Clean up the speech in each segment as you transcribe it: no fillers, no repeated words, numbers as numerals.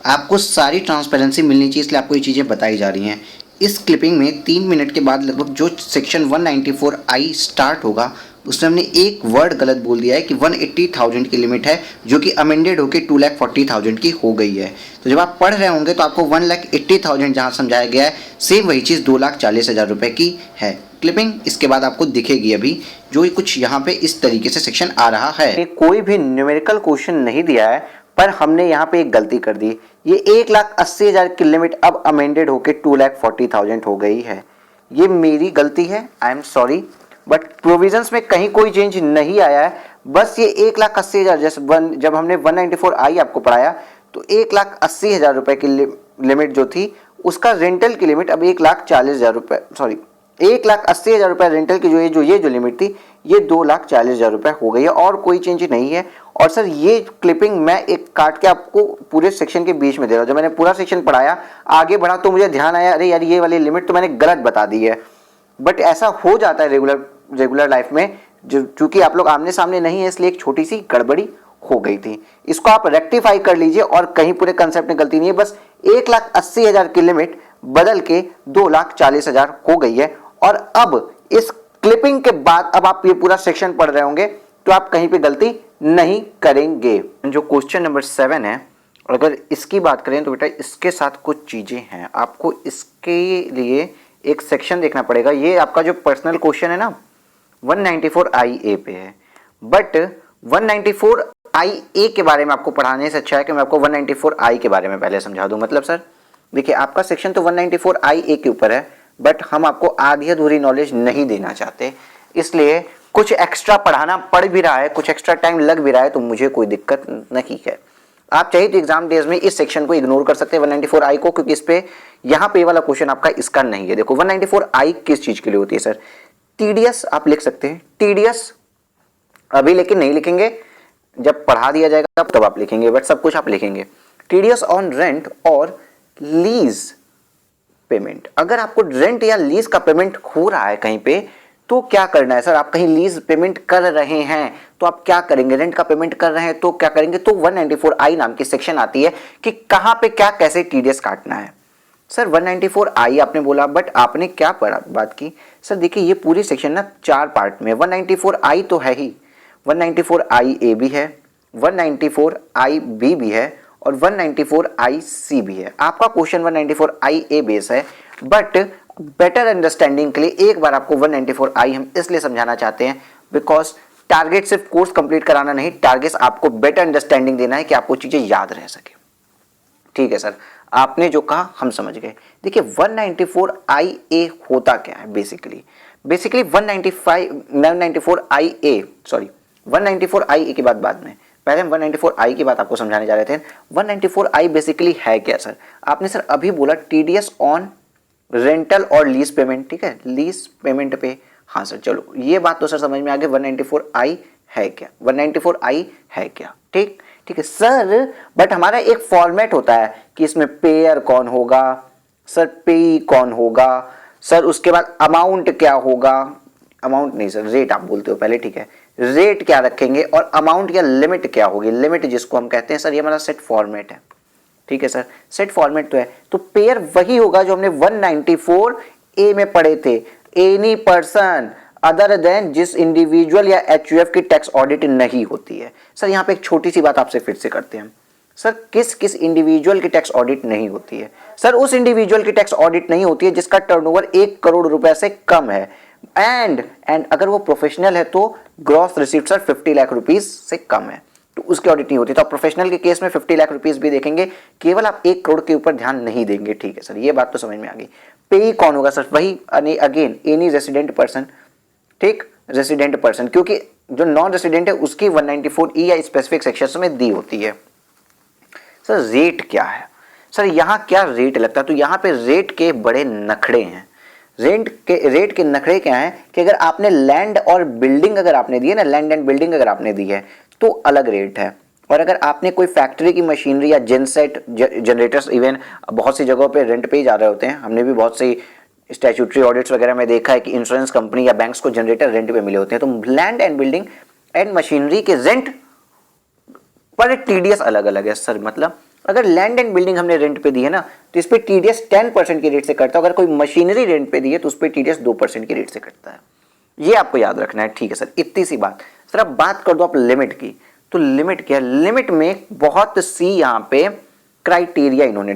आपको सारी ट्रांसपेरेंसी मिलनी चाहिए, इसलिए आपको ये चीज़ें बताई जा रही हैं। इस क्लिपिंग में 3 मिनट के बाद लगभग जो सेक्शन 194I स्टार्ट होगा उसमें हमने एक वर्ड गलत बोल दिया है कि 180,000 की लिमिट है, जो कि अमेंडेड होकर 2,40,000 की हो गई है। तो जब आप पढ़ रहे होंगे तो आपको 1,80,000 जहाँ समझाया गया है, सेम वही चीज़ 2,40,000 रुपये की है। क्लिपिंग इसके बाद आपको दिखेगी अभी, जो कुछ यहाँ पे इस तरीके से सेक्शन आ रहा है। कोई भी न्यूमेरिकल क्वेश्चन नहीं दिया है, पर हमने यहाँ पे एक गलती कर दी। ये 1,80,000 की लिमिट अब अमेंडेड होके 2,40,000 हो गई है। ये मेरी गलती है, I am sorry, but provisions में कहीं कोई चेंज नहीं आया है। बस ये 1,80,000 जैसे जब हमने 194I आपको पढ़ाया तो 1,80,000 रुपए की लिमिट जो थी उसका रेंटल की लिमिट अब 1,40,000 रुपए, सॉरी 1,80,000 रुपए रेंटल की जो लिमिट थी ये 2,40,000 रुपए हो गई है, और कोई चेंज नहीं है। और सर ये क्लिपिंग मैं एक काट के आपको पूरे सेक्शन के बीच में दे रहा हूँ। जब मैंने पूरा सेक्शन पढ़ाया आगे बढ़ा तो मुझे ध्यान आया, अरे यार ये वाली लिमिट तो मैंने गलत बता दी है। बट ऐसा हो जाता है रेगुलर लाइफ में, चूंकि आप लोग आमने सामने नहीं है इसलिए एक छोटी सी गड़बड़ी हो गई थी। इसको आप रेक्टिफाई कर लीजिए और कहीं पूरे कंसेप्ट में गलती नहीं है। बस 1,80,000 की लिमिट बदल के 2,40,000 हो गई है। और अब इस क्लिपिंग के बाद अब आप ये पूरा सेक्शन पढ़ रहे होंगे तो आप कहीं पे गलती नहीं करेंगे। जो क्वेश्चन नंबर 7 है, और अगर इसकी बात करें तो बेटा इसके साथ कुछ चीजें हैं, आपको इसके लिए एक सेक्शन देखना पड़ेगा। ये आपका जो पर्सनल क्वेश्चन है ना 194IA पे है, बट 194IA के बारे में आपको पढ़ाने से अच्छा है कि मैं आपको 194I के बारे में पहले समझा दूं। मतलब सर देखिए आपका सेक्शन तो 194IA के ऊपर है, बट हम आपको आधी अधूरी नॉलेज नहीं देना चाहते, इसलिए कुछ एक्स्ट्रा पढ़ाना पड़ भी रहा है, कुछ एक्स्ट्रा टाइम लग भी रहा है, तो मुझे कोई दिक्कत नहीं है। आप चाहिए तो एग्जाम डेज में इस सेक्शन को इग्नोर कर सकते हैं 194I को, क्योंकि इस पे यहाँ पे वाला क्वेश्चन आपका इसका नहीं है। देखो 194I किस चीज के लिए होती है सर, टीडीएस आप लिख सकते हैं, टीडीएस अभी लेकिन नहीं लिखेंगे, जब पढ़ा दिया जाएगा तब आप लिखेंगे, बट सब कुछ आप लिखेंगे। टीडीएस ऑन रेंट और लीज पेमेंट। अगर आपको रेंट या लीज का पेमेंट हो रहा है कहीं पे तो क्या करना है सर, आप कहीं लीज पेमेंट कर रहे हैं तो आप क्या करेंगे, रेंट का पेमेंट कर रहे हैं तो क्या करेंगे, तो 194I नाम की सेक्शन आती है कि कहां पे क्या कैसे टीडीएस काटना है। सर 194I आपने बोला, बट आपने क्या बात की सर, देखिए ये पूरी सेक्शन ना 4 पार्ट में, 194I तो है ही, 194IA भी है, 194IB भी है और 194IC भी है। आपका क्वेश्चन 194IA बेस है, बट बेटर अंडरस्टैंडिंग के लिए एक बार आपको 194I हम इसलिए समझाना चाहते हैं बिकॉज टारगेट सिर्फ कोर्स कंप्लीट कराना नहीं, टारगेट आपको बेटर अंडरस्टैंडिंग देना है कि आपको चीजें याद रह सके। ठीक है सर, आपने जो कहा हम समझ गए। देखिए 194IA होता क्या है, बेसिकली 194IA की बाद में, पहले हम 194I की बात आपको समझाने जा रहे थे। 194I बेसिकली है क्या सर, आपने सर अभी बोला टीडीएस ऑन रेंटल और लीज पेमेंट, ठीक है, लीज पेमेंट पे, हाँ सर चलो ये बात तो सर समझ में आ गई। 194I है क्या, 194I है क्या, ठीक है सर, बट हमारा एक फॉर्मेट होता है कि इसमें पेयर कौन होगा सर, पेई कौन होगा सर, उसके बाद अमाउंट क्या होगा, अमाउंट नहीं सर रेट आप बोलते हो पहले, ठीक है, रेट क्या रखेंगे और अमाउंट या लिमिट क्या होगी, लिमिट जिसको हम कहते हैं सर, ये हमारा सेट फॉर्मेट है। ठीक है सर, सेट फॉर्मेट तो है, तो पेयर वही होगा जो हमने 194A में पढ़े थे, एनी पर्सन अदर देन जिस इंडिविजुअल या एचयूएफ की टैक्स ऑडिट नहीं होती है। सर यहाँ पे एक छोटी सी बात आपसे फिर से करते हैं, सर किस किस इंडिविजुअल की टैक्स ऑडिट नहीं होती है, सर उस इंडिविजुअल की टैक्स ऑडिट नहीं होती है जिसका टर्नओवर 1 करोड़ रुपए से कम है, एंड अगर वो प्रोफेशनल है तो gross receipt sir 50 lakh rupees से कम है, तो उसकी ऑडिट नहीं होती। तो आप प्रोफेशनल के केस में 50 लाख रुपीस भी देखेंगे, केवल आप 1 करोड़ के ऊपर ध्यान नहीं देंगे। ठीक है सर, ये बात तो समझ में आ गई। पेई कौन होगा सर, वही अगेन एनी रेसिडेंट पर्सन, ठीक, रेसिडेंट पर्सन, क्योंकि जो नॉन रेसिडेंट है उसकी 194E या स्पेसिफिक सेक्शन में दी होती है। सर रेट क्या है, सर यहाँ क्या रेट लगता है, तो यहाँ पे रेट के बड़े नखड़े हैं। रेट के नखड़े क्या हैं कि अगर आपने लैंड और बिल्डिंग अगर आपने दी है ना, लैंड एंड बिल्डिंग अगर आपने दी है तो अलग रेट है, और अगर आपने कोई फैक्ट्री की मशीनरी या जेनसेट जनरेटर्स, इवन बहुत सी जगहों पे रेंट पे ही जा रहे होते हैं, हमने भी बहुत सी स्टैट्यूटरी ऑडिट्स वगैरह में देखा है कि इंश्योरेंस कंपनी या बैंक्स को जनरेटर रेंट पे मिले होते हैं, तो land and building and machinery के रेंट पर टीडीएस अलग अलग है सर। मतलब अगर लैंड एंड बिल्डिंग हमने रेंट पे दी है ना तो इस पे टीडीएस 10% की रेट से कटता है, अगर कोई मशीनरी रेंट पे दी है तो उस पे टीडीएस 2% की रेट से कटता है। ये आपको याद रखना है, ठीक है सर, इतनी सी बात। सर अब बात कर दो आप लिमिट की, तो लिमिट क्या है, लिमिट में बहुत सी यहाँ पे क्राइटेरिया इन्होंने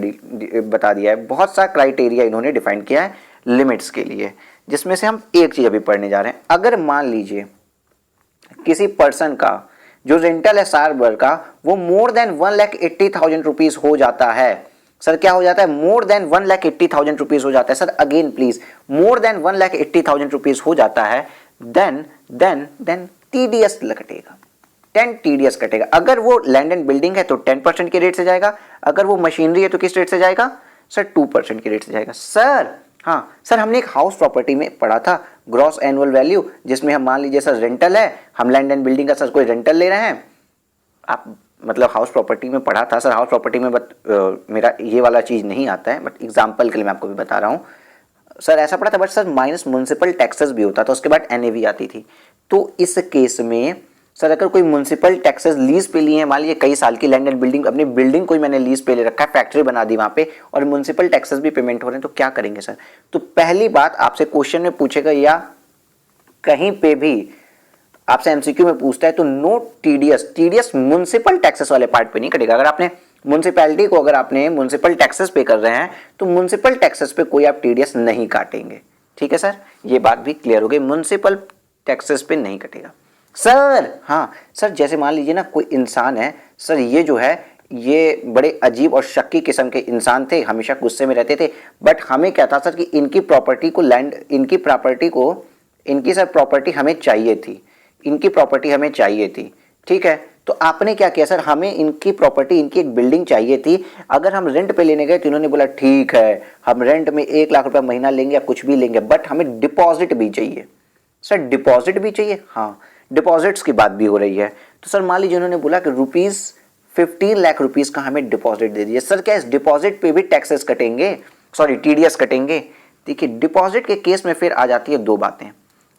बता दिया है, बहुत सा क्राइटेरिया इन्होंने डिफाइन किया है लिमिट्स के लिए, जिसमें से हम एक चीज अभी पढ़ने जा रहे हैं। अगर मान लीजिए किसी पर्सन का जो रेंटल है साल भर का वो मोर देन 1,80,000 रुपीज हो जाता है, सर क्या हो जाता है, मोर देन 1,80,000 रुपीज हो जाता है, sir again please, more than 1,80,000 rupees हो जाता है, देन टीडीएस कटेगा, 10 टीडीएस कटेगा। अगर वो लैंड एंड बिल्डिंग है तो 10% के रेट से जाएगा, अगर वो मशीनरी है तो किस रेट से जाएगा सर, 2% के रेट से जाएगा। सर हाँ सर, हमने एक हाउस प्रॉपर्टी में पढ़ा था ग्रॉस एनुअल वैल्यू, जिसमें हम मान लीजिए सर रेंटल है, हम लैंड एंड बिल्डिंग का सर कोई रेंटल ले रहे हैं, आप मतलब हाउस प्रॉपर्टी में पढ़ा था सर, हाउस प्रॉपर्टी में मेरा ये वाला चीज़ नहीं आता है, बट एग्जाम्पल के लिए मैं आपको भी बता रहा हूँ सर, ऐसा पढ़ा था, but sir minus municipal taxes भी होता था, उसके बाद एनएवी आती थी। तो इस केस में सर अगर कोई म्युनिसिपल टैक्सेस लीज पे लिए हैं, मान लीजिए कई साल की लैंड एंड बिल्डिंग, अपनी बिल्डिंग कोई मैंने लीज पे ले रखा है, फैक्ट्री बना दी वहां पे, और म्युनिसिपल टैक्सेस भी पेमेंट हो रहे हैं, तो क्या करेंगे सर। तो पहली बात आपसे क्वेश्चन में पूछेगा या कहीं पे भी आपसे एमसीक्यू में पूछता है तो no TDS, TDS municipal taxes वाले पार्ट पे नहीं कटेगा। अगर आपने म्युनिसिपैलिटी को, अगर आपने म्युनिसिपल टैक्सेस पे कर रहे हैं तो म्युनिसिपल टैक्सेस पे कोई आप टीडीएस नहीं काटेंगे, ठीक है सर, ये बात भी क्लियर हो गई, म्युनिसिपल टैक्सेस पे नहीं कटेगा। सर हाँ सर, जैसे मान लीजिए ना कोई इंसान है सर, ये जो है ये बड़े अजीब और शक्की किस्म के इंसान थे, हमेशा गुस्से में रहते थे, बट हमें क्या था सर कि इनकी प्रॉपर्टी को, लैंड, इनकी प्रॉपर्टी को, इनकी सर प्रॉपर्टी हमें चाहिए थी, इनकी प्रॉपर्टी हमें चाहिए थी, ठीक है। तो आपने क्या किया सर, हमें इनकी प्रॉपर्टी, इनकी एक बिल्डिंग चाहिए थी, अगर हम रेंट पे लेने गए तो इन्होंने बोला ठीक है हम रेंट में 1,00,000 रुपया महीना लेंगे या कुछ भी लेंगे, बट हमें डिपॉजिट भी चाहिए। सर डिपॉजिट भी चाहिए, हाँ डिपॉजिट्स की बात भी हो रही है। तो सर मान लीजिए उन्होंने बोला कि ₹15 लाख रुपीस का हमें डिपॉजिट दे दीजिए। सर क्या इस डिपॉजिट पे भी टैक्सेस कटेंगे, सॉरी टीडीएस कटेंगे। देखिए डिपॉजिट के केस में फिर आ जाती है दो बातें।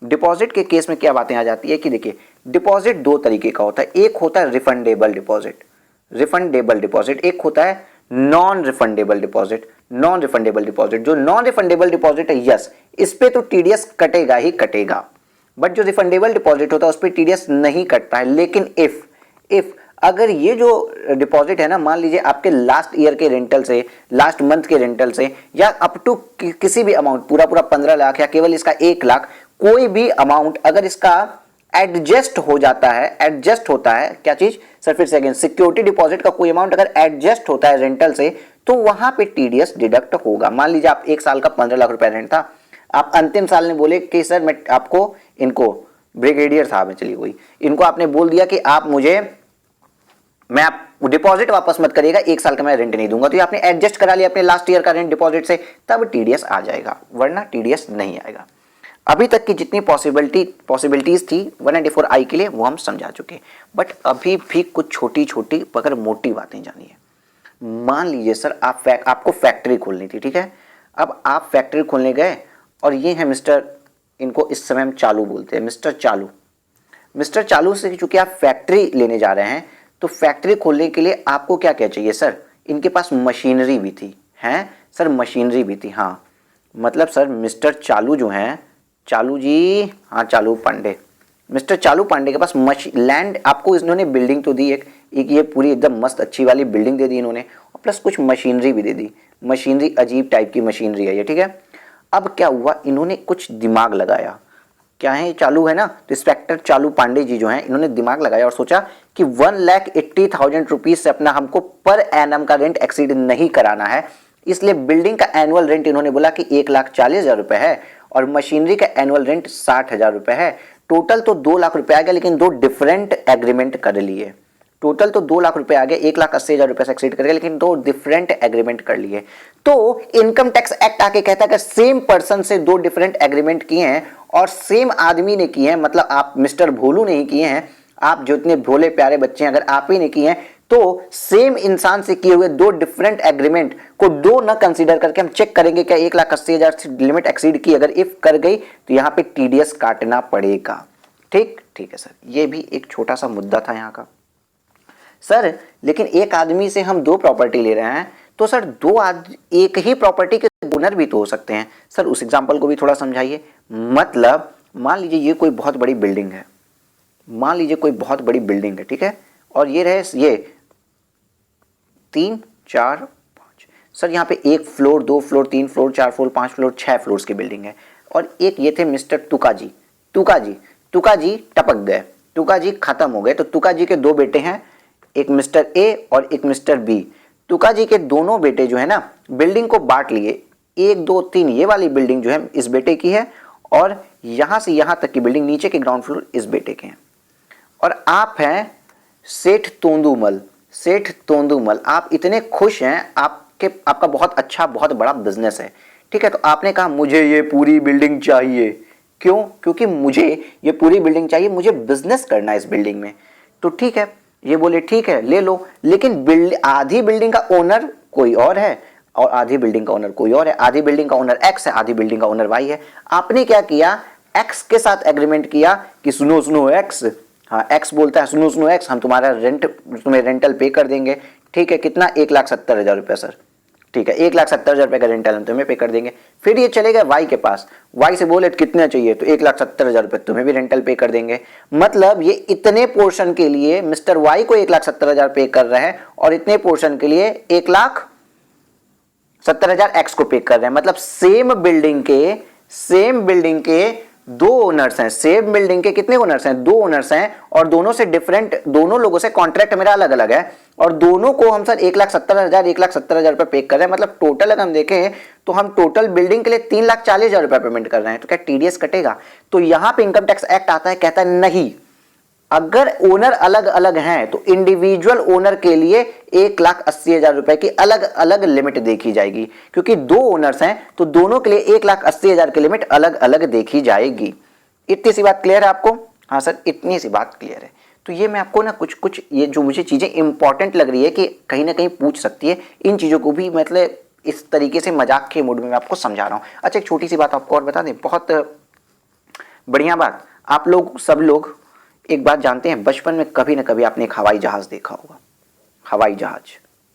डिपॉजिट के केस में क्या बातें आ जाती है कि देखिए डिपॉजिट दो तरीके का होता है, एक होता है रिफंडेबल डिपॉजिट, रिफंडेबल डिपॉजिट, एक होता है non refundable deposit. Non refundable deposit, जो नॉन रिफंडेबल डिपॉजिट है, यस इस पे तो टीडीएस कटेगा ही कटेगा, बट जो रिफंडेबल डिपॉजिट होता है उस पर टीडीएस नहीं कटता है। लेकिन इफ अगर ये जो डिपॉजिट है ना, मान लीजिए आपके लास्ट ईयर के रेंटल से, लास्ट मंथ के रेंटल से, या अप टू किसी भी अमाउंट, पूरा 15 लाख या केवल इसका 1 लाख, कोई भी अमाउंट अगर इसका एडजस्ट हो जाता है, एडजस्ट होता है, क्या चीज सर, फिर से अगेन, सिक्योरिटी डिपॉजिट का कोई अमाउंट अगर एडजस्ट होता है रेंटल से, तो वहां पे टीडीएस डिडक्ट होगा। मान लीजिए आप 1 साल का 15 लाख रुपया रेंट था, आप अंतिम साल ने बोले कि सर मैं आपको, इनको ब्रिगेडियर साहब में चली गई, इनको आपने बोल दिया कि आप मुझे, मैं आप डिपॉजिट वापस मत करिएगा, 1 साल का मैं रेंट नहीं दूंगा, तो ये आपने एडजस्ट करा लिया अपने लास्ट ईयर का रेंट डिपॉजिट से, तब टीडीएस आ जाएगा, वरना टीडीएस नहीं आएगा। अभी तक की जितनी पॉसिबिलिटीज थी 194I के लिए वो हम समझा चुके, बट अभी भी कुछ छोटी छोटी मगर मोटी बातें जानिए। मान लीजिए सर आपको फैक्ट्री खोलनी थी, ठीक है, अब आप फैक्ट्री खोलने गए और ये है मिस्टर, इनको इस समय हम चालू बोलते हैं, मिस्टर चालू। मिस्टर चालू से चूंकि आप फैक्ट्री लेने जा रहे हैं, तो फैक्ट्री खोलने के लिए आपको क्या क्या चाहिए सर, इनके पास मशीनरी भी थी, हैं सर, मशीनरी भी थी, हाँ मतलब सर मिस्टर चालू जो हैं, चालू जी, हाँ चालू पांडे, मिस्टर चालू पांडे के पास लैंड, आपको इन्होंने बिल्डिंग तो दी, एक ये पूरी एकदम मस्त अच्छी वाली बिल्डिंग दे दी इन्होंने, और प्लस कुछ मशीनरी भी दे दी, मशीनरी अजीब टाइप की मशीनरी है ये, ठीक है। अब क्या हुआ, इन्होंने कुछ दिमाग लगाया, क्या है चालू है ना, तो इंस्पेक्टर चालू पांडे जी जो हैं, इन्होंने दिमाग लगाया और सोचा कि 1,80,000 रुपीज से अपना हमको पर एनम का रेंट एक्सीड नहीं कराना है, इसलिए बिल्डिंग का एनुअल रेंट इन्होंने बोला कि 1,40,000 रुपए है, और मशीनरी का एनुअल रेंट 60,000 रुपए है। टोटल तो 2 लाख रुपए आ गया, लेकिन दो डिफरेंट एग्रीमेंट कर लिए। टोटल तो 2 लाख रुपए आ गए, 1,80,000 रुपए से एक्सीड कर गए, लेकिन दो डिफरेंट एग्रीमेंट कर लिए। तो इनकम टैक्स एक्ट आके कहता है कि सेम पर्सन से दो डिफरेंट एग्रीमेंट किए हैं और सेम आदमी ने किए हैं, मतलब आप मिस्टर भोलू नहीं किए हैं, आप जो इतने भोले प्यारे बच्चे हैं अगर आप ही ने किए हैं, तो सेम इंसान से किए हुए दो डिफरेंट एग्रीमेंट को दो न कंसीडर करके हम चेक करेंगे क्या 1,80,000 से लिमिट एक्सीड की, अगर इफ कर गई तो यहां पे टीडीएस काटना पड़ेगा। ठीक है सर, ये भी एक छोटा सा मुद्दा था यहाँ का। सर लेकिन एक आदमी से हम 2 प्रॉपर्टी ले रहे हैं, तो सर एक ही प्रॉपर्टी के ओनर भी तो हो सकते हैं। सर उस एग्जाम्पल को भी थोड़ा समझाइए। मतलब मान लीजिए ये कोई बहुत बड़ी बिल्डिंग है, मान लीजिए कोई बहुत बड़ी बिल्डिंग है, ठीक है, और ये रहे ये 3 4 5, सर यहाँ पे 1 floor 2 floor 3 floor 4 floor 5 floor 6 floors की बिल्डिंग है, और एक ये थे मिस्टर तुका जी टपक गए, तुका जी खत्म हो गए। तो तुका जी के 2 बेटे हैं, एक मिस्टर ए और एक मिस्टर बी। तुका जी के दोनों बेटे जो है ना बिल्डिंग को बांट लिए, 1 2 3 ये वाली बिल्डिंग जो है इस बेटे की है, और यहां से यहां तक की बिल्डिंग नीचे के ग्राउंड फ्लोर इस बेटे के हैं। और आप हैं सेठ तोंदूमल, आप इतने खुश हैं, आपका बहुत अच्छा बहुत बड़ा बिजनेस है, ठीक है। तो आपने कहा मुझे ये पूरी बिल्डिंग चाहिए, क्यों? क्योंकि मुझे ये पूरी बिल्डिंग चाहिए, मुझे बिजनेस करना है इस बिल्डिंग में। तो ठीक है, ये बोले ठीक है ले लो, लेकिन आधी बिल्डिंग का ओनर कोई और है और आधी बिल्डिंग का ओनर कोई और है। आधी बिल्डिंग का ओनर एक्स है, आधी बिल्डिंग का ओनर वाई है। आपने क्या किया, एक्स के साथ एग्रीमेंट किया कि सुनो एक्स, हाँ एक्स बोलता है सुनो एक्स, हम तुम्हें रेंटल पे कर देंगे, ठीक है। कितना? 1,70,000 रुपये सर, ठीक है, 1,70,000 रुपये का रेंटल हम तुम्हें पे कर देंगे। फिर ये चले गए वाई के पास, वाई से बोले कितना चाहिए, तो 1,70,000 रुपये तुम्हें भी रेंटल पे कर देंगे। मतलब ये इतने पोर्शन के लिए मिस्टर वाई को 1,70,000 पे कर रहे हैं, और इतने पोर्शन के लिए 1,70,000 एक्स को पे कर रहे हैं। मतलब सेम बिल्डिंग के 2 ओनर्स हैं, सेम बिल्डिंग के कितने ओनर्स हैं? 2 ओनर्स हैं, और दोनों से डिफरेंट, दोनों लोगों से कॉन्ट्रैक्ट मेरा अलग अलग है, और दोनों को हम सर 1,70,000 रुपये पे कर रहे हैं। मतलब टोटल अगर हम देखें तो हम टोटल बिल्डिंग के लिए 3,40,000 रुपये पेमेंट कर रहे हैं। तो क्या टीडीएस कटेगा? तो यहां पे इनकम टैक्स एक्ट आता है, कहता है नहीं, अगर ओनर अलग अलग हैं तो इंडिविजुअल ओनर के लिए 1,80,000 रुपए की अलग अलग लिमिट देखी जाएगी, क्योंकि 2 ओनर्स हैं तो दोनों के लिए 1,80,000 की लिमिट अलग अलग देखी जाएगी। इतनी सी बात क्लियर है आपको? हाँ सर, इतनी सी बात क्लियर है। तो ये मैं आपको ना कुछ ये जो मुझे चीजें इंपॉर्टेंट लग रही है कि कहीं ना कहीं पूछ सकती है, इन चीजों को भी मतलब इस तरीके से मजाक के मूड में मैं आपको समझा रहा हूं। अच्छा, एक छोटी सी बात आपको और बता दें, बहुत बढ़िया बात, आप लोग सब लोग एक बात जानते हैं, बचपन में कभी ना कभी आपने एक हवाई जहाज देखा होगा। हवाई जहाज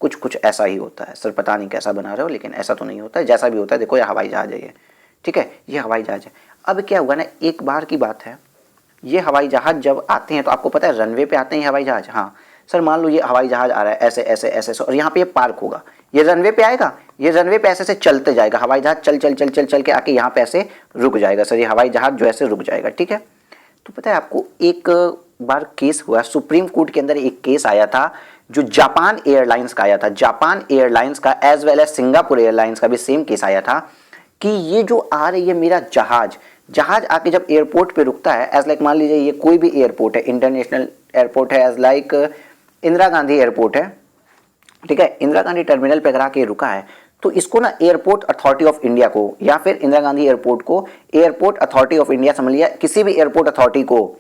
कुछ ऐसा ही होता है सर, पता नहीं कैसा बना रहे हो, लेकिन ऐसा तो नहीं होता है, जैसा भी होता है देखो ये हवाई जहाज है, ये ठीक है, ये हवाई जहाज है। अब क्या हुआ ना, एक बार की बात है, ये हवाई जहाज जब आते हैं तो आपको पता है रनवे पे आते हैं ये हवाई जहाज। हाँ सर, मान लो ये हवाई जहाज आ रहा है ऐसे ऐसे ऐसे, और यहाँ पे ये पार्क होगा, ये रनवे पे आएगा, ये रनवे पे ऐसे से चलते जाएगा, हवाई जहाज चल चल चल चल चल के आके यहाँ पे ऐसे रुक जाएगा सर, ये हवाई जहाज जो ऐसे रुक जाएगा, ठीक है। तो पता है आपको, एक बार केस हुआ सुप्रीम कोर्ट के अंदर, एक केस आया था जो जापान एयरलाइंस का आया था, जापान एयरलाइंस का as well as Singapore airlines का भी सेम केस आया था कि ये जो आ रही है मेरा जहाज आके जब एयरपोर्ट पे रुकता है, एज लाइक मान लीजिए ये कोई भी एयरपोर्ट है, इंटरनेशनल एयरपोर्ट है, as like Indira Gandhi airport है, ठीक है, इंदिरा गांधी टर्मिनल पे अगर आके रुका है तो इसको ना एयरपोर्ट अथॉरिटी ऑफ इंडिया को या फिर इंदिरा गांधी एयरपोर्ट को एयरपोर्ट अथॉरिटी ऑफ इंडिया समझ लिया, किसी भी एयरपोर्ट अथॉरिटी को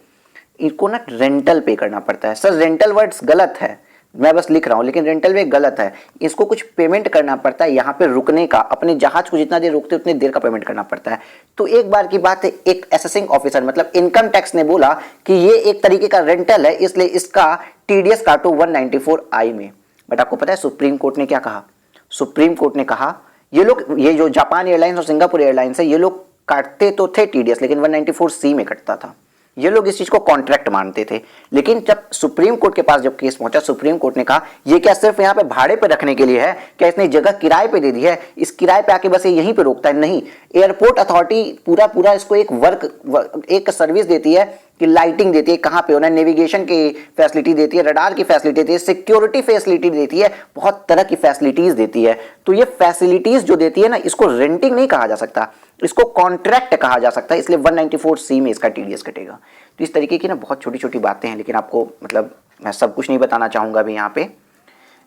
इनको ना रेंटल पे करना पड़ता है। सर रेंटल वर्ड्स गलत है, मैं बस लिख रहा हूं, लेकिन रेंटल वे गलत है, इसको कुछ पेमेंट करना पड़ता है यहाँ पे रुकने का, अपने जहाज को जितना देर रुकते उतनी देर का पेमेंट करना पड़ता है। तो एक बार की बात है, एक असेसिंग ऑफिसर मतलब इनकम टैक्स ने बोला कि ये एक तरीके का रेंटल है, इसलिए इसका टीडीएस काटो 194I में। बट आपको पता है सुप्रीम कोर्ट ने क्या कहा? सुप्रीम कोर्ट ने कहा ये जो जापान एयरलाइंस और सिंगापुर एयरलाइंस है, ये लोग काटते तो थे टीडीएस, लेकिन 194C में कटता था, ये लोग इस चीज को कॉन्ट्रैक्ट मानते थे। लेकिन जब सुप्रीम कोर्ट के पास जब केस पहुंचा, सुप्रीम कोर्ट ने कहा ये क्या सिर्फ यहाँ पे भाड़े पे रखने के लिए है क्या, इसने जगह किराए पे दे दी है, इस किराए पे आके बस ये यहीं पे रोकता है? नहीं, एयरपोर्ट अथॉरिटी पूरा इसको एक सर्विस देती है कि लाइटिंग देती है, कहाँ पे होना, नेविगेशन की फैसिलिटी देती है, रडार की फैसिलिटी देती है, सिक्योरिटी फैसिलिटी देती है, बहुत तरह की फैसिलिटीज देती है। तो ये फैसिलिटीज जो देती है ना, इसको रेंटिंग नहीं कहा जा सकता, इसको कॉन्ट्रैक्ट कहा जा सकता है, इसलिए 194C में इसका टीडीएस कटेगा। तो इस तरीके की ना बहुत छोटी छोटी बातें हैं, लेकिन आपको मतलब मैं सब कुछ नहीं बताना चाहूंगा अभी यहाँ पे।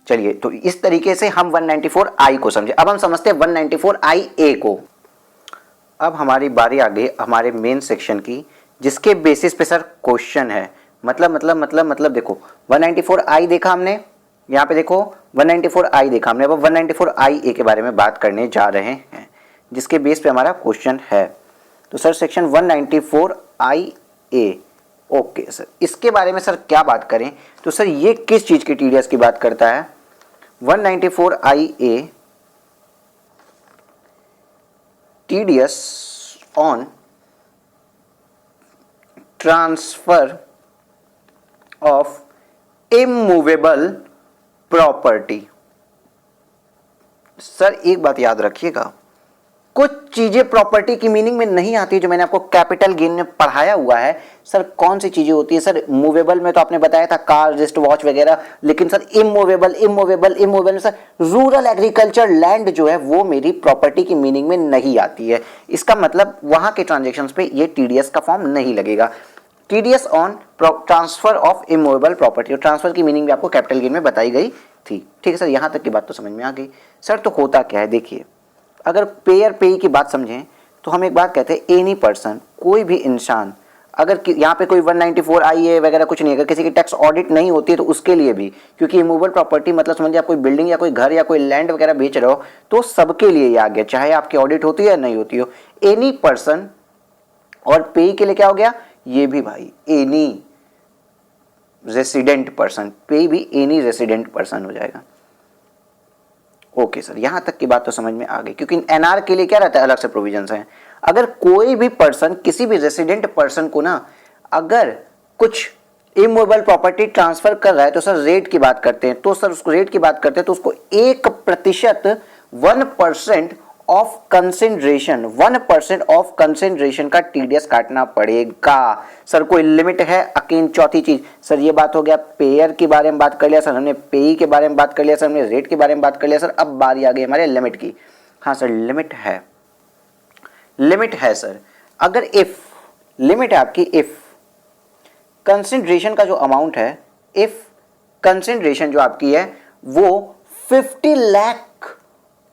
चलिए, तो इस तरीके से हम 194I को समझे। अब हम समझते हैं 194IA को। अब हमारी बारी आ गई हमारे मेन सेक्शन की, जिसके बेसिस पे सर क्वेश्चन है। मतलब देखो 194I देखा हमने, यहाँ पे देखो 194I देखा हमने, अब 194IA के बारे में बात करने जा रहे हैं, जिसके बेस पे हमारा क्वेश्चन है। तो sir section 194IA okay sir, इसके बारे में सर क्या बात करें, तो सर ये किस चीज की टीडीएस की बात करता है? 194IA TDS on transfer of immovable property. Sir एक बात याद रखिएगा, कुछ चीजें प्रॉपर्टी की मीनिंग में नहीं आती, जो मैंने आपको कैपिटल गेन में पढ़ाया हुआ है। सर कौन सी चीजें होती है सर? मूवेबल में तो आपने बताया था कार, रिस्ट वॉच वगैरह, लेकिन सर इमूवेबल इमूवेबल इमूवेबल में सर रूरल एग्रीकल्चर लैंड जो है वो मेरी प्रॉपर्टी की मीनिंग में नहीं आती है। इसका मतलब वहां के ट्रांजेक्शन्स पे ये टीडीएस का फॉर्म नहीं लगेगा। TDS on transfer of immovable property, और ट्रांसफर की मीनिंग भी आपको कैपिटल गेन में बताई गई थी। ठीक है सर, यहां तक की बात तो समझ में आ गई। सर तो होता क्या है, देखिए अगर पेयर पेई की बात समझें तो हम एक बात कहते हैं, एनी पर्सन, कोई भी इंसान, अगर यहाँ पे कोई 194IA वगैरह कुछ नहीं, अगर किसी की टैक्स ऑडिट नहीं होती है तो उसके लिए भी, क्योंकि इमूवेबल प्रॉपर्टी मतलब समझिए आप कोई बिल्डिंग या कोई घर या कोई लैंड वगैरह बेच रहे हो तो सबके लिए ये आ गया, चाहे आपकी ऑडिट होती है या नहीं होती हो। एनी पर्सन, और पेई के लिए क्या हो गया, ये भी भाई एनी रेसिडेंट पर्सन, पे भी एनी रेसिडेंट पर्सन हो जाएगा। ओके सर, यहां तक की बात तो समझ में आ गई, क्योंकि एनआर के लिए क्या रहता है, अलग से प्रोविजंस हैं। अगर कोई भी पर्सन, किसी भी रेसिडेंट पर्सन को ना अगर कुछ इमूवेबल प्रॉपर्टी ट्रांसफर कर रहा है तो सर रेट की बात करते हैं, तो सर उसको रेट की बात करते हैं तो उसको 1% 1% ऑफ कंसिडरेशन 1% ऑफ कंसिडरेशन का टीडीएस काटना पड़ेगा। सर कोई लिमिट है? अगेन चौथी चीज, सर ये बात हो गया पेयर के बारे में बात कर लिया, सर हमने पेई के बारे में बात कर लिया, सर हमने रेट के बारे में बात कर लिया। सर अब बारी आ गई हमारे लिमिट की। हाँ सर लिमिट है, लिमिट है सर। अगर इफ लिमिट है आपकी, इफ कंसिडरेशन का जो अमाउंट है, इफ कंसिडरेशन जो आपकी है वो 50 लाख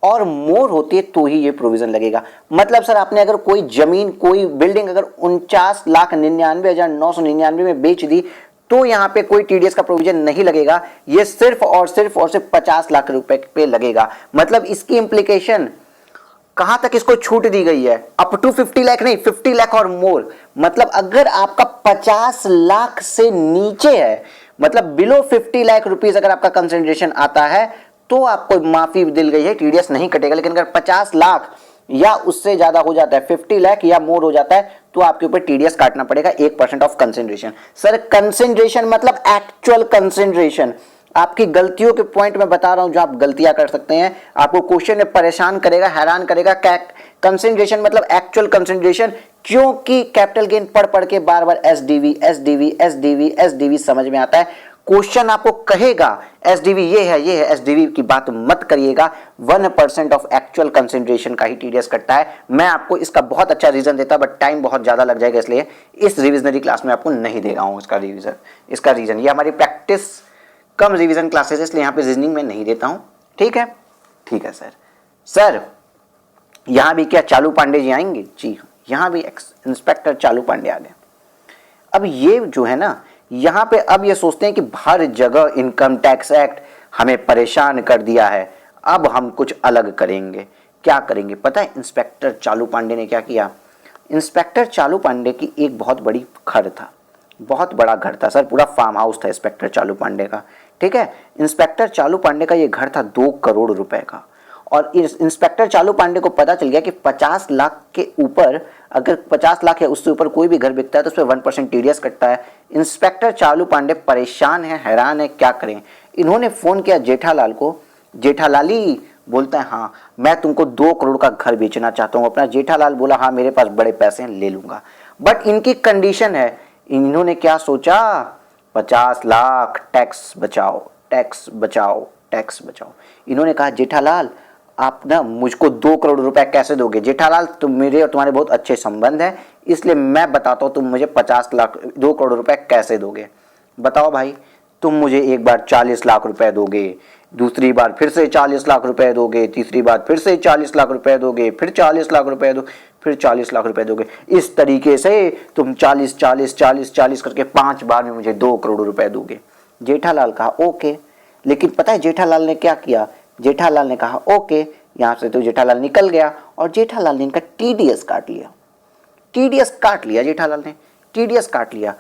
और मोर होती है तो ही ये प्रोविजन लगेगा। मतलब सर आपने अगर कोई जमीन, कोई बिल्डिंग अगर 49,99,999 में बेच दी तो यहां पे कोई टीडीएस का प्रोविजन नहीं लगेगा, ये सिर्फ और सिर्फ 50 लाख रुपए पे लगेगा। मतलब इसकी इंप्लीकेशन कहां तक इसको छूट दी गई है, अप टू 50 लाख नहीं, 50 लाख और मोर। मतलब अगर आपका 50 लाख से नीचे है, मतलब बिलो 50 लाख रुपीज अगर आपका कंसिडरेशन आता है तो आपको माफी दिल गई है, टीडीएस नहीं कटेगा। लेकिन अगर 50 लाख या उससे ज्यादा हो जाता है, 50 लाख या मोर हो जाता है, तो आपके ऊपर टीडीएस काटना पड़ेगा 1% ऑफ कंसिडरेशन। सर कंसिडरेशन मतलब एक्चुअल कंसिडरेशन। आपकी गलतियों के पॉइंट में बता रहा हूं जो आप गलतियां कर सकते हैं, आपको क्वेश्चन में परेशान करेगा, हैरान करेगा। कंसिडरेशन मतलब एक्चुअल कंसिडरेशन, क्योंकि कैपिटल गेन पढ़ पढ़ के बार बार एसडीवी एसडीवी एसडीवी एसडीवी समझ में आता है। क्वेश्चन आपको कहेगा एसडीवी ये है, एसडीवी की बात मत करिएगा। 1% ऑफ एक्चुअल कंसिडरेशन का ही टीडीएस कटता है। मैं आपको इसका बहुत अच्छा रीजन देता, बट टाइम बहुत ज्यादा लग जाएगा, इसलिए इस रिविजनरी क्लास में आपको नहीं दे रहा हूं इसका रीजन। इसका रीजन ये हमारी प्रैक्टिस कम रिवीजन क्लासेस है, इसलिए यहाँ पे रीजनिंग में नहीं देता हूं। ठीक है, ठीक है सर। सर यहां भी क्या चालू पांडे जी आएंगे? जी हाँ, यहां भी इंस्पेक्टर चालू पांडे आ गए। अब ये जो है ना, यहां पे अब ये सोचते हैं कि हर जगह इनकम टैक्स एक्ट हमें परेशान कर दिया है, अब हम कुछ अलग करेंगे। क्या करेंगे पता है इंस्पेक्टर चालू पांडे ने क्या किया? इंस्पेक्टर चालू पांडे की एक बहुत बड़ी घर था, बहुत बड़ा घर था सर, पूरा फार्म हाउस था इंस्पेक्टर चालू पांडे का। ठीक है, इंस्पेक्टर चालू पांडे का ये घर था 2 करोड़ रुपए का। और इंस्पेक्टर चालू पांडे को पता चल गया कि 50 लाख के ऊपर, अगर 50 लाख या उससे ऊपर कोई भी घर बिकता है तो उस पर 1% टीडीएस कटता है। इंस्पेक्टर चालू पांडे परेशान है, हैरान है, क्या करें। इन्होंने फोन किया जेठालाल को। जेठालाली बोलता है हाँ मैं तुमको 2 करोड़ का घर बेचना चाहता हूँ। अपना जेठालाल बोला हाँ मेरे पास बड़े पैसे हैं, ले लूंगा, बट इनकी कंडीशन है। इन्होंने क्या सोचा, 50 लाख टैक्स बचाओ, टैक्स बचाओ, टैक्स बचाओ। इन्होंने कहा जेठालाल आप ना मुझको 2 करोड़ रुपए कैसे दोगे? जेठालाल तुम मेरे और तुम्हारे बहुत अच्छे संबंध हैं, इसलिए मैं बताता हूं तुम मुझे 50 लाख 2 करोड़ रुपए कैसे दोगे। बताओ भाई, तुम मुझे एक बार 40 लाख रुपए दोगे, दूसरी बार फिर से 40 लाख रुपए दोगे, तीसरी बार फिर से 40 लाख रुपए दोगे, फिर 40 लाख रुपए दो, फिर 40 लाख रुपए दोगे। इस तरीके से तुम 40 40 40 40 करके 5 बार में मुझे 2 करोड़ रुपए दोगे। जेठालाल कहा ओके। लेकिन पता है जेठालाल ने क्या किया? जेठालाल ने कहा ओके, यहां से तो जेठालाल निकल गया और जेठालाल ने इनका टीडीएस काट लिया। टीडीएस काट लिया जेठालाल ने, टीडीएस काट लिया।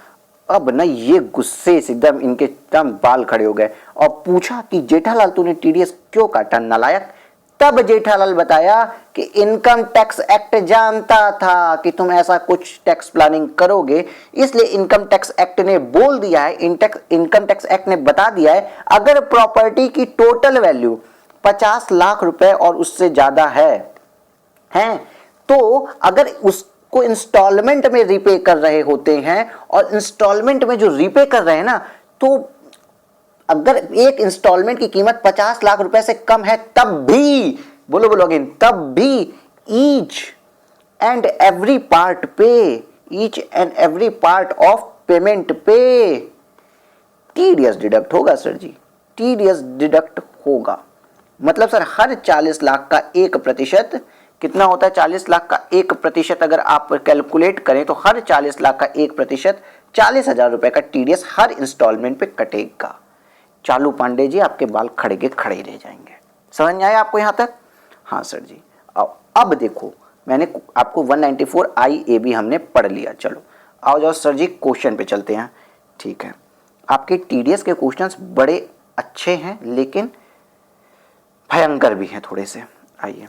अब ना ये गुस्से से एकदम इनके एकदम बाल खड़े हो गए और पूछा कि जेठालाल तूने टीडीएस क्यों काटा नालायक। तब जेठालाल बताया कि इनकम टैक्स एक्ट जानता था कि तुम ऐसा कुछ टैक्स प्लानिंग करोगे, इसलिए इनकम टैक्स एक्ट ने बोल दिया है, इनकम टैक्स एक्ट ने बता दिया है अगर प्रॉपर्टी की टोटल वैल्यू 50 लाख रुपए और उससे ज्यादा है तो अगर उसको इंस्टॉलमेंट में रीपे कर रहे होते हैं और इंस्टॉलमेंट में जो रीपे कर रहे हैं ना, तो अगर एक इंस्टॉलमेंट की कीमत 50 लाख रुपए से कम है तब भी, बोलो बोलो अगेन, तब भी each and every part of payment पे टीडीएस डिडक्ट होगा सर जी, टीडीएस डिडक्ट होगा। मतलब सर हर 40 लाख का 1% कितना होता है? 40 लाख का 1% अगर आप कैलकुलेट करें तो हर 40 लाख का 1% 40,000 रुपए का टीडीएस हर इंस्टॉलमेंट पे कटेगा। चालू पांडे जी आपके बाल खड़े के खड़े ही रह जाएंगे। समझ में आया आपको यहां तक? हाँ सर जी। अब देखो मैंने आपको 194 भी हमने पढ़ लिया। चलो आओ जाओ सर जी क्वेश्चन पे चलते हैं। ठीक है, आपके टीडीएस के क्वेश्चंस बड़े अच्छे हैं लेकिन भयंकर भी हैं थोड़े से। आइए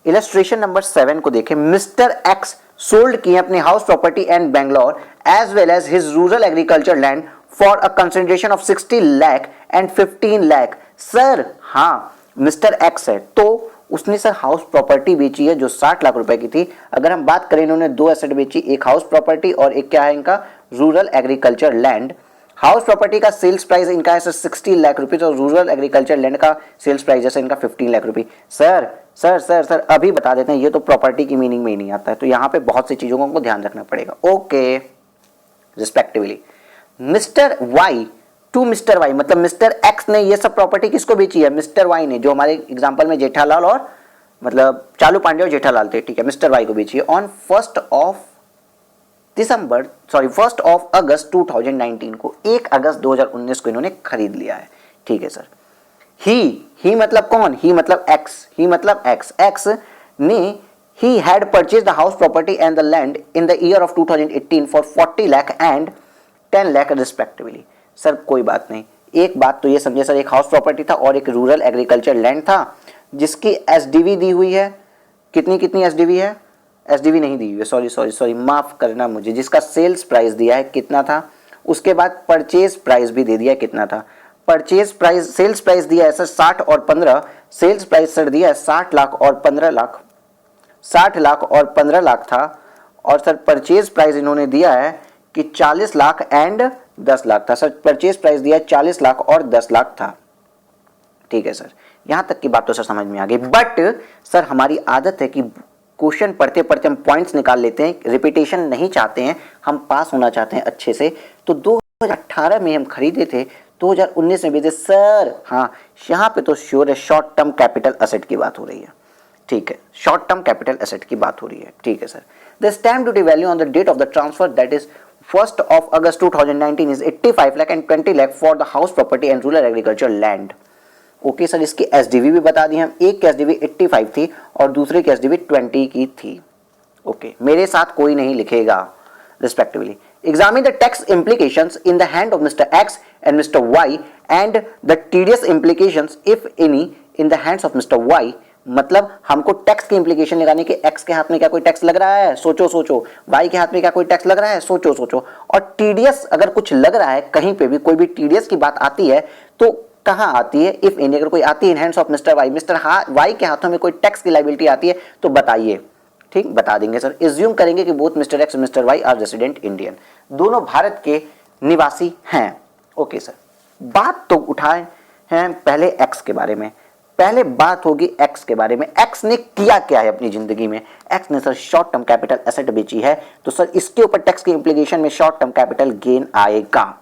इलस्ट्रेशन नंबर 7 को देखें। मिस्टर एक्स सोल्ड किए अपने house property and Bangalore as well as his rural agriculture land for a consideration of 60 lakh and 15 lakh. Sir हाँ, मिस्टर एक्स है तो उसने सर हाउस प्रॉपर्टी बेची है जो 60 लाख रुपए की थी। अगर हम बात करें इन्होंने दो एसेट बेची, एक हाउस प्रॉपर्टी और एक क्या है इनका rural agriculture land. House property का सेल्स प्राइस इनका है सर 60 लाख रुपीज और रूरल एग्रीकल्चर लैंड का सेल्स प्राइस जैसे इनका 15 लाख रुपए। सर सर सर सर अभी बता देते हैं, ये तो प्रॉपर्टी की मीनिंग में ही नहीं आता है, तो यहाँ पे बहुत सी चीजों को ध्यान रखना पड़ेगा। Okay, respectively mister Y to mister Y, मतलब मिस्टर एक्स ने ये सब प्रॉपर्टी किसको बेची है? मिस्टर वाई ने, जो हमारे एग्जांपल में जेठालाल और मतलब चालू पांडे और जेठालाल थे। ठीक है, मिस्टर वाई को बेची है ऑन 1 अगस्त 2019 को, 1 अगस्त 2019 को इन्होंने खरीद लिया है। ठीक है सर। ही मतलब कौन? ही मतलब एक्स ने he had purchased the house property and the land in the year of 2018 for 40 lakh and 10 lakh respectively. Sir कोई बात नहीं, एक बात तो ये समझे सर, एक हाउस प्रॉपर्टी था और एक रूरल एग्रीकल्चर लैंड था जिसकी एसडीवी दी हुई है। कितनी एसडीवी है? एसडीवी नहीं दी हुई है, सॉरी माफ करना मुझे। जिसका सेल्स प्राइस दिया है कितना था, उसके बाद परचेज प्राइस भी दे दिया कितना था। परचेज प्राइस, सेल्स प्राइस दिया है सर 60 और 15, सेल्स प्राइस सर दिया है 60 लाख और 15 लाख, 60 लाख और 15 लाख था। और सर परचेज प्राइस इन्होंने दिया है कि 40 लाख एंड 10 लाख था। सर परचेज प्राइस दिया 40 लाख और 10 लाख था। ठीक है सर, यहां तक की बात तो सर समझ में आ गई। बट सर हमारी आदत है कि क्वेश्चन पढ़ते पढ़ते हम पॉइंट्स निकाल लेते हैं, रिपीटेशन नहीं चाहते हैं, हम पास होना चाहते हैं अच्छे से। तो 2018 में हम खरीदे थे, 2019 में बेचे सर। हाँ, यहाँ पे तो श्योर है शॉर्ट टर्म कैपिटल एसेट की बात हो रही है। ठीक है, शॉर्ट टर्म कैपिटल एसेट की बात हो रही है। ठीक है sir. The stamp duty value on the date of the transfer that is 1 August 2019 is 85 lakh and 20 lakh for the house property and rural agriculture land. Okay sir, इसकी एसडीवी भी बता दी हम, एक की एसडीवी 85 थी और दूसरे की एसडीवी 20 की थी। ओके, मेरे साथ कोई नहीं लिखेगा respectively. Examine the tax implications in the hand of Mr. X and Mr. Y and the tedious implications if any in the hands of Mr. Y। मतलब हमको टैक्स की इंप्लीकेशन लगाने के एक्स के हाथ में क्या कोई टैक्स लग रहा है? सोचो। वाई के हाथ में क्या कोई टैक्स लग रहा है? सोचो। और टीडीएस अगर कुछ लग रहा है, कहीं पे भी कोई भी टीडीएस की बात आती है तो कहां आती है? इफ एनी अगर कोई आती है in hands of mister Y, mister Y के हाथों में कोई टैक्स की लायबिलिटी आती है तो बताइए। ठीक, बता देंगे सर। एज्यूम करेंगे कि बोथ मिस्टर एक्स और mister Y are resident Indian, दोनों भारत के निवासी हैं। ओके सर, बात तो उठाए हैं पहले एक्स के बारे में। पहले बात होगी एक्स के बारे में। एक्स ने किया क्या है अपनी जिंदगी में? एक्स ने sir short term capital asset बेची है, तो सर इसके ऊपर टैक्स की इंप्लीकेशन में शॉर्ट टर्म कैपिटल गेन आएगा।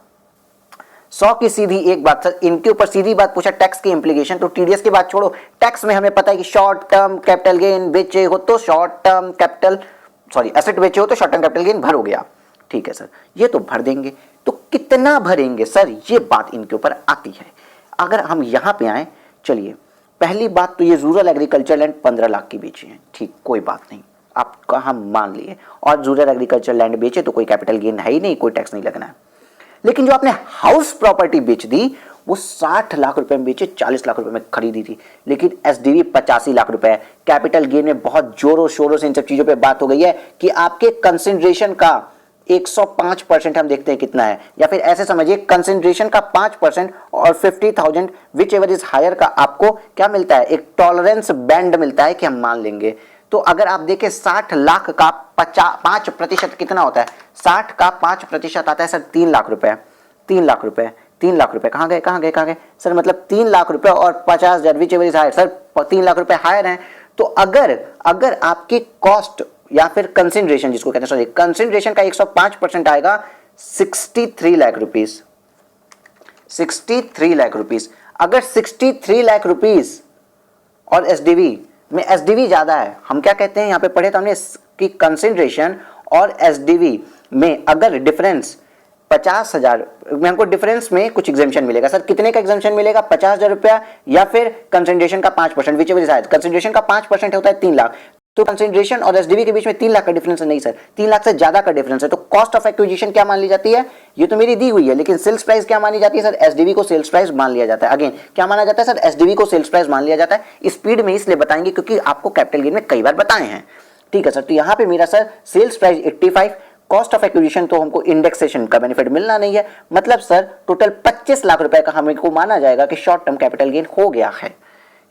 100 की सीधी एक बात सर, इनके ऊपर सीधी बात पूछा टैक्स की इंप्लीकेशन, तो टीडीएस की बात छोड़ो, टैक्स में हमें पता है कि शॉर्ट टर्म कैपिटल गेन बेचे हो तो शॉर्ट टर्म कैपिटल एसेट बेचे हो तो शॉर्ट टर्म कैपिटल गेन भर हो गया। ठीक है सर, ये तो भर देंगे, तो कितना भरेंगे सर, ये बात इनके ऊपर आती है। अगर हम यहां पे आए, चलिए पहली बात तो ये रूरल एग्रीकल्चर लैंड 15 लाख की बेची है। ठीक, कोई बात नहीं, आपका हम मान लिए। और रूरल एग्रीकल्चर लैंड बेचे तो कोई कैपिटल गेन है ही नहीं, कोई टैक्स नहीं लगना है। लेकिन जो आपने हाउस प्रॉपर्टी बेच दी वो 60 लाख रुपए में बेचे, 40 लाख रुपए में खरीदी थी, लेकिन एसडीवी 85 लाख रुपए। कैपिटल गेन में बहुत जोरों शोरों से इन सब चीजों पे बात हो गई है कि आपके कंसिडरेशन का 105% हम देखते हैं कितना है, या फिर ऐसे समझिए कंसिडरेशन का 5% और 50,000 विच एवर इज हायर का आपको क्या मिलता है, एक टॉलरेंस बैंड मिलता है कि हम मान लेंगे। तो अगर आप देखें 60 लाख का 5% कितना होता है, 60 का 5% आता है सर 3 लाख रुपए। 3 लाख रुपए, 3 लाख रुपए कहाँ गए सर, मतलब 3 लाख रुपए और 50,000 whichever is higher, sir 3 lakh रुपए हायर हैं। तो अगर आपकी कॉस्ट या फिर कंसिडरेशन जिसको कहते हैं, सॉरी कंसिडरेशन का 105% आएगा 63 लाख रुपीस, 63 लाख रुपीस। अगर 63 लाख रुपीस और एसडीवी में एसडीवी ज्यादा है, हम क्या कहते हैं यहाँ पे पढ़े तो हमने कि कंसिडरेशन और एसडीवी में अगर डिफरेंस 50,000 में हमको डिफरेंस में कुछ एग्जामेशन मिलेगा। सर कितने का एग्जामेशन मिलेगा, 50,000 रुपया या फिर कंसिडरेशन का 5%, whichever is higher. Consideration का 5% होता है 3 लाख, तो कंसिडरेशन और एसडीवी के बीच में 3 लाख का डिफरेंस है, नहीं सर 3 लाख से ज्यादा का डिफरेंस है। तो कॉस्ट ऑफ एक्विजिशन क्या मान ली जाती है, ये तो मेरी दी हुई है, लेकिन सेल्स प्राइस क्या मानी जाती है सर, एसडीवी को सेल्स प्राइस मान लिया जाता है। अगेन क्या माना जाता है सर, एसडीवी को सेल्स प्राइस मान लिया जाता है। स्पीड में इसलिए बताएंगे क्योंकि आपको कैपिटल गेन में कई बार बताए हैं, ठीक है सर। तो यहाँ पे मेरा sir sales price 85, cost of acquisition तो हमको इंडेक्सेशन का बेनिफिट मिलना नहीं है, मतलब सर टोटल 25 लाख रुपए का हमको माना जाएगा कि शॉर्ट टर्म कैपिटल गेन हो गया है।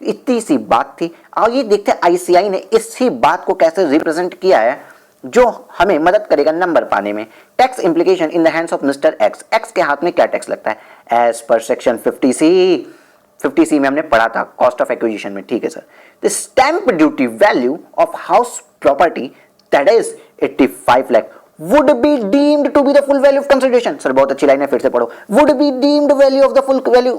इतनी सी बात थी। आइए देखते हैं आईसीआई ने इसी बात को कैसे रिप्रेजेंट किया है जो हमें मदद करेगा नंबर पाने में। Tax implication in the hands of mister x. X के हाथ में क्या टैक्स लगता है, एज पर सेक्शन 50C में हमने पढ़ा था कॉस्ट ऑफ एक्विजिशन में, ठीक है sir. The stamp duty value of house property that is 85 lakh would be deemed to be the full value of consideration। Sir बहुत अच्छी लाइन है, फिर से पढ़ो। would be deemed value of the full value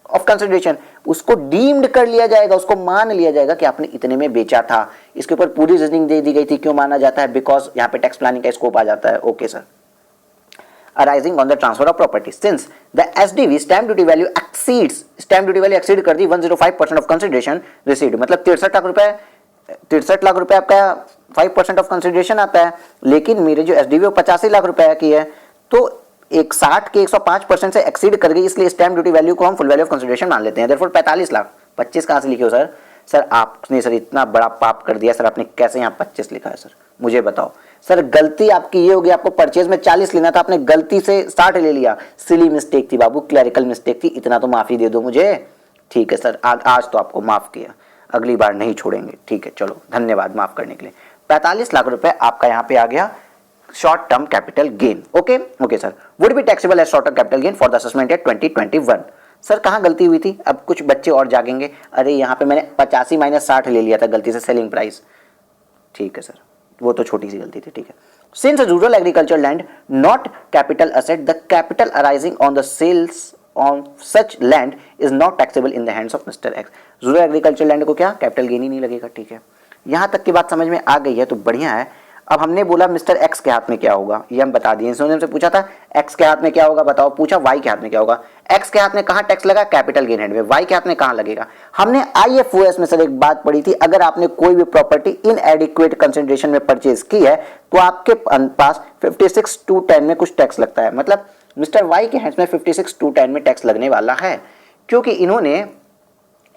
of consideration। उसको deemed कर लिया जाएगा, उसको मान लिया जाएगा कि आपने इतने में बेचा था। इसके ऊपर पूरी रीजनिंग दे दी गई थी, क्यों माना जाता है, बिकॉज यहाँ पे टैक्स प्लानिंग का स्कोप आ जाता है। Okay sir. arising on the transfer of property since the SDV stamp duty value exceed कर दी 105% of consideration received, मतलब 63 लाख रुपए आपका 5% ऑफ कंसिडरेशन आता है, लेकिन मेरे जो एसडीवी 85 लाख रुपए की है, तो एक 60 के 105% से एक्सीड कर गई, इसलिए स्टैम्प ड्यूटी वैल्यू को हम फुल वैल्यू ऑफ कंसिडरेशन मान लेते हैं। देयरफॉर 45 लाख। 25 कहां से लिखे हो सर? सर आपने सर इतना बड़ा पाप कर दिया सर, आपने कैसे यहाँ 25 लिखा है सर, मुझे बताओ सर। गलती आपकी ये होगी, आपको परचेज में 40 लेना था, आपने गलती से 60 ले लिया। सिली मिस्टेक थी बाबू, क्लरिकल मिस्टेक थी, इतना तो माफी दे दो मुझे, ठीक है सर। आज तो आपको माफ किया, अगली बार नहीं छोड़ेंगे, ठीक है। चलो धन्यवाद माफ करने के लिए। 45 लाख रुपए आपका यहाँ पे आ गया short term capital gain. Okay sir. Would be taxable as short term capital gain for the assessment at 2021। Sir कहाँ गलती हुई थी? अब कुछ बच्चे और जागेंगे, अरे यहाँ पे मैंने 85 माइनस 60 ले लिया था गलती से सेलिंग प्राइस, ठीक है सर, वो तो छोटी सी गलती थी, ठीक है। Since rural agriculture land not capital asset, the capital arising on the sales on such land is not taxable in the hands of Mr. X। Rural agriculture land को क्या कैपिटल गेन ही नहीं लगेगा, ठीक है। यहां तक की बात समझ में आ गई है तो बढ़िया है। अब हमने बोला मिस्टर एक्स के हाथ में क्या होगा, ये हम बता दिए। इन्होंने हमसे पूछा था एक्स के हाथ में क्या होगा, बताओ। पूछा वाई के हाथ में क्या होगा। एक्स के हाथ में कहां टैक्स लगा, कैपिटल गेन हेड में। वाई के हाथ में कहां लगेगा? हमने IFOS में सर एक बात पढ़ी थी, अगर आपने कोई भी प्रॉपर्टी इनएडिक्वेट कंसिडरेशन में परचेज की है तो आपके पास 56(2)(10) में कुछ टैक्स लगता है। मतलब मिस्टर वाई के हैंड्स में 56(2)(10) में टैक्स लगने वाला है, क्योंकि इन्होंने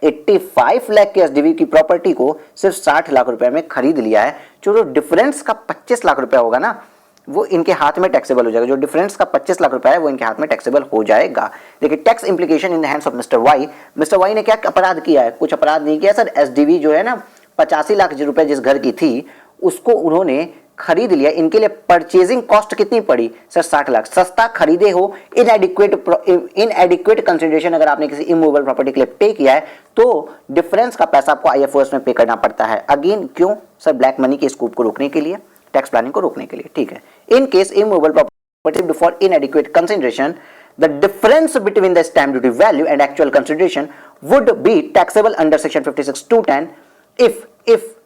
85 लाख के एसडीवी की प्रॉपर्टी को सिर्फ 60 लाख रुपए में खरीद लिया है। जो डिफरेंस का 25 लाख रुपया होगा ना, वो इनके हाथ में टैक्सेबल हो जाएगा। जो डिफरेंस का 25 लाख रुपया है वो इनके हाथ में टैक्सेबल हो जाएगा। देखिए tax implication in the hands of mister Y. Mister Y ने क्या अपराध किया है? कुछ अपराध नहीं किया सर। एसडीवी जो है ना 85 लाख रुपए जिस घर की थी उसको उन्होंने खरीद लिया। इनके लिए परचेजिंग कॉस्ट कितनी पड़ी सर? 60 लाख। सस्ता खरीदे हो, इनएडिक्वेट कंसिडरेशन अगर आपने किसी इमूवेबल प्रॉपर्टी के लिए पे किया है तो डिफरेंस का पैसा आपको IFOS में पे करना पड़ता है। अगेन क्यों सर? ब्लैक मनी के स्कूप को रोकने के लिए, टैक्स प्लानिंग को रोकने के लिए, ठीक है। In case immovable property for इनएडिक्वेट consideration the difference between the stamp duty value and actual consideration would be taxable under section 56(2)(10)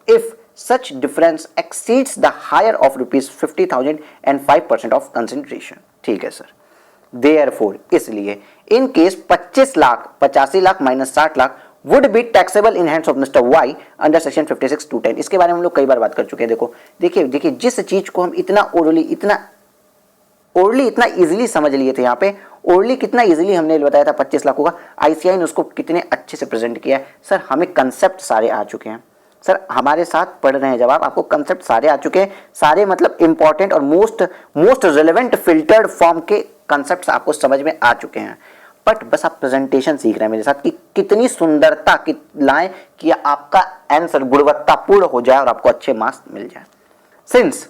if such difference exceeds the higher of rupees 50,000 and 5% of consideration, ठीक है sir. Therefore इसलिए in case 25 lakh 85 lakh minus 60 lakh would be taxable in hands of Mr. Y under section 56(2)(10)। इसके बारे में हम लोग कई बार बात कर चुके हैं। देखिए जिस चीज को हम इतना ओरली, इतना ओरली इतना इजीली समझ लिए थे, यहाँ पे ओरली कितना इजीली हमने बताया था 25 लाख होगा, आईसीआई ने उसको कितने अच्छे से प्रेजेंट किया है। सर हमें कंसेप्ट सारे आ चुके हैं, सर हमारे साथ पढ़ रहे हैं जब आपको कंसेप्ट सारे आ चुके हैं, सारे मतलब इंपॉर्टेंट और मोस्ट रिलेवेंट फिल्टर्ड फॉर्म के कंसेप्ट आपको समझ में आ चुके हैं। बट बस आप प्रेजेंटेशन सीख रहे हैं मेरे साथ कि कितनी सुंदरता की लाएं कि आपका आंसर गुणवत्तापूर्ण हो जाए और आपको अच्छे मार्क्स मिल जाए। Since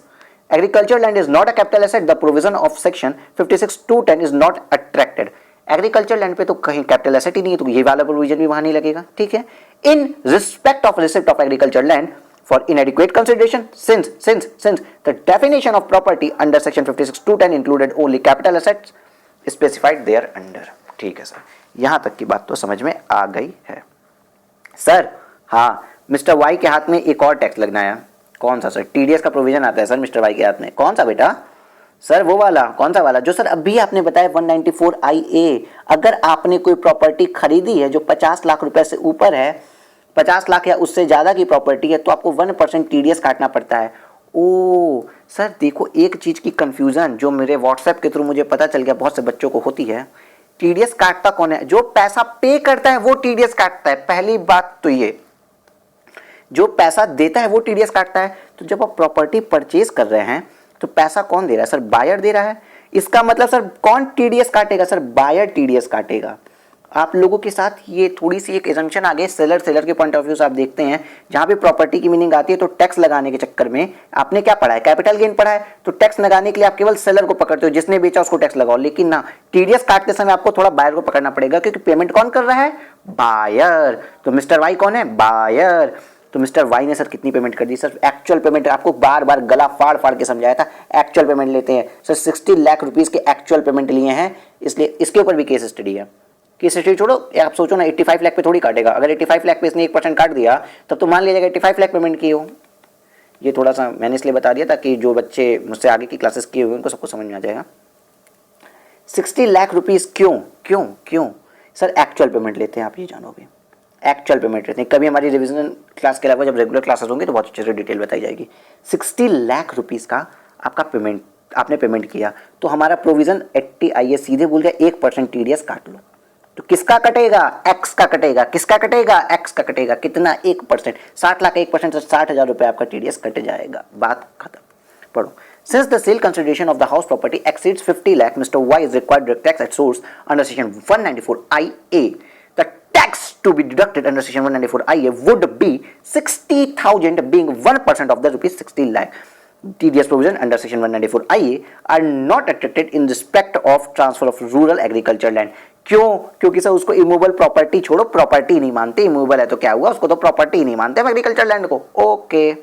agricultural land is not a capital asset, the provision of section 56(2)(10) is not attracted। Agriculture land पे तो कहीं कैपिटल एसेट ही नहीं है, तो ये वाला प्रोविजन भी वहां नहीं लगेगा, ठीक है। In respect of receipt of agriculture land for inadequate consideration, since the definition of property under section 56(2)(10) included only capital assets specified there under। ठीक है सर, यहां तक की बात तो समझ में आ गई है। सर हाँ, मिस्टर वाई के हाथ में एक और टैक्स लगना है। कौन सा सर? टीडीएस का प्रोविजन आता है सर मिस्टर वाई के हाथ में। कौन सा बेटा? सर वो वाला, कौन सा वाला जो सर अभी आपने बताया 194IA। अगर आपने कोई प्रॉपर्टी खरीदी है जो 50 लाख रुपए से ऊपर है, 50 लाख या उससे ज्यादा की प्रॉपर्टी है, तो आपको 1% टीडीएस काटना पड़ता है। ओ सर देखो, एक चीज की कंफ्यूजन जो मेरे व्हाट्सएप के थ्रू मुझे पता चल गया, बहुत से बच्चों को होती है। टीडीएस काटता कौन है? जो पैसा पे करता है वो टीडीएस काटता है। पहली बात तो ये, जो पैसा देता है वो टीडीएस काटता है। तो जब आप प्रॉपर्टी परचेज कर रहे हैं तो पैसा कौन दे रहा है? सर बायर दे रहा है। इसका मतलब सर कौन टीडीएस काटेगा? सर बायर टीडीएस काटेगा। आप लोगों के साथ ये थोड़ी सी एक एजम्पशन आ गई सेलर के पॉइंट ऑफ व्यू से। आप देखते हैं जहां पे प्रॉपर्टी की मीनिंग आती है तो टैक्स लगाने के चक्कर में आपने क्या पढ़ा है? कैपिटल गेन पढ़ा है। तो टैक्स लगाने के लिए आप केवल सेलर को पकड़ते हो, जिसने बेचा उसको टैक्स लगाओ। लेकिन ना, टीडीएस काटते समय आपको थोड़ा बायर को पकड़ना पड़ेगा, क्योंकि पेमेंट कौन कर रहा है? बायर। तो मिस्टर वाई कौन है? बायर। तो मिस्टर वाई ने सर कितनी पेमेंट कर दी? सर एक्चुअल पेमेंट, आपको बार बार गला फाड़ फाड़ के समझाया था, एक्चुअल पेमेंट लेते हैं सर। 60 लाख रुपीस के एक्चुअल पेमेंट लिए हैं, इसलिए इसके ऊपर भी केस स्टडी है। केस स्टडी छोड़ो, आप सोचो ना 85 लाख पे थोड़ी काटेगा। अगर 85 लाख पे इसने 1% काट दिया तब तो मान लीजिएगा 85 लाख पेमेंट की हो। ये थोड़ा सा मैंने इसलिए बता दिया ताकि जो बच्चे मुझसे आगे की क्लासेस किए हुए उनको सबको समझ में आ जाएगा। 60 लाख रुपीस क्यों क्यों क्यों? सर एक्चुअल पेमेंट लेते हैं, आप ये जानोगे, एक्चुअल पेमेंट रहते हैं। कभी हमारी रिवीजन क्लास के अलावा जब रेगुलर क्लासेस होंगी तो बहुत अच्छे से डिटेल बताई जाएगी। 60 लाख रुपीस का आपका पेमेंट, आपने पेमेंट किया, तो हमारा प्रोविजन 80IA सीधे बोल गया 1% टीडीएस काट लो। तो किसका कटेगा? एक्स का कटेगा। किसका कटेगा? एक्स का कटेगा। कितना? 1%। 60 लाख 1% से 60,000 रुपए आपका टीडीएस कट जाएगा। बात खत्म। पढ़ो। Since the sale consideration of the house property exceeds 50 lakh, Mr. Y is required direct tax at source under section 194IA। The tax to be deducted under section 194IA would be 60,000, being 1% of the rupees 60 lakh। TDS provision under section 194IA are not attracted in respect of transfer of rural agriculture land। क्यों? क्योंकि sir उसको immovable property छोड़ो, property नहीं मानते। Immovable है तो क्या हुआ, उसको तो प्रॉपर्टी नहीं मानते हम एग्रीकल्चर लैंड को। ओके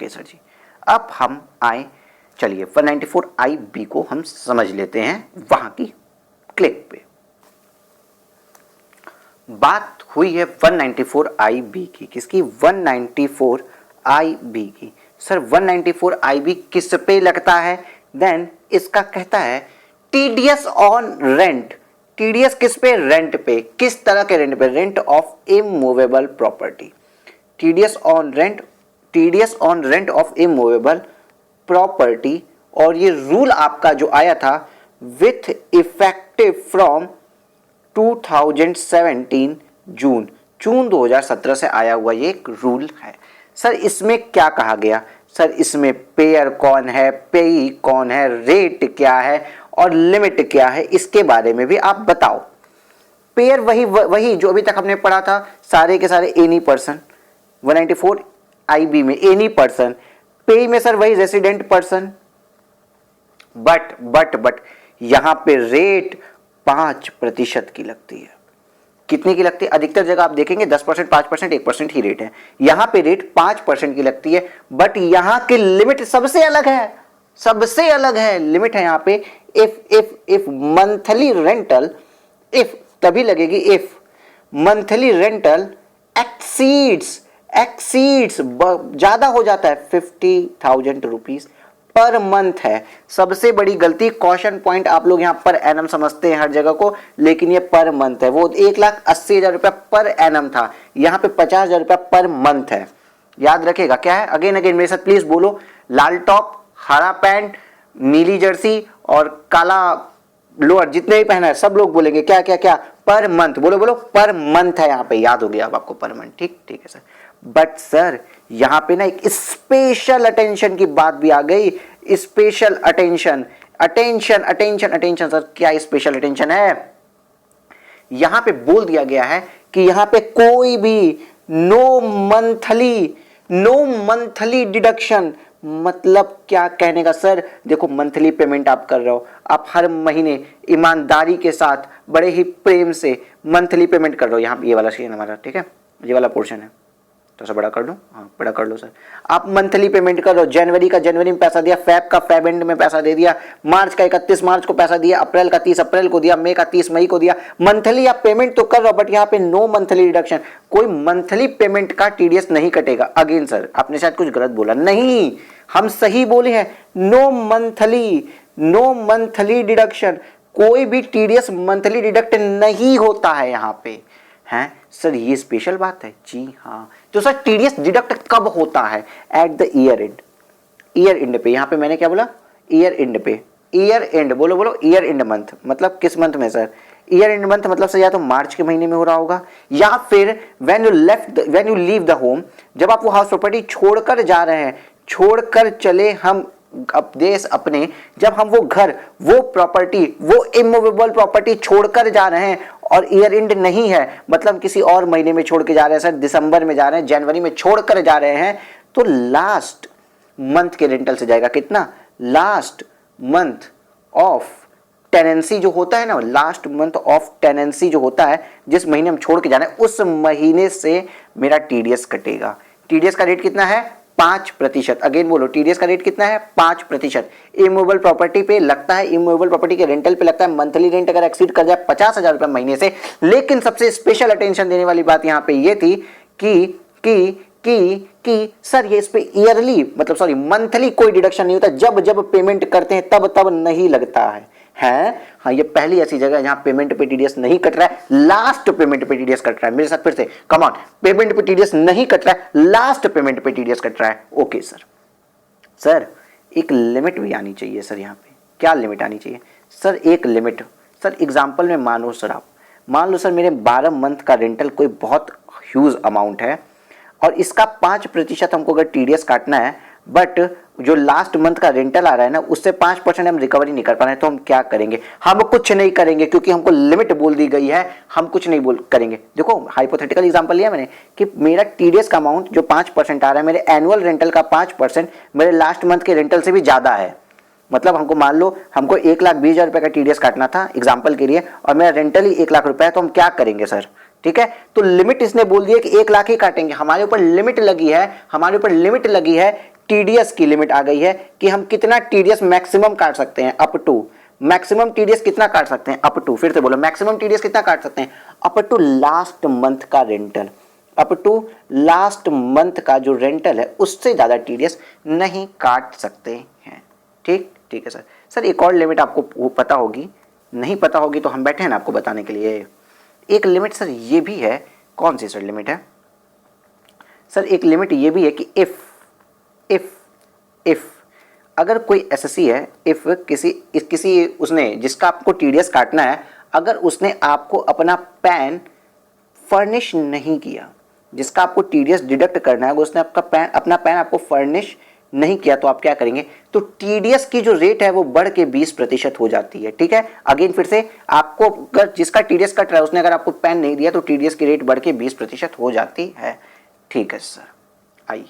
सर जी। अब हम आए, चलिए 194IB को हम समझ लेते हैं वहां की क्लिक पे। बात हुई है 194IB की। किसकी? 194IB की। सर 194IB किस पे लगता है? देन इसका कहता है टीडीएस ऑन रेंट। टीडीएस किस पे? रेंट पे। किस तरह के रेंट पे? Rent of immovable property. TDS on rent, TDS on rent of immovable property. और ये रूल आपका जो आया था विथ इफेक्टिव फ्रॉम 2017 जून 2017 से आया हुआ ये एक रूल है। सर इसमें क्या कहा गया? सर इसमें पेयर कौन है, पेई कौन है, रेट क्या है और लिमिट क्या है, इसके बारे में भी आप बताओ। पेयर वही जो अभी तक हमने पढ़ा था, सारे के सारे एनी पर्सन। 194IB में एनी पर्सन। पे में सर वही रेसिडेंट पर्सन। बट यहां पे रेट 5% की लगती है। कितने की लगती है? अधिकतर जगह आप देखेंगे 10%, 5%, 1% ही रेट है। यहां पे रेट 5% की लगती है। बट यहां की लिमिट सबसे अलग है, सबसे अलग है। लिमिट है यहां पे इफ मंथली रेंटल, इफ तभी लगेगी इफ मंथली रेंटल एक्सीड्स ज्यादा हो जाता है 50,000 रुपीज पर मंथ है। सबसे बड़ी गलती, कॉशन पॉइंट आप लोग यहाँ पर एनम समझते हैं हर जगह को, लेकिन ये पर मंथ है। वो 1,80,000 रुपया पर एनम था, यहाँ पे 50,000 रुपया पर मंथ है। याद रखेगा क्या है? अगेन मेरे साथ प्लीज बोलो। लाल टॉप, हरा पैंट, नीली जर्सी और काला लोअर जितने भी पहना है सब लोग बोलेंगे क्या क्या क्या, पर मंथ। बोलो बोलो, पर मंथ है यहाँ पे, याद हो गया अब आपको पर मंथ। ठीक ठीक है सर। बट सर यहाँ पे ना एक स्पेशल अटेंशन की बात भी आ गई, special attention, attention attention attention. Sir क्या स्पेशल अटेंशन है? यहां पे बोल दिया गया है कि यहां पे कोई भी नो मंथली डिडक्शन। मतलब क्या कहने का सर, देखो मंथली पेमेंट आप कर रहे हो, आप हर महीने ईमानदारी के साथ बड़े ही प्रेम से मंथली पेमेंट कर रहे हो। यहाँ ये वाला सीन हमारा, ठीक है, ये वाला पोर्शन है, तो सर बड़ा कर दूं? हाँ बड़ा कर लो सर। आप मंथली पेमेंट कर रहे हो, जनवरी का जनवरी में पैसा दिया, फेब का फेब एंड में पैसा दे दिया, मार्च का 31 मार्च को पैसा दिया, अप्रैल का 30 अप्रैल को दिया, मई का 30 मई को दिया। मंथली आप पेमेंट तो कर रहे हो, बट यहाँ पे नो मंथली डिडक्शन, कोई मंथली पेमेंट का टीडीएस नहीं कटेगा। अगेन सर आपने शायद कुछ गलत बोला, नहीं हम सही बोले हैं, नो मंथली डिडक्शन, कोई भी टीडीएस मंथली डिडक्ट नहीं होता है यहाँ पे। हैं सर ये स्पेशल बात है? जी हाँ। तो सर टीडीएस डिडक्ट कब होता है? At the year and. Year and पे, यहां पे मैंने क्या बोला? ईयर एंड पे। ईयर एंड, बोलो बोलो, ईयर एंड मंथ मतलब किस मंथ में सर? ईयर एंड मंथ मतलब सर या तो मार्च के महीने में हो रहा होगा, या फिर when you leave the home, जब आप वो हाउस प्रॉपर्टी छोड़कर जा रहे हैं, छोड़कर चले हम देश अपने, जब हम वो घर, वो प्रॉपर्टी, वो इमूवेबल प्रॉपर्टी छोड़कर जा रहे हैं और ईयर एंड नहीं है, मतलब किसी और महीने में छोड़ के जा रहे हैं सर, दिसंबर में जा रहे हैं, जनवरी में छोड़कर जा रहे हैं, तो लास्ट मंथ के रेंटल से जाएगा कितना? लास्ट मंथ ऑफ टेनेंसी जो होता है ना, लास्ट मंथ ऑफ टेनेंसी जो होता है, जिस महीने हम छोड़ के जा रहे हैं उस महीने से मेरा टीडीएस कटेगा। टीडीएस का रेट कितना है? 5%। अगेन बोलो, टीडीएस का रेट कितना है? 5%। इमूवेबल प्रॉपर्टी पे लगता है, इमूवेबल प्रॉपर्टी के रेंटल पे लगता है मंथली रेंट अगर एक्सीड कर जाए 50,000 रुपए महीने से। लेकिन सबसे स्पेशल अटेंशन देने वाली बात यहाँ पे ये थी कि सर ये इस पे ईयरली मतलब सॉरी मंथली कोई डिडक्शन नहीं होता, जब जब पेमेंट करते हैं तब तब नहीं लगता है। हाँ ये पहली ऐसी जगह है जहां पेमेंट पे टीडीएस नहीं कट रहा है, लास्ट पेमेंट पे टीडीएस कट रहा है। मेरे साथ फिर से कम ऑन, पेमेंट पे टीडीएस नहीं कट रहा है, लास्ट पेमेंट पे टीडीएस कट रहा है। Okay sir. सर एक लिमिट भी आनी चाहिए सर, यहाँ पे क्या लिमिट आनी चाहिए सर? एक लिमिट सर, एग्जांपल में मानो सर, आप मान लो सर मेरे 12 मंथ का रेंटल कोई बहुत ह्यूज अमाउंट है और इसका 5% हमको अगर टीडीएस काटना है, बट जो लास्ट मंथ का रेंटल आ रहा है ना उससे 5% हम रिकवरी नहीं कर पा रहे हैं, तो हम क्या करेंगे? हम कुछ नहीं करेंगे, क्योंकि हमको लिमिट बोल दी गई है, हम कुछ नहीं करेंगे। देखो हाइपोथेटिकल एग्जांपल लिया मैंने कि मेरा टीडीएस का अमाउंट जो 5% आ रहा है, मेरे एनुअल रेंटल का 5% मेरे लास्ट मंथ के रेंटल से भी ज्यादा है। मतलब हमको मान लो हमको 1,20,000 रुपए का टीडीएस काटना था एग्जाम्पल के लिए, और मेरा रेंटल ही 1,00,000 रुपए है, तो हम क्या करेंगे सर? ठीक है, तो लिमिट इसने बोल दिया कि 1,00,000 ही काटेंगे। हमारे ऊपर लिमिट लगी है, टीडीएस की लिमिट आ गई है कि हम कितना टीडीएस मैक्सिमम काट सकते हैं, अप टू। मैक्सिमम टीडीएस कितना काट सकते हैं? Up to. फिर से बोलो, मैक्सिमम टीडीएस कितना काट सकते हैं? अप टू लास्ट मंथ का rental, up to last month का जो रेंटल है उससे ज्यादा टीडीएस नहीं काट सकते हैं। ठीक ठीक है सर। सर एक और लिमिट आपको पता होगी, नहीं पता होगी तो हम बैठे हैं ना आपको बताने के लिए। एक लिमिट सर ये भी है, कौन सी सर लिमिट है? सर एक लिमिट ये भी है कि इफ अगर कोई एसएससी है, इफ किसी उसने जिसका आपको टीडीएस काटना है, अगर उसने आपको अपना पैन फर्निश नहीं किया, जिसका आपको टीडीएस डिडक्ट करना है, उसने अपना पैन आपको फर्निश नहीं किया, तो आप क्या करेंगे? तो टीडीएस की जो रेट है वो बढ़ के 20% हो जाती है। ठीक है, अगेन फिर से आपको अगर जिसका टीडीएस कट रहा है उसने अगर आपको पैन नहीं दिया तो टीडीएस की रेट बढ़ के 20% हो जाती है। ठीक है सर, आइए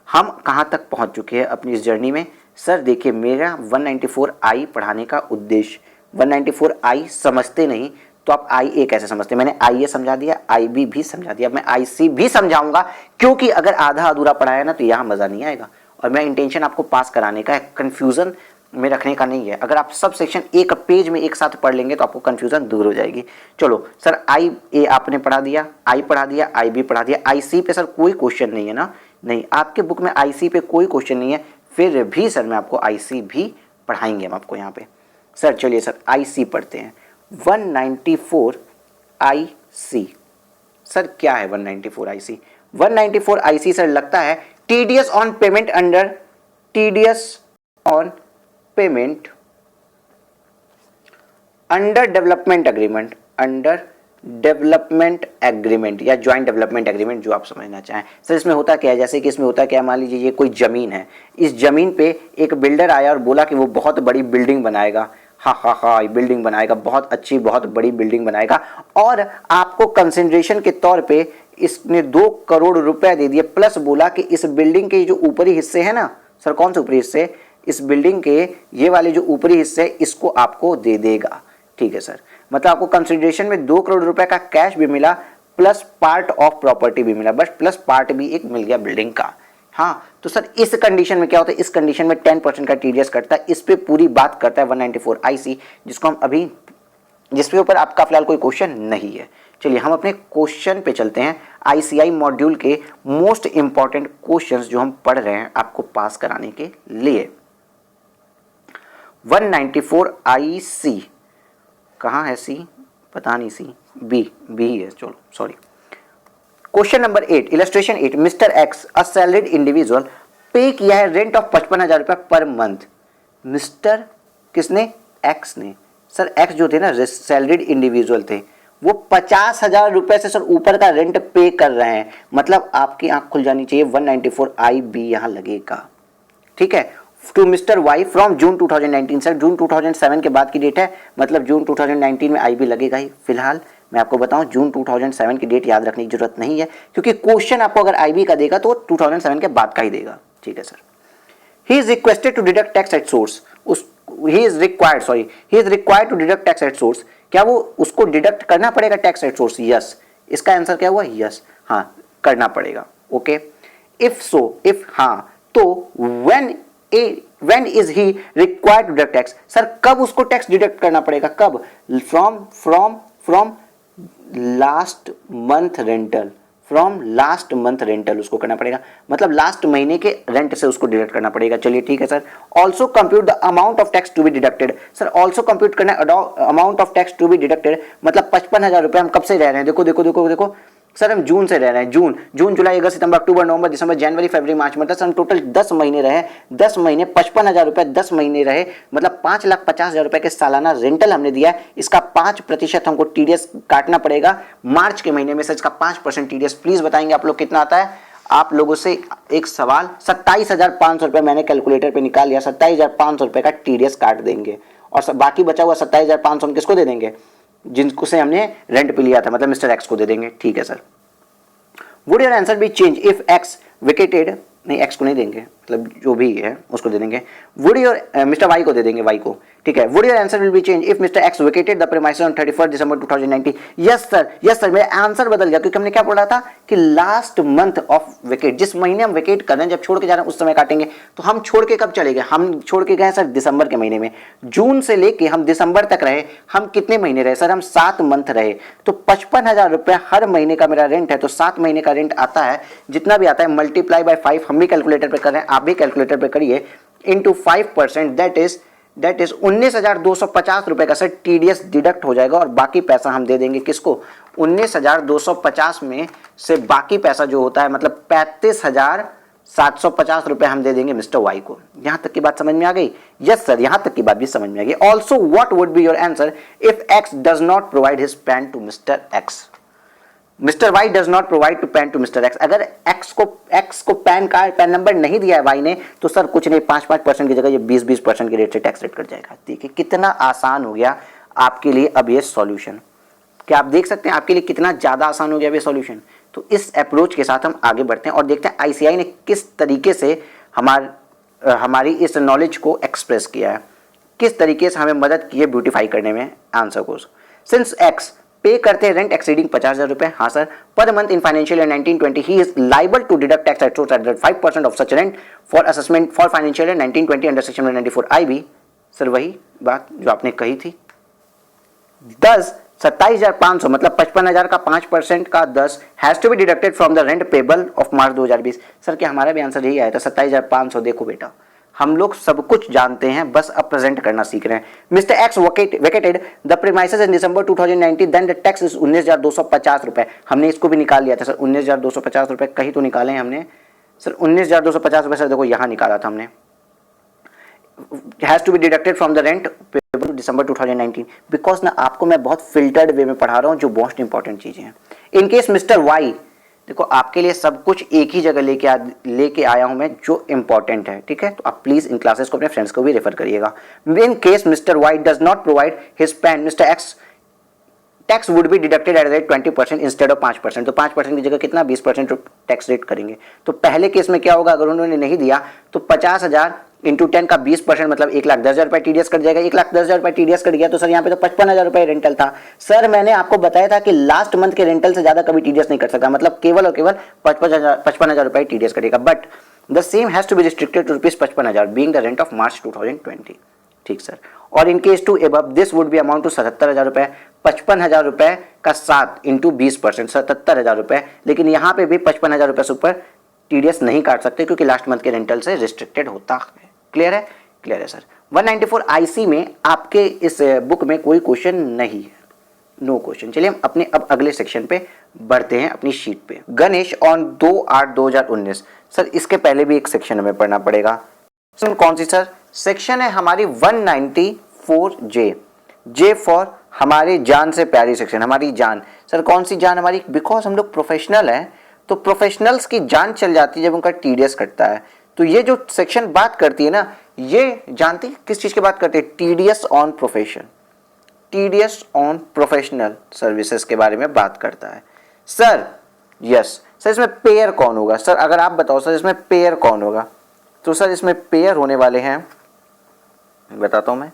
हम कहाँ तक पहुँच चुके हैं अपनी इस जर्नी में? सर देखिए, मेरा 194I पढ़ाने का उद्देश्य, 194I समझते नहीं तो आप IA कैसे समझते? मैंने IA समझा दिया, IB भी समझा दिया, मैं IC भी समझाऊंगा, क्योंकि अगर आधा अधूरा पढ़ाया ना तो यहाँ मजा नहीं आएगा। और मेरा इंटेंशन आपको पास कराने का है, कंफ्यूजन में रखने का नहीं है। अगर आप सब सेक्शन एक पेज में एक साथ पढ़ लेंगे तो आपको कंफ्यूजन दूर हो जाएगी। चलो सर, IA आपने पढ़ा दिया, I पढ़ा दिया, IB पढ़ा दिया, IC पे सर कोई क्वेश्चन नहीं है ना? नहीं, आपके बुक में IC पे कोई क्वेश्चन नहीं है, फिर भी सर मैं आपको IC भी पढ़ाएंगे हम आपको यहाँ पे। सर चलिए सर IC पढ़ते हैं। 194 IC सर क्या है? 194 IC, 194 IC सर लगता है TDS on payment under, TDS on payment under development agreement, under development agreement या ज्वाइंट डेवलपमेंट एग्रीमेंट, जो आप समझना चाहें। सर इसमें होता क्या है, जैसे कि इसमें होता क्या है, मान लीजिए ये कोई जमीन है, इस जमीन पे एक बिल्डर आया और बोला कि वो बहुत बड़ी बिल्डिंग बनाएगा, हाँ बिल्डिंग बनाएगा, बहुत अच्छी बहुत बड़ी बिल्डिंग बनाएगा, और आपको कंसिडरेशन के तौर पे इसने 2 करोड़ रुपए दे दिए, प्लस बोला कि इस बिल्डिंग के जो ऊपरी हिस्से है ना सर, कौन से ऊपरी हिस्से, इस बिल्डिंग के ये वाले जो ऊपरी हिस्से इसको आपको दे देगा। ठीक है सर, मतलब आपको कंसिडरेशन में 2 करोड़ रुपए का कैश भी मिला, प्लस पार्ट ऑफ प्रॉपर्टी भी मिला, बस प्लस पार्ट भी एक मिल गया बिल्डिंग का। हाँ, तो सर इस कंडीशन में क्या होता है, इस कंडीशन में 10% का टीडीएस कटता है। इस पे पूरी बात करता है 194 आईसी, जिसको हम अभी, जिसके ऊपर आपका फिलहाल कोई क्वेश्चन नहीं है। चलिए हम अपने क्वेश्चन पे चलते हैं। आईसीआई मॉड्यूल के मोस्ट इंपॉर्टेंट क्वेश्चंस जो हम पढ़ रहे हैं आपको पास कराने के लिए। 194 आईसी कहाँ है, सी पता नहीं, सी बी है, चलो sorry. Question number 8, illustration 8, mister X a salaried individual pay किया है रेंट ऑफ 55,000 रुपए पर मंथ। मिस्टर किसने, एक्स ने। सर एक्स जो थे ना सैलरीड इंडिविजुअल थे, वो 50,000 रुपए से सर ऊपर का रेंट पे कर रहे हैं, मतलब आपकी आंख खुल जानी चाहिए, 194 आई बी यहां लगेगा। ठीक है, to mister Y from June 2019, sir June 2007 के बाद की डेट है, मतलब जून 2019 में आई बी लगेगा ही। फिलहाल मैं आपको बताऊं जून 2007 की डेट याद रखने की जरूरत नहीं है, क्योंकि क्वेश्चन आपको अगर आई बी का देगा तो 2007 के बाद का ही देगा। ठीक है sir, he is requested to deduct tax at source, he is required to deduct tax at source, क्या वो उसको डिडक्ट करना पड़ेगा टैक्स एट सोर्स, यस। इसका आंसर क्या हुआ, यस, हाँ करना पड़ेगा। ओके, इफ सो, इफ हाँ तो when is he required to deduct tax, sir कब उसको टैक्स डिडक्ट करना पड़ेगा, कब, from last month rental, from last month rental उसको करना पड़ेगा, मतलब लास्ट महीने के रेंट से उसको डिडक्ट करना पड़ेगा। चलिए ठीक है sir. Also compute the amount of tax to be deducted, sir also compute करना amount of tax to be deducted, मतलब 55,000 रुपए हम कब से रह रहे हैं, देखो सर हम जून से रह रहे हैं, जून जुलाई अगस्त सितंबर अक्टूबर नवंबर दिसंबर जनवरी फरवरी मार्च, मतलब हम टोटल 10 महीने रहे, 10 महीने 55,000 रुपए 10 महीने रहे, मतलब 5,50,000 रुपए के सालाना रेंटल हमने दिया है। इसका 5% हमको टीडीएस काटना पड़ेगा मार्च के महीने में, सर इसका 5% टीडीएस प्लीज बताएंगे आप लोग कितना आता है। आप लोगों से एक सवाल, 27,500 रुपए मैंने कैलकुलेटर पे निकाल लिया, 27,500 रुपए का टीडीएस काट देंगे, और बाकी बचा हुआ 27,500 हम किसको दे देंगे, जिनको से हमने रेंट पे लिया था, मतलब मिस्टर एक्स को दे देंगे। ठीक है sir. Would your answer B change if x vacated, नहीं एक्स को नहीं देंगे, मतलब जो भी है उसको दे देंगे। वुड योर मिस्टर वाई को दे देंगे, वाई को। ठीक है, would your answer will be change if mister X vacated the premises on 31 December 2019। Yes sir मेरा आंसर बदल गया, क्योंकि हमने क्या बोला था कि लास्ट मंथ ऑफ वेकेट, जिस महीने हम वेकेट कर रहे हैं, जब छोड़ के जा रहे हैं उस समय काटेंगे। तो हम छोड़ के कब चले गए, हम छोड़ के गए सर दिसंबर के महीने में, जून से लेके हम दिसंबर तक रहे, हम कितने महीने रहे सर, हम 7 मंथ रहे। तो 55,000 रुपए हर महीने का मेरा रेंट है, तो 7 महीने का रेंट आता है, जितना भी आता है मल्टीप्लाई बाय 5, हम भी कैलकुलेटर पे कर रहे हैं, आप भी कैलकुलेटर पे करिए, इंटू 5%, दैट इज 19,250 रुपए का सर टीडीएस डिडक्ट हो जाएगा, और बाकी पैसा हम दे देंगे किसको, 19,250 में से बाकी पैसा जो होता है, मतलब 35,750 रुपए हम दे देंगे मिस्टर वाई को। यहां तक की बात समझ में आ गई? यस सर, यहां तक की बात भी समझ में आ गई। Also what would be your answer if X does not provide his PAN to mister X, mister Y does not provide to PAN to mister X. अगर एक्स को पैन नंबर नहीं दिया है वाई ने, तो सर कुछ नहीं, 5% की जगह ये 20% के रेट से टैक्स रेट कट जाएगा। देखिए कितना आसान हो गया आपके लिए अब ये सॉल्यूशन, क्या आप देख सकते हैं आपके लिए कितना ज्यादा आसान हो गया ये सॉल्यूशन। तो इस अप्रोच के साथ हम आगे बढ़ते हैं और देखते हैं आईसीआई ने किस तरीके से हमारी इस नॉलेज को एक्सप्रेस किया है, किस तरीके से हमें मदद की है ब्यूटीफाई करने में आंसर को। सिंस एक्स पे करते हैं रेंट एक्सीडिंग 50,000 रुपए, हाँ sir, per month in financial year 1920 he is liable to deduct tax at source at 5% of such rent for assessment for financial year 1920 under section 194 IB। Sir वही बात जो आपने कही थी, 27,500 मतलब 55,000 का 5% का 10 has to be deducted from the rent payable of March 2020। Sir क्या हमारा भी आंसर यही आया था, 27,500। देखो बेटा हम लोग सब कुछ जानते हैं, बस अब प्रेजेंट करना सीख रहे हैं। Mister X vacated the premises in December 2019, then the tax is 19,250 रुपए। हमने इसको भी निकाल लिया था सर, 19,250 रुपए कहीं तो निकाले हैं हमने सर, 19,250 रुपए सर देखो यहाँ निकाला था हमने। Has to be deducted from the rent payable December 2019। Because ना आपको मैं बहुत फिल्टर्ड वे में पढ़ा रहा हूँ जो मोस्ट इंपॉर्टेंट चीजें हैं। इन केस मिस्टर वाई, देखो आपके लिए सब कुछ एक ही जगह लेके आया हूं मैं जो इंपॉर्टेंट है, ठीक है। तो आप प्लीज इन क्लासेस को अपने फ्रेंड्स को भी रेफर करिएगा। In case mister Y does not provide his pan, mister x tax would be deducted at rate 20% instead of 5%। तो 5% की जगह कितना 20% टैक्स रेट करेंगे। तो पहले केस में क्या होगा, अगर उन्होंने नहीं दिया तो 50,000 इंटू 10 का 20% मतलब 1,10,000 रुपए टीडीएस कट जाएगा। 1,10,000 रुपए टीडीएस कट गया तो सर यहाँ पे तो 55,000 रुपए रेंटल था। सर मैंने आपको बताया था कि लास्ट मंथ के रेंटल से ज्यादा कभी टीडीएस नहीं कट सकता, मतलब केवल और केवल 55,000 रुपए टीडीएस कटेगा। But the same has to be restricted to rupees 55,000 being the rent of March 2020। ठीक सर। और in case to above this would be amount to 77,000 रुपए। 55,000 रुपए का 7 इंटू 20% 77,000 रुपए। लेकिन यहाँ पे भी 55,000 रुपए से ऊपर टीडीएस नहीं काट सकते क्योंकि लास्ट मंथ के रेंटल से रिस्ट्रिक्टेड होता है। क्लियर है? क्लियर है सर। 194 आईसी में आपके इस बुक में कोई क्वेश्चन नहीं है, नो क्वेश्चन। चलिए हम अपने अब अगले सेक्शन पे बढ़ते हैं अपनी शीट पे। गणेश ऑन 2/8/2019। सर इसके पहले भी एक सेक्शन हमें पढ़ना पड़ेगा। सर कौन सी सर? सेक्शन है हमारी 194 जे फॉर हमारी जान से प्यारी सेक्शन, हमारी जान। सर कौन सी जान हमारी? बिकॉज हम लोग प्रोफेशनल हैं तो प्रोफेशनल्स की जान चल जाती है जब उनका टीडीएस कटता है। तो ये जो सेक्शन बात करती है ना, ये जानती किस चीज की बात करती है? TDS on profession, TDS on professional services के बारे में बात करता है। सर यस सर, इसमें पेयर कौन होगा? सर अगर आप बताओ सर इसमें पेयर कौन होगा? तो सर इसमें पेयर होने वाले हैं, बताता हूं मैं।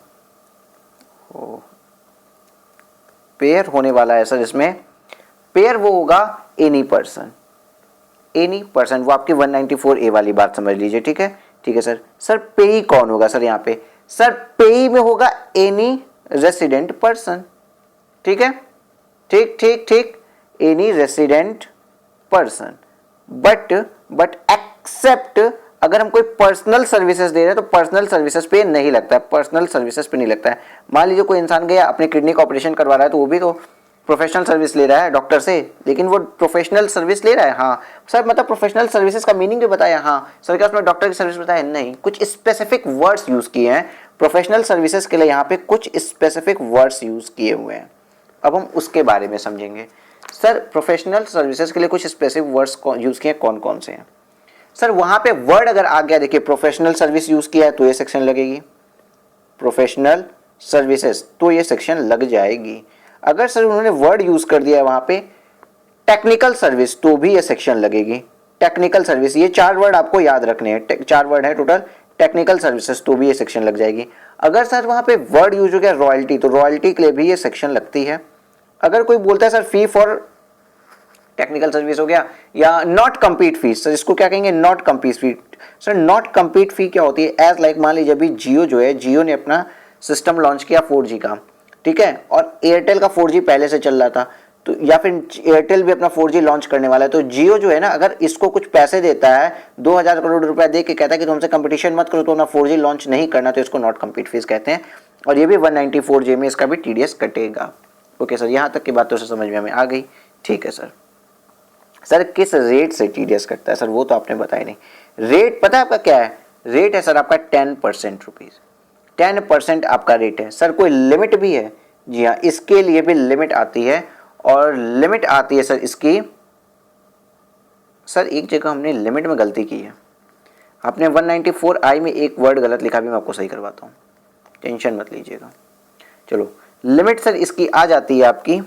पेयर होने वाला है सर इसमें, पेयर वो होगा एनी पर्सन, एनी पर्सन। वो आपकी 194A वाली बात समझ लीजिए, ठीक है? ठीक है सर। सर पेई कौन होगा सर यहाँ पे? सर पेई में होगा एनी रेसिडेंट पर्सन, ठीक है? ठीक ठीक ठीक, any resident person. But except अगर हम कोई पर्सनल सर्विसेज दे रहे हैं तो पर्सनल सर्विसेज पे नहीं लगता है, पर्सनल सर्विसेज पे नहीं लगता है। मान लीजिए कोई इंसान गया अपने किडनी का ऑपरेशन करवा रहा है तो वो भी तो प्रोफेशनल सर्विस ले रहा है डॉक्टर से, लेकिन वो प्रोफेशनल सर्विस ले रहा है। हाँ सर, मतलब प्रोफेशनल सर्विसेज का मीनिंग भी बताया। हाँ सर, क्या उसमें डॉक्टर की सर्विस बताया? नहीं, कुछ स्पेसिफिक वर्ड्स यूज किए हैं प्रोफेशनल सर्विसेज के लिए, यहाँ पे कुछ स्पेसिफिक वर्ड्स यूज किए हुए हैं। अब हम उसके बारे में समझेंगे। सर प्रोफेशनल सर्विसेज के लिए कुछ स्पेसिफिक वर्ड्स यूज किए, कौन कौन से हैं? सर वहां पे वर्ड अगर आ गया, देखिए प्रोफेशनल सर्विस यूज किया है तो ये सेक्शन लगेगी, प्रोफेशनल सर्विसेज तो ये सेक्शन लग जाएगी। अगर सर उन्होंने वर्ड यूज कर दिया है वहां पे टेक्निकल सर्विस तो भी ये सेक्शन लगेगी, टेक्निकल सर्विस। ये 4 वर्ड आपको याद रखने हैं, 4 वर्ड है टोटल, टेक्निकल सर्विसेज तो भी ये सेक्शन लग जाएगी। अगर सर वहां पे वर्ड यूज हो गया रॉयल्टी तो रॉयल्टी के लिए भी ये सेक्शन लगती है। अगर कोई बोलता है sir fee for technical service हो गया, या नॉट कंप्लीट फीस, सर इसको क्या कहेंगे? Not complete fee. Sir not complete fee क्या होती है? एज लाइक मान लीजिए अभी जियो जो है, जियो ने अपना सिस्टम लॉन्च किया 4G का, ठीक है, और एयरटेल का 4G पहले से चल रहा था, तो या फिर एयरटेल भी अपना 4G लॉन्च करने वाला है, तो जियो जो है ना अगर इसको कुछ पैसे देता है 2,000 करोड़ रुपए दे के, कहता है कि तुमसे कंपटीशन मत करो तो अपना 4G लॉन्च नहीं करना, तो इसको नॉट कंप्लीट फीस कहते हैं। और ये भी 194J में इसका भी टीडीएस कटेगा। ओके सर, यहाँ तक की बात तो समझ में हमें आ गई। ठीक है सर। सर किस रेट से टीडीएस कटता है? सर वो तो आपने बताया नहीं। रेट पता है आपका क्या है? रेट है सर आपका 10% रुपीज, 10% आपका रेट है। सर कोई लिमिट भी है? जी हाँ, इसके लिए भी लिमिट आती है, और लिमिट आती है सर इसकी, सर एक जगह हमने लिमिट में गलती की है, आपने 194I में एक वर्ड गलत लिखा भी, मैं आपको सही करवाता हूँ, टेंशन मत लीजिएगा। चलो लिमिट सर इसकी आ जाती है आपकी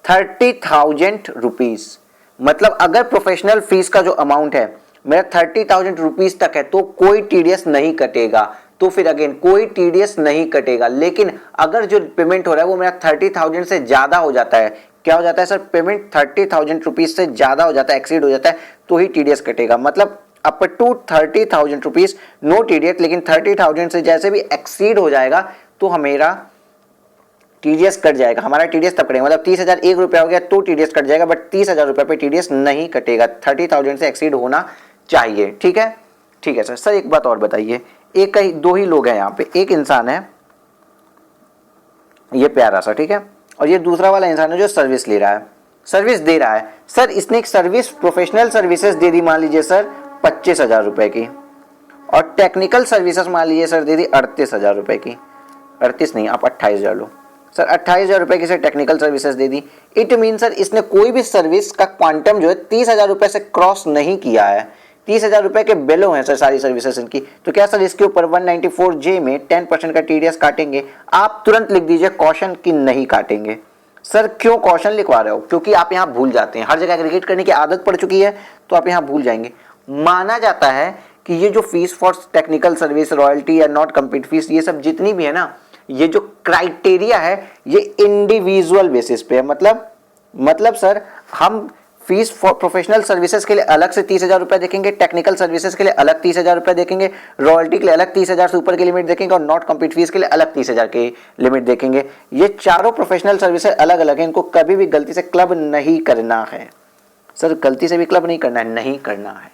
30,000 रुपीज। मतलब अगर प्रोफेशनल फीस का जो अमाउंट है मेरा 30,000 रुपीज तक है तो कोई टीडीएस नहीं कटेगा, तो फिर अगेन कोई टीडीएस नहीं कटेगा। लेकिन अगर जो पेमेंट हो रहा है वो मेरा 30,000 से ज्यादा हो जाता है, क्या हो जाता है सर? पेमेंट 30,000 रुपीज से ज्यादा हो जाता है, एक्सीड हो जाता है, तो ही टीडीएस कटेगा। मतलब up to 30,000 rupees no TDS, लेकिन 30,000 से जैसे भी एक्सीड हो जाएगा तो हमेरा टीडीएस कट जाएगा। हमारा टीडीएस तब कटेगा, मतलब 30,001 रुपया हो गया तो टीडीएस कट जाएगा, बट 30,000 रुपये पे टीडीएस नहीं कटेगा। 30,000 से एक्सीड होना चाहिए। ठीक है, ठीक है सर। सर एक बात और बताइए, एक ही दो ही लोग हैं यहाँ पे, एक इंसान है ये प्यारा सा, ठीक है, और ये दूसरा वाला इंसान है जो सर्विस ले रहा है, सर्विस दे रहा है। सर इसने एक सर्विस प्रोफेशनल सर्विसेज दे दी, मान लीजिए सर 25,000 रुपए की, और टेक्निकल सर्विसेज मान लीजिए सर दे दी 38,000 रुपए की, 38 नहीं आप 28,000 लो सर, 28,000 रुपए की sir technical services they the. It mean sir इसने कोई भी सर्विस का क्वांटम जो है 30,000 रुपए से क्रॉस नहीं किया है, 30,000 रुपए के बिलो हैं सर सारी सर्विसेज इनकी। तो क्या सर इसके ऊपर 194J में 10% का टीडीएस काटेंगे? आप तुरंत लिख दीजिए कॉशन की नहीं काटेंगे। सर क्यों कॉशन लिखवा रहे हो? क्योंकि आप यहाँ भूल जाते हैं, हर जगह एग्रीगेट करने की आदत पड़ चुकी है तो आप यहाँ भूल जाएंगे। माना जाता है कि ये जो fees for technical service, royalty या नॉट कंप्लीट फीस, ये सब जितनी भी है ना, ये जो क्राइटेरिया है ये इंडिविजुअल बेसिस पे है। मतलब सर हम फीस फॉर प्रोफेशनल सर्विसेज के लिए अलग से 30,000 रुपए देखेंगे, टेक्निकल सर्विसेज के लिए अलग 30,000 रुपए देखेंगे, रॉयल्टी के लिए अलग 30,000 से ऊपर की लिमिट देखेंगे और नॉट कंप्लीट फीस के लिए अलग 30,000 की लिमिट देखेंगे। ये चारों प्रोफेशनल सर्विसेज अलग अलग है, इनको कभी भी गलती से क्लब नहीं करना है। सर गलती से भी क्लब नहीं करना है, नहीं करना है,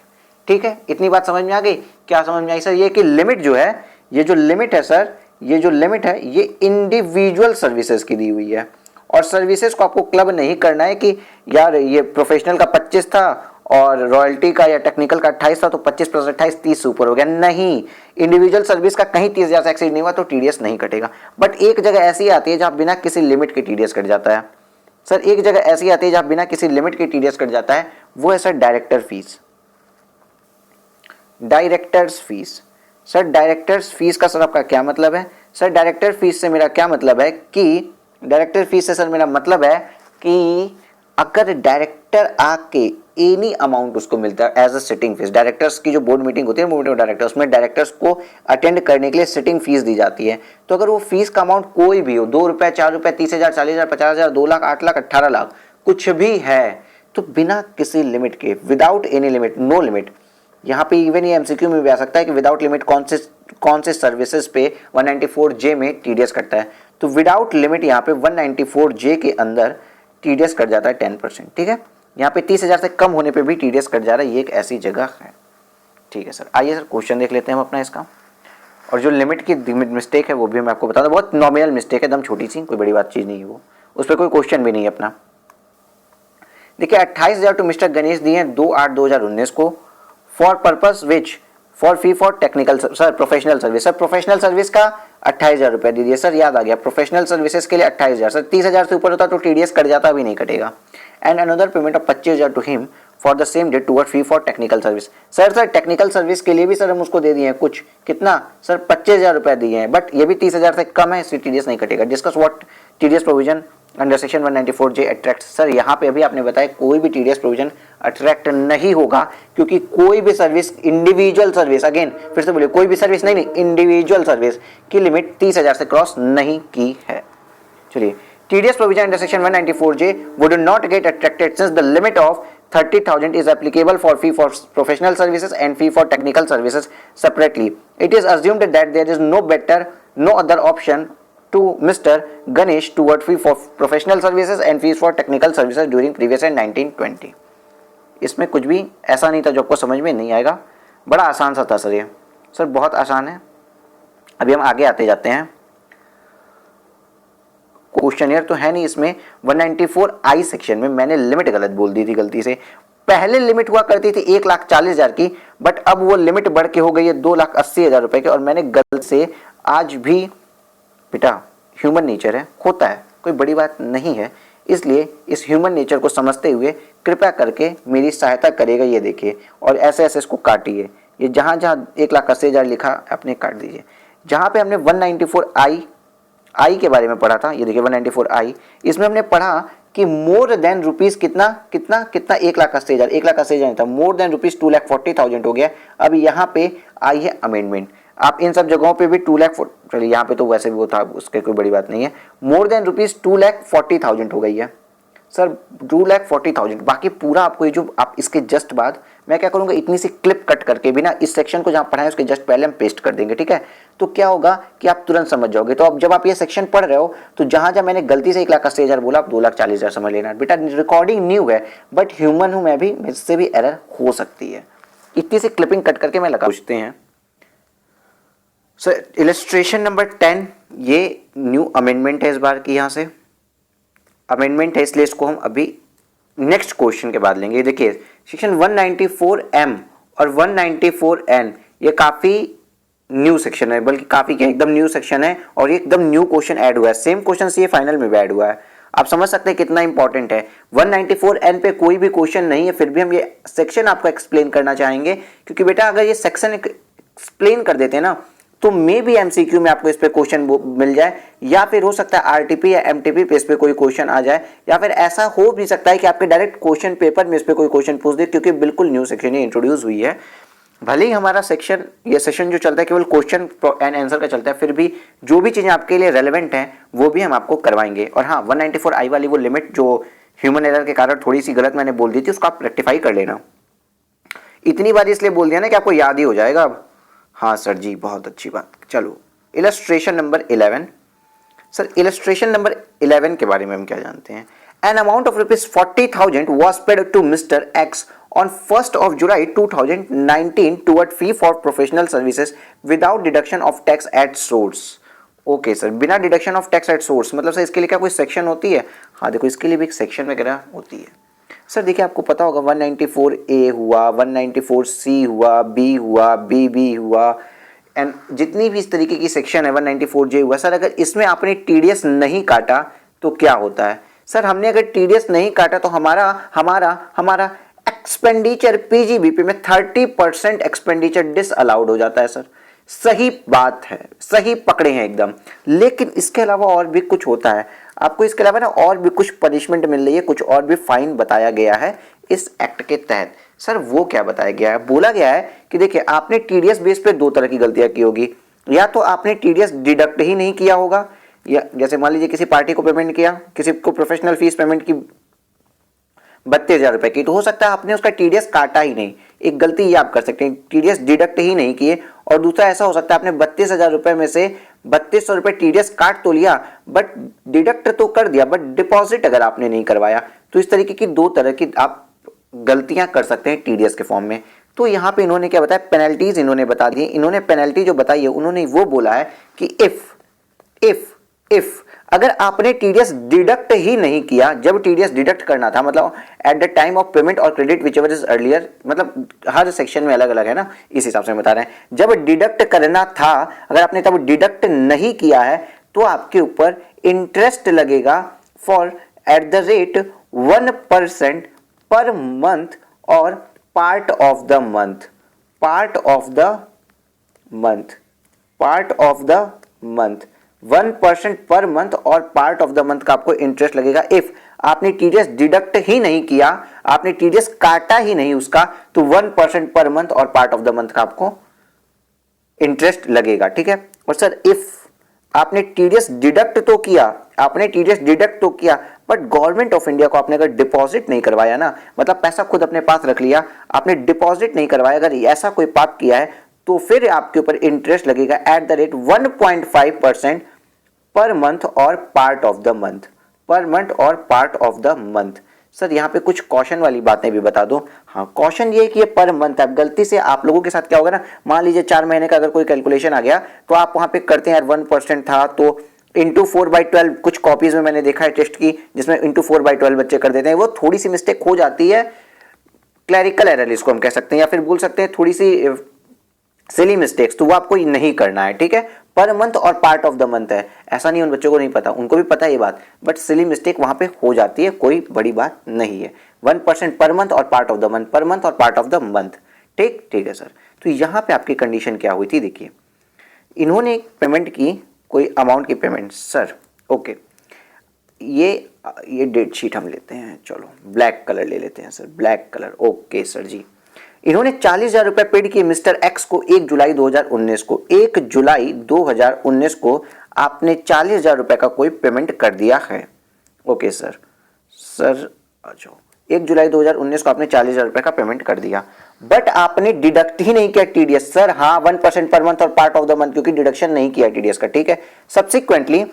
ठीक है। इतनी बात समझ में आ गई? क्या समझ में आई सर? ये कि लिमिट जो है, ये जो लिमिट है सर, ये जो लिमिट है ये इंडिविजुअल सर्विसेज की दी हुई है और सर्विसेज को आपको क्लब नहीं करना है कि यार ये प्रोफेशनल का 25 था और रॉयल्टी का या टेक्निकल का 28 था तो 25 प्लस 28 30 से ऊपर हो गया। नहीं, इंडिविजुअल सर्विस का कहीं 30,000 से एक्सीड नहीं हुआ तो टीडीएस नहीं कटेगा। बट एक जगह ऐसी आती है जहां बिना किसी लिमिट के टीडीएस कट जाता है। सर एक जगह ऐसी आती है जहां बिना किसी लिमिट के टीडीएस कट जाता है, वो है sir director fees, directors fees. Sir directors fees का सर आपका क्या मतलब है? सर डायरेक्टर फीस से मेरा क्या मतलब है कि डायरेक्टर फीस से सर मेरा मतलब है कि अगर डायरेक्टर आके एनी अमाउंट उसको मिलता है as a sitting fees, directors की जो बोर्ड मीटिंग होती है, बोर्ड ऑफ डायरेक्टर्स, उसमें डायरेक्टर्स को अटेंड करने के लिए सिटिंग फीस दी जाती है। तो अगर वो फीस का अमाउंट कोई भी हो, 2 रुपए, 4 रुपए, 30,000, 40,000, 50,000, 2 लाख, 8 लाख, 18 लाख, कुछ भी है, तो बिना किसी लिमिट के, without any limit, no limit, यहाँ पे इवन ये एमसीक्यू में भी आ सकता है कि विदाउट लिमिट कौन से सर्विसेज पे 194J में टीडीएस कटता है। तो विदाउट लिमिट यहाँ पे 194J के अंदर टीडीएस कट जाता है 10%, ठीक है। यहाँ पे 30,000 से कम होने पे भी टीडीएस कट जा रहा है, ये एक ऐसी जगह है, ठीक है सर। आइए सर क्वेश्चन देख लेते हैं हम अपना इसका, और जो लिमिट की मिस्टेक है वो भी मैं आपको बता दूं, बहुत नॉमिनल मिस्टेक है, एकदम छोटी सी, कोई बड़ी बात चीज़ नहीं है वो, उस पर कोई क्वेश्चन भी नहीं है अपना। देखिए 28,000 टू मिस्टर गणेश दिए हैं 2/8/2019 को, for purpose which, for fee for technical sir professional service. Sir professional service का 28,000 रुपए दे दिए सर, याद आ गया, प्रोफेशनल सर्विसेज के लिए 28,000। सर 30,000 से ऊपर होता तो टीडीएस कट जाता, भी नहीं कटेगा। And another payment of 25,000 to him for the same date toward fee for technical service. Sir technical service के लिए भी सर हम उसको दे दिए हैं कुछ, कितना सर 25,000 रुपए दिए हैं, बट ये भी 30,000 से कम है, इसलिए टीडीएस नहीं कटेगा। Discuss what TDS provision under section 194J attract. Sir यहाँ पे अभी आपने बताया कोई भी टीडीएस प्रोविजन अट्रैक्ट नहीं होगा, क्योंकि कोई भी सर्विस, इंडिविजुअल सर्विस, अगेन फिर से बोलिए, कोई भी सर्विस नहीं, इंडिविजुअल सर्विस की लिमिट 30,000 से क्रॉस नहीं की है। चलिए, TDS provision under section 194J would not get attracted since the limit of 30,000 is applicable for fee for professional services and fee for technical services separately. It is assumed that there is no other option to Mr. Ganesh toward fee for professional services and fees for technical services during previous year 1920. इसमें कुछ भी ऐसा नहीं था जो आपको समझ में नहीं आएगा, बड़ा आसान सा था सर ये, सर बहुत आसान है। अभी हम आगे आते जाते हैं, क्वेश्चनियर तो है नहीं इसमें। 194I सेक्शन में मैंने लिमिट गलत बोल दी थी गलती से। पहले लिमिट हुआ करती थी 1,40,000 की, बट अब वो लिमिट बढ़ के हो गई है 2,80,000 रुपए की, और मैंने गलत से, आज भी बेटा ह्यूमन नेचर है, होता है, कोई बड़ी बात नहीं है, इसलिए इस ह्यूमन नेचर को समझते हुए कृपया करके मेरी सहायता करेगा। ये देखिए, और ऐसे ऐसे इसको काटिए, ये जहाँ जहाँ 1,80,000 लिखा अपने काट दीजिए। जहाँ पे हमने 194I के बारे में पढ़ा था, ये देखिए 194I, इसमें हमने पढ़ा कि मोर देन रुपीज कितना 1,80,000, 1,80,000 था, मोर देन रुपीज 2,40,000 हो गया। अब यहाँ पे आई है अमेंडमेंट, आप इन सब जगहों पे भी 2 लाख, चलिए यहाँ पे तो वैसे भी वो था, उसके कोई बड़ी बात नहीं है, मोर देन रुपीज 2,40,000 हो गई है सर, 2,40,000। बाकी पूरा आपको ये जो आप इसके जस्ट बाद मैं क्या करूंगा, इतनी सी क्लिप कट करके भी ना इस सेक्शन को जहाँ पढ़ाएं उसके जस्ट पहले हम पेस्ट कर देंगे, ठीक है। तो क्या होगा कि आप तुरंत समझ जाओगे। तो अब जब आप ये सेक्शन पढ़ रहे हो तो जहाँ जहाँ मैंने गलती से 1,80,000 बोला, आप 2,40,000 समझ लेना। बेटा रिकॉर्डिंग न्यू है, बट ह्यूमन हूँ मैं भी, मुझसे भी एरर हो सकती है। इतनी सी क्लिपिंग कट करके मैं लगा पूछते हैं। सर इलस्ट्रेशन नंबर 10, ये न्यू अमेंडमेंट है इस बार की, यहाँ से अमेंडमेंट है, इसलिए इसको हम अभी नेक्स्ट क्वेश्चन के बाद लेंगे। देखिए सेक्शन 194M और 194N, ये काफ़ी न्यू सेक्शन है, बल्कि काफ़ी क्या एकदम न्यू सेक्शन है और ये एकदम न्यू क्वेश्चन ऐड हुआ है। सेम क्वेश्चन ये फाइनल में भी ऐड हुआ है। आप समझ सकते हैं कितना इंपॉर्टेंट है। 194N पे कोई भी क्वेश्चन नहीं है, फिर भी हम ये सेक्शन आपको एक्सप्लेन करना चाहेंगे, क्योंकि बेटा अगर ये सेक्शन एक्सप्लेन कर देते हैं ना तो मे भी एमसीक्यू में आपको इस पे क्वेश्चन मिल जाए, या फिर हो सकता है आरटीपी या एमटीपी पे इस पे कोई क्वेश्चन आ जाए, या फिर ऐसा हो भी सकता है कि आपके डायरेक्ट क्वेश्चन पेपर में इस पे कोई क्वेश्चन पूछ दे, क्योंकि बिल्कुल न्यू सेक्शन ये इंट्रोड्यूस हुई है। भले ही हमारा सेक्शन ये सेशन जो चलता है केवल क्वेश्चन एंड आंसर का चलता है, फिर भी जो भी चीज़ें आपके लिए रेलेवेंट हैं वो भी हम आपको करवाएंगे। और हाँ, 194I वाली वो लिमिट जो ह्यूमन एरर के कारण थोड़ी सी गलत मैंने बोल दी थी, उसको आप रेक्टिफाई कर लेना। इतनी बार इसलिए बोल दिया ना कि आपको याद ही हो जाएगा अब। हाँ सर जी, बहुत अच्छी बात। चलो illustration number 11। Sir illustration number 11 के बारे में हम क्या जानते हैं। An amount of rupees 40,000 was paid to Mr. X on 1st of July 2019 toward fee for professional services without deduction of tax at source. Okay sir, बिना deduction of tax at source, मतलब sir इसके लिए क्या कोई section होती है? हाँ देखो, इसके लिए भी एक सेक्शन वगैरह होती है। सर देखिए, आपको पता होगा 194A हुआ, 194C हुआ, B हुआ, BB हुआ, एंड जितनी भी इस तरीके की सेक्शन है, 194J हुआ। सर अगर इसमें आपने टीडीएस नहीं काटा तो क्या होता है? सर हमने अगर टीडीएस नहीं काटा तो हमारा हमारा हमारा एक्सपेंडिचर पीजीबीपी में 30% एक्सपेंडिचर डिसअलाउड हो जाता है। सर सही बात है, सही पकड़े हैं एकदम। लेकिन इसके अलावा और भी कुछ होता है, आपको इसके अलावा ना और भी कुछ पनिशमेंट मिल रही है, कुछ और भी फाइन बताया गया है इस एक्ट के तहत। सर वो क्या बताया गया है? बोला गया है कि देखिए, आपने टीडीएस बेस पे दो तरह की गलतियां की होगी। या तो आपने टीडीएस डिडक्ट ही नहीं किया होगा, या जैसे मान लीजिए किसी पार्टी को पेमेंट किया, किसी को प्रोफेशनल फीस पेमेंट की 32,000 रुपए की, तो हो सकता है आपने उसका टीडीएस काटा ही नहीं। एक गलती ये आप कर सकते हैं, टीडीएस डिडक्ट ही नहीं किए। और दूसरा ऐसा हो सकता है आपने 32,000 रुपए में से 3200 रुपए टीडीएस काट तो लिया, बट डिडक्ट तो कर दिया, बट डिपॉजिट अगर आपने नहीं करवाया। तो इस तरीके की दो तरह की आप गलतियां कर सकते हैं टीडीएस के फॉर्म में। तो यहाँ पे इन्होंने क्या बताया, पेनल्टीज इन्होंने बता दी। इन्होंने पेनल्टी जो बताई है, उन्होंने वो बोला है कि इफ अगर आपने टीडीएस डिडक्ट ही नहीं किया, जब टीडीएस डिडक्ट करना था, मतलब at the time of payment और क्रेडिट व्हिचएवर इज अर्लियर, मतलब हर सेक्शन में अलग अलग है ना, इस हिसाब से बता रहे हैं। जब डिडक्ट करना था, अगर आपने तब डिडक्ट नहीं किया है तो आपके ऊपर इंटरेस्ट लगेगा फॉर एट द रेट 1% पर मंथ और part of the month, part of the month, part of the month, 1% पर मंथ और पार्ट ऑफ द मंथ का आपको इंटरेस्ट लगेगा। इफ आपने टीडीएस डिडक्ट ही नहीं किया, आपने टीडीएस काटा ही नहीं उसका, तो 1% पर मंथ और पार्ट ऑफ द मंथ का आपको इंटरेस्ट लगेगा। ठीक है। और सर इफ आपने टीडीएस डिडक्ट तो किया, आपने टीडीएस डिडक्ट तो किया, बट गवर्नमेंट ऑफ इंडिया को आपने अगर डिपॉजिट नहीं करवाया ना, मतलब पैसा खुद अपने पास रख लिया, आपने डिपॉजिट नहीं करवाया, अगर ऐसा कोई पाप किया है, तो फिर आपके ऊपर इंटरेस्ट लगेगा at the rate 1.5% per month और part of the month, per month और part of the month. Sir यहाँ पे कुछ कॉशन वाली बातें भी बता दो। हाँ, कॉशन ये कि ये पर मंथ है। गलती से आप लोगों के साथ क्या होगा ना, मान लीजिए 4 महीने का अगर कोई कैलकुलेशन आ गया, तो आप वहां पे करते हैं यार 1% था तो इंटू 4/12, कुछ कॉपीज में मैंने देखा है टेस्ट की जिसमें इंटू 4/12 बच्चे कर देते हैं, वो थोड़ी सी मिस्टेक हो जाती है, क्लैरिकल एरर इसको हम कह सकते हैं, या फिर बोल सकते हैं थोड़ी सी सिली मिस्टेक्स, तो वो आपको नहीं करना है। ठीक है। पर मंथ और पार्ट ऑफ द मंथ है, ऐसा नहीं उन बच्चों को नहीं पता, उनको भी पता है ये बात, बट सिली मिस्टेक वहां पे हो जाती है, कोई बड़ी बात नहीं है। 1% पर मंथ और part of the month, per month और पार्ट ऑफ द मंथ। ठीक है सर। तो यहाँ पे आपकी कंडीशन क्या हुई थी, देखिए इन्होंने एक पेमेंट की, कोई अमाउंट की पेमेंट। सर ओके, ये डेट शीट हम लेते हैं, चलो ब्लैक कलर ले लेते हैं sir, black colour. Okay sir ji, इन्होंने 40,000 रुपए पेड किए मिस्टर एक्स को 1 जुलाई 2019 को। 1 जुलाई 2019 को आपने 40,000 रुपए का कोई पेमेंट कर दिया है। ओके सर, सर आ जाओ, 1 जुलाई 2019 को आपने 40,000 रुपए का पेमेंट कर दिया, बट आपने डिडक्ट ही नहीं किया टीडीएस। सर हाँ, 1% पर मंथ और पार्ट ऑफ द मंथ, क्योंकि डिडक्शन नहीं किया टीडीएस का। ठीक है। Subsequently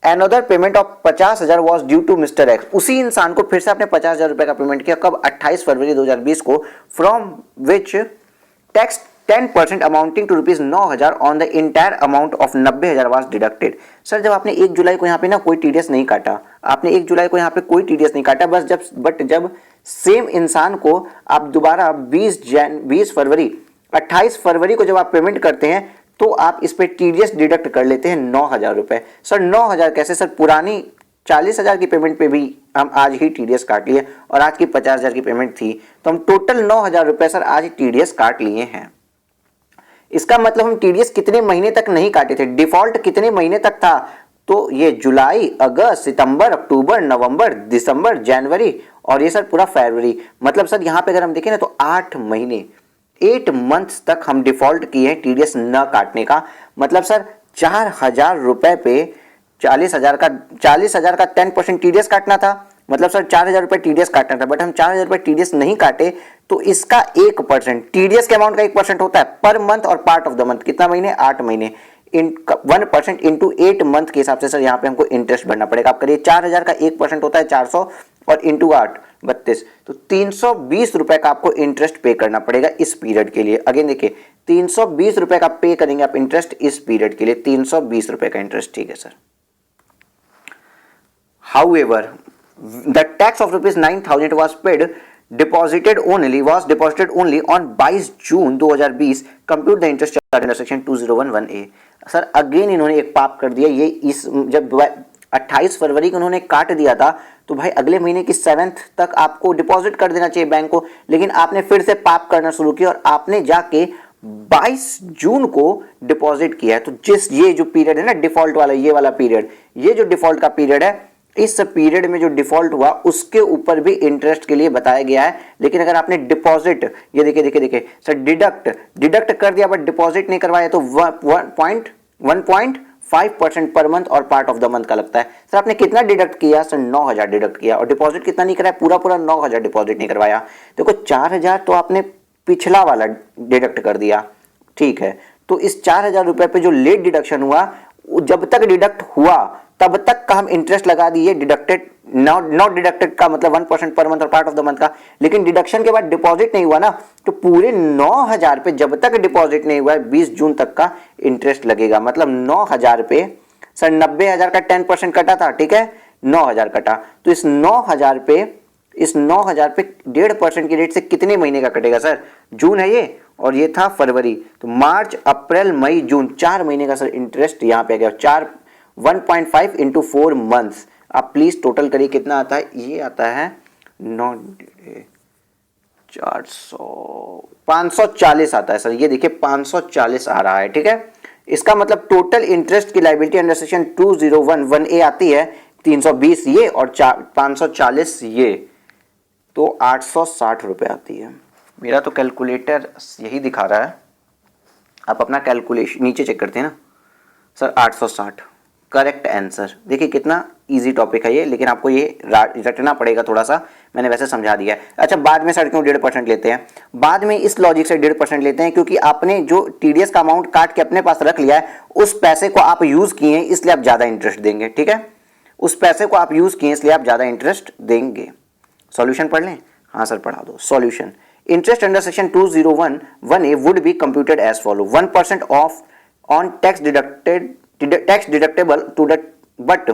Another payment of 50,000 was due to Mr. X. उसी इंसान को फिर से आपने 50,000 रुपए का पेमेंट किया, कब? 28 फरवरी 2020 को, from which tax 10% amounting to rupees 9,000 on the entire amount of 90,000 was deducted. Sir जब आपने 1 जुलाई को यहाँ पे ना कोई टीडीएस नहीं काटा, आपने 1 जुलाई को यहाँ पे कोई टीडीएस नहीं काटा, बस जब सेम इंसान को आप दोबारा 20 फरवरी 28 फरवरी को जब आप पेमेंट करते हैं तो आप इस पे टीडीएस डिडक्ट कर लेते हैं 9,000 रुपए। सर 9,000 कैसे सर, पुरानी 40,000 की पेमेंट पे भी हम आज ही टीडीएस काट लिए और आज की 50,000 की पेमेंट थी, तो हम टोटल 9,000 रुपए सर आज ही टीडीएस काट लिए हैं। इसका मतलब हम टीडीएस कितने महीने तक नहीं काटे थे, डिफॉल्ट कितने महीने तक था, तो ये जुलाई, अगस्त, सितंबर, अक्टूबर, नवंबर, दिसंबर, जनवरी और ये सर पूरा फरवरी। मतलब सर यहाँ पे अगर हम देखें ना तो 8 महीने, 8 मंथ्स तक हम डिफॉल्ट किए हैं टीडीएस न काटने का। मतलब सर 4,000 रुपए पे 40,000 का 10% टीडीएस काटना था। मतलब सर 4,000 रुपए टीडीएस काटना था, बट हम 4,000 रुपए टीडीएस नहीं काटे, तो इसका 1% टीडीएस के अमाउंट का 1% होता है पर मंथ और पार्ट ऑफ द मंथ, कितना महीने, 8 महीने, 1% इंटू 8 मंथ के हिसाब से सर यहाँ पे हमको इंटरेस्ट भरना पड़ेगा। आप करिए 4,000 का 1% होता है 400 और इंटू 8 32, तो 320 रुपए का आपको इंटरेस्ट पे करना पड़ेगा इस पीरियड के लिए। अगेन देखिए 320 रुपए का पे करेंगे आप इंटरेस्ट इस पीरियड के लिए, 320 रुपए का इंटरेस्ट, ठीक है sir. However, the tax of rupees 9,000 was deposited only on 22 June 2020. Compute the interest charge under section 2011A. Sir again इन्होंने एक पाप कर दिया, ये इस जब 28 फरवरी को उन्होंने काट दिया था तो भाई अगले महीने की 7th तक आपको डिपॉजिट कर देना चाहिए बैंक को, लेकिन आपने फिर से पाप करना शुरू किया और आपने जाके 22 जून को डिपॉजिट किया है। तो जिस ये जो पीरियड है ना डिफॉल्ट वाला, ये वाला पीरियड, ये जो डिफॉल्ट का पीरियड है, इस पीरियड में जो डिफॉल्ट हुआ उसके ऊपर भी इंटरेस्ट के लिए बताया गया है। लेकिन अगर आपने डिपॉजिट, ये देखिए सर डिडक्ट कर दिया बट डिपॉजिट नहीं करवाया तो 1.5% पर मंथ और पार्ट ऑफ द मंथ का लगता है। सर आपने कितना डिडक्ट किया, सर 9,000 डिडक्ट किया और डिपॉजिट कितना नहीं कराया, पूरा 9,000 डिपॉजिट नहीं करवाया। देखो 4,000 तो आपने पिछला वाला डिडक्ट कर दिया, ठीक है, तो इस 4,000 रुपए पे जो लेट डिडक्शन हुआ, जब तक डिडक्ट हुआ तब तक का हम इंटरेस्ट लगा दिए, डिडक्टेड नॉट डिडक्टेड का मतलब 1% पर मंथ और पार्ट ऑफ द मंथ का। लेकिन डिडक्शन के बाद डिपॉजिट नहीं हुआ ना, तो पूरे 9,000 पे जब तक डिपॉजिट नहीं हुआ है 20 जून तक का इंटरेस्ट लगेगा। मतलब 9,000 पे सर 90,000 का 10% कटा था, ठीक है, 9,000 कटा, तो इस 9,000 पे 1.5% की रेट से कितने महीने का कटेगा सर, जून है ये और ये था फरवरी, तो मार्च, अप्रैल, मई, जून, 4 महीने का सर इंटरेस्ट यहाँ पे आ गया। 1.5 इंटू 4 मंथ्स। आप प्लीज टोटल करिए कितना आता है, ये आता है 540 आता है सर, ये देखिए 540 आ रहा है, ठीक है। इसका मतलब टोटल इंटरेस्ट की लायबिलिटी अंडर सेक्शन 2011A आती है 320 ये और 540 ये, तो 860 रुपए आती है। मेरा तो कैलकुलेटर यही दिखा रहा है, आप अपना कैलकुलेशन नीचे चेक करते हैं ना सर, 860 करेक्ट आंसर। देखिए कितना इजी टॉपिक है ये, लेकिन आपको ये रटना पड़ेगा थोड़ा सा, मैंने वैसे समझा दिया है। अच्छा बाद में सर क्यों 1.5% लेते हैं, बाद में इस लॉजिक से 1.5% लेते हैं क्योंकि आपने जो टीडीएस का अमाउंट काट के अपने पास रख लिया है, उस पैसे को आप यूज किए इसलिए आप ज्यादा इंटरेस्ट देंगे, ठीक है, उस पैसे को आप यूज किए इसलिए आप ज्यादा इंटरेस्ट देंगे। सॉल्यूशन पढ़ लें, हाँ सर पढ़ा दो। Solution, interest under section 2011A would be computed as follow, 1% of on tax deductible to the but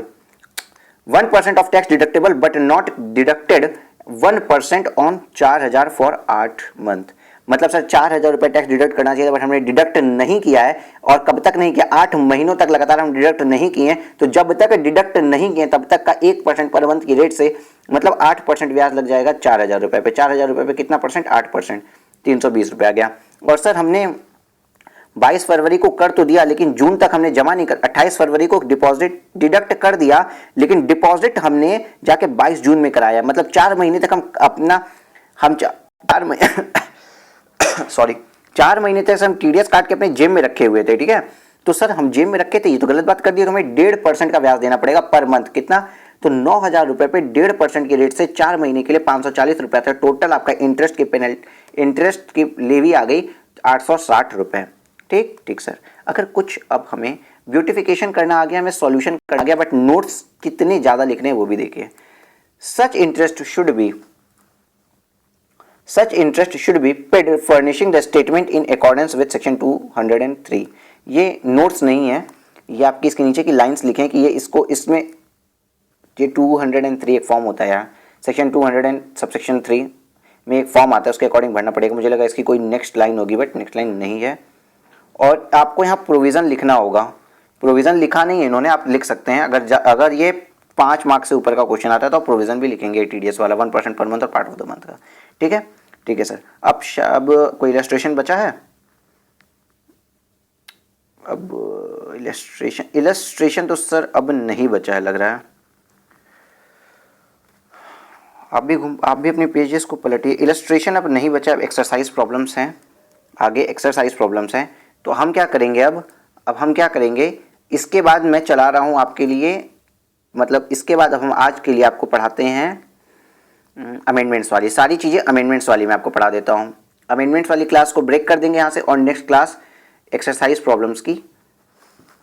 1% of tax deductible but not deducted 1% on 4,000 for 8 month। मतलब सर 4,000 रुपए टैक्स डिडक्ट करना चाहिए but हमने deduct नहीं किया है, और कब तक नहीं किया, 8 महीनों तक लगातार हम डिडक्ट नहीं किए, तो जब तक डिडक्ट नहीं किए तब तक का 1% पर मंथ की रेट से मतलब 8% ब्याज लग जाएगा 4,000 रुपए पे। 4,000 रुपए पे कितना परसेंट, 8%, 320 रुपए आ गया। और सर हमने 22 फरवरी को कर तो दिया लेकिन जून तक हमने जमा नहीं कर, 28 फरवरी को डिपॉजिट डिडक्ट कर दिया लेकिन डिपॉजिट हमने जाके 22 जून में कराया। मतलब 4 महीने तक हम अपना 4 महीने तक हम टीडीएस काट के अपने जेब में रखे हुए थे, ठीक है। तो सर हम जेब में रखे थे, ये तो गलत बात कर दी, तो हमें 1.5% का ब्याज देना पड़ेगा पर मंथ। कितना, तो 9,000 रुपए पे 1.5% की रेट से 4 महीने के लिए 540 रुपए था। टोटल आपका इंटरेस्ट की लेवी आ गई 860 रुपए। ठीक सर। अगर कुछ अब हमें ब्यूटिफिकेशन करना आ गया, हमें सॉल्यूशन करना आ गया, बट नोट्स कितने ज्यादा लिखने हैं वो भी देखिए। Such interest should be paid furnishing the statement in accordance with section 203। ये नोट्स नहीं है, ये आपकी इसके नीचे की लाइंस लिखें कि ये इसमें ये 203 एक फॉर्म होता है यार, सेक्शन 200 सबसेक्शन 3 में एक फॉर्म आता है, उसके अकॉर्डिंग भरना पड़ेगा। मुझे लगा इसकी कोई नेक्स्ट लाइन होगी, बट नेक्स्ट लाइन नहीं है। और आपको यहाँ प्रोविज़न लिखना होगा। प्रोविज़न लिखा नहीं है इन्होंने, आप लिख सकते हैं। अगर ये 5 मार्क्स से ऊपर का क्वेश्चन आता है तो आप प्रोविज़न भी लिखेंगे, TDS वाला 1% पर मंथ और पार्ट ऑफ द मंथ का। ठीक है, ठीक है सर। अब कोई इलस्ट्रेशन बचा है? अब इलस्ट्रेशन तो सर अब नहीं बचा है लग रहा है। आप भी अपने पेजेस को पलटिए। इलस्ट्रेशन अब नहीं बचा, अब एक्सरसाइज प्रॉब्लम्स हैं, आगे एक्सरसाइज प्रॉब्लम्स हैं। तो हम क्या करेंगे अब हम क्या करेंगे, इसके बाद मैं चला रहा हूँ आपके लिए, मतलब इसके बाद अब हम आज के लिए आपको पढ़ाते हैं अमेंडमेंट्स वाली सारी चीज़ें। अमेंडमेंट्स वाली मैं आपको पढ़ा देता हूँ। अमेंडमेंट्स वाली क्लास को ब्रेक कर देंगे यहाँ से, और नेक्स्ट क्लास एक्सरसाइज प्रॉब्लम्स की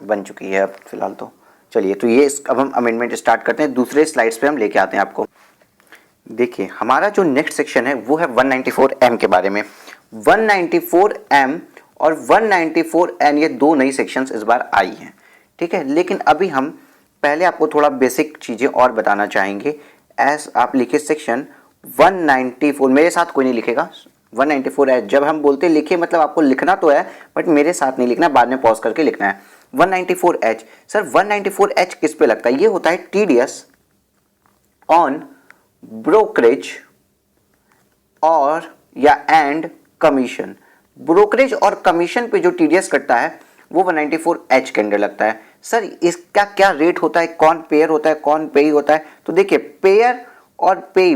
बन चुकी है अब फिलहाल। तो चलिए, तो ये अब हम अमेंडमेंट स्टार्ट करते हैं। दूसरे स्लाइड्स पे हम लेके आते हैं आपको। देखिए, हमारा जो नेक्स्ट सेक्शन है वो है 194M के बारे में। 194M और 194N ये दो नई सेक्शंस इस बार आई हैं, ठीक है। लेकिन अभी हम पहले आपको थोड़ा बेसिक चीज़ें और बताना चाहेंगे। एज आप लिखे सेक्शन 194, मेरे साथ कोई नहीं लिखेगा। 194 है, जब हम बोलते लिखे मतलब आपको लिखना तो है, बट मेरे साथ नहीं लिखना, बाद में पॉज करके लिखना है। 194H, सर 194H किस पे लगता है? ये होता है TDS ऑन ब्रोकरेज और या एंड कमीशन। ब्रोकरेज और कमीशन पे जो TDS कटता है वो 194H के अंडर लगता है। सर इसका क्या रेट होता है, कौन पेयर होता है, कौन पेई होता है? तो देखिए, पेयर और पेई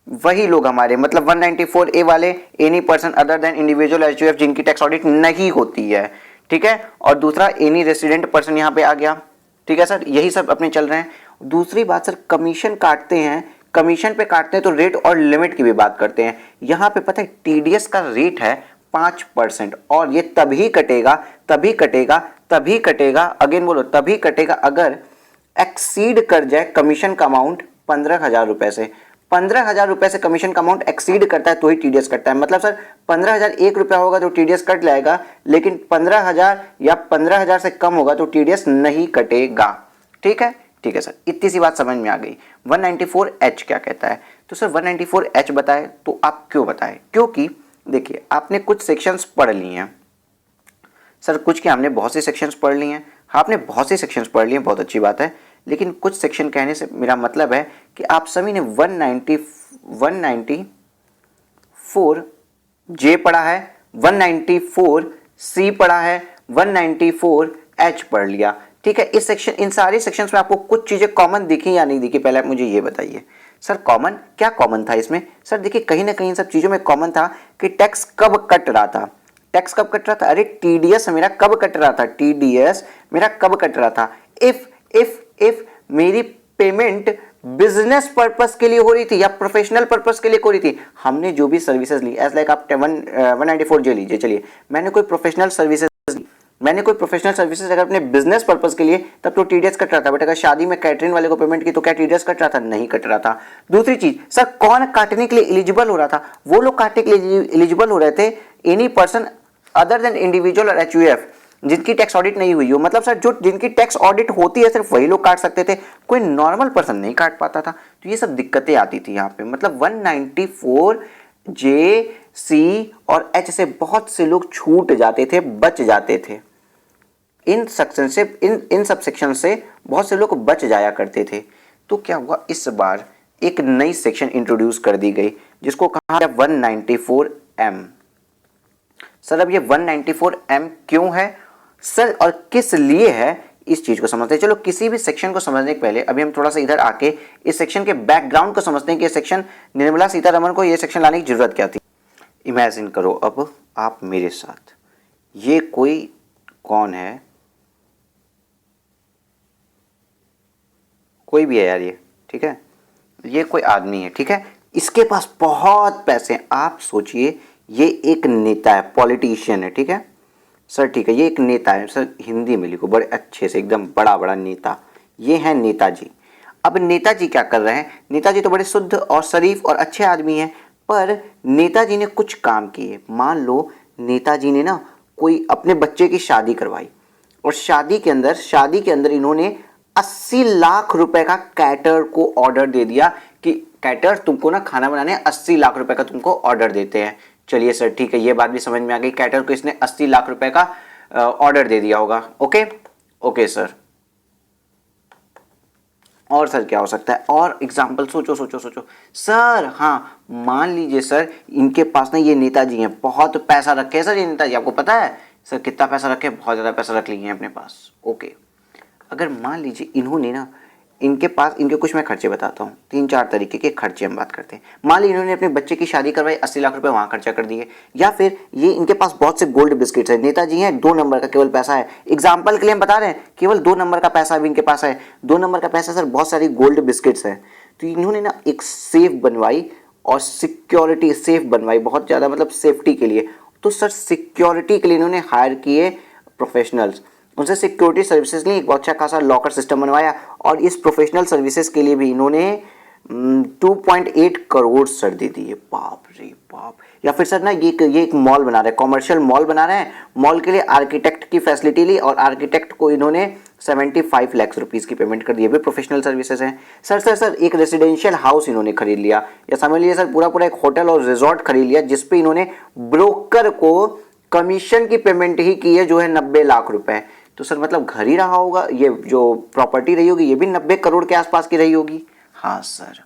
वही लोग हमारे, मतलब 194A वाले any person other than individual HUF जिनकी टैक्स ऑडिट नहीं होती है, ठीक है। और दूसरा एनी रेसिडेंट पर्सन यहाँ पे आ गया, ठीक है सर। यही सब अपने चल रहे हैं। दूसरी बात सर, कमीशन काटते हैं, कमीशन पे काटते हैं तो रेट और लिमिट की भी बात करते हैं। यहाँ पे पता है TDS का रेट है 5%, और ये तभी कटेगा, अगेन बोलो, तभी कटेगा अगर एक्सीड कर जाए कमीशन का अमाउंट 15,000 रुपए से। 15,000 रुपए से कमीशन का अमाउंट एक्सीड करता है तो ही TDS कटता है। मतलब सर 15,001 रुपया होगा तो TDS कट जाएगा, लेकिन 15,000 या 15,000 से कम होगा तो TDS नहीं कटेगा, ठीक है। ठीक है सर, इतनी सी बात समझ में आ गई। 194H क्या कहता है? तो सर 194H बताए तो आप क्यों बताए? क्योंकि देखिए, आपने कुछ सेक्शंस पढ़ लिए हैं सर, कुछ क्या, हमने बहुत से सेक्शंस पढ़ लिए हैं। हाँ, आपने बहुत से सेक्शंस पढ़ लिए हैं, बहुत अच्छी बात है। लेकिन कुछ सेक्शन कहने से मेरा मतलब है कि आप सभी ने 194J पढ़ा है, 194C पढ़ा है, 194H पढ़ लिया, ठीक है। इन सारे सेक्शंस में आपको कुछ चीजें कॉमन दिखी या नहीं दिखी, पहले आप मुझे ये बताइए। सर कॉमन क्या कॉमन था इसमें? सर देखिए, कहीं ना कहीं इन सब चीजों में कॉमन था कि टैक्स कब कट रहा था। टैक्स कब कट रहा था? अरे TDS मेरा कब कट रहा था? TDS मेरा कब कट रहा था? इफ मेरी पेमेंट बिजनेस पर्पस के लिए हो रही थी या प्रोफेशनल पर्पस के लिए हो रही थी, हमने जो भी सर्विसेज ली, एज लाइक आप 194J लीजिए। चलिए, मैंने कोई प्रोफेशनल सर्विसेज अगर अपने बिजनेस पर्पस के लिए, तब तो TDS कट रहा था। बट अगर शादी में कैटरिंग वाले को पेमेंट की तो क्या TDS कट रहा था? नहीं कट रहा था। दूसरी चीज, सर कौन काटने के लिए एलिजिबल हो रहा था? वो लोग काटने के लिए एलिजिबल हो रहे थे any person other than individual और HUF जिनकी टैक्स ऑडिट नहीं हुई हो। मतलब सर जो जिनकी टैक्स ऑडिट होती है सिर्फ वही लोग काट सकते थे, कोई नॉर्मल पर्सन नहीं काट पाता था। तो ये सब दिक्कतें आती थी यहाँ पे। मतलब 194J, C और H से बहुत से लोग छूट जाते थे, बच जाते थे। इन सेक्शन से इन सब सेक्शन से बहुत से लोग बच जाया करते थे। तो क्या हुआ, इस बार एक नई सेक्शन इंट्रोड्यूस कर दी गई जिसको कहा 194M। सर अब ये 194M क्यों है सर, और किस लिए है, इस चीज को समझते हैं। चलो, किसी भी सेक्शन को समझने के पहले अभी हम थोड़ा सा इधर आके इस सेक्शन के बैकग्राउंड को समझते हैं कि ये सेक्शन, निर्मला सीतारमण को ये सेक्शन लाने की जरूरत क्या थी। इमेजिन करो अब आप मेरे साथ, ये कोई कौन है, कोई भी है यार ये, ठीक है, ये कोई आदमी है, ठीक है, इसके पास बहुत पैसे हैं। आप सोचिए, ये एक नेता है, पॉलिटिशियन है, ठीक है सर, ठीक है, ये एक नेता है सर, हिंदी में लिखो बड़े अच्छे से, एकदम बड़ा बड़ा नेता, ये है नेताजी। अब नेताजी क्या कर रहे हैं? नेताजी तो बड़े शुद्ध और शरीफ और अच्छे आदमी हैं, पर नेताजी ने कुछ काम किए। मान लो नेताजी ने ना कोई अपने बच्चे की शादी करवाई, और शादी के अंदर इन्होंने 80 लाख रुपए का कैटर को ऑर्डर दे दिया कि कैटर्स तुमको ना खाना बनाने 80 लाख रुपए का तुमको ऑर्डर देते हैं। चलिए सर ठीक है, ये बात भी समझ में आ गई, कैटर को इसने 80 लाख रुपए का ऑर्डर दे दिया होगा। Okay okay sir. और सर क्या हो सकता है, और एग्जाम्पल सोचो सोचो सोचो सर। हाँ मान लीजिए सर इनके पास ना ये नेताजी हैं, बहुत पैसा रखे हैं सर ये नेताजी, आपको पता है सर कितना पैसा रखे हैं, बहुत ज़्यादा पैसा रख लिए हैं अपने पास। ओके, अगर मान लीजिए इन्होंने ना, इनके पास, इनके कुछ मैं खर्चे बताता हूँ, 3-4 तरीके के खर्चे हम बात करते हैं। मान लीजिए इन्होंने अपने बच्चे की शादी करवाई, 80 लाख रुपए वहाँ खर्चा कर दिए, या फिर ये इनके पास बहुत से गोल्ड बिस्किट्स है, नेताजी हैं 2 नंबर का केवल पैसा है, एग्जाम्पल के लिए हम बता रहे हैं केवल 2 नंबर का पैसा अभी इनके पास है, 2 नंबर का पैसा सर, बहुत सारी गोल्ड बिस्किट्स है। तो इन्होंने ना एक सेफ बनवाई और सिक्योरिटी सेफ बनवाई, बहुत ज़्यादा मतलब सेफ्टी के लिए। तो सर सिक्योरिटी के लिए इन्होंने हायर किए प्रोफेशनल्स, उनसे सिक्योरिटी सर्विसेज लिए, एक बहुत अच्छा खासा लॉकर सिस्टम बनवाया, और इस प्रोफेशनल सर्विसेज के लिए भी इन्होंने 2.8 करोड़ सर दे दिए। बाप रे बाप। या फिर सर ना ये एक मॉल बना रहे हैं, कॉमर्शियल मॉल बना रहे हैं, मॉल के लिए आर्किटेक्ट की फैसिलिटी ली और आर्किटेक्ट को इन्होंने 75 लाख रुपीस की पेमेंट कर दी, भी प्रोफेशनल सर्विसेज हैं। सर एक रेसिडेंशियल हाउस इन्होंने खरीद लिया, या समझ लीजिए सर पूरा एक होटल और रिजॉर्ट खरीद लिया, जिसपे इन्होंने ब्रोकर को कमीशन की पेमेंट ही की है, जो है 90 लाख रुपए। तो सर मतलब घर ही रहा होगा, ये जो प्रॉपर्टी रही होगी ये भी 90 करोड़ के आसपास की रही होगी। हाँ सर,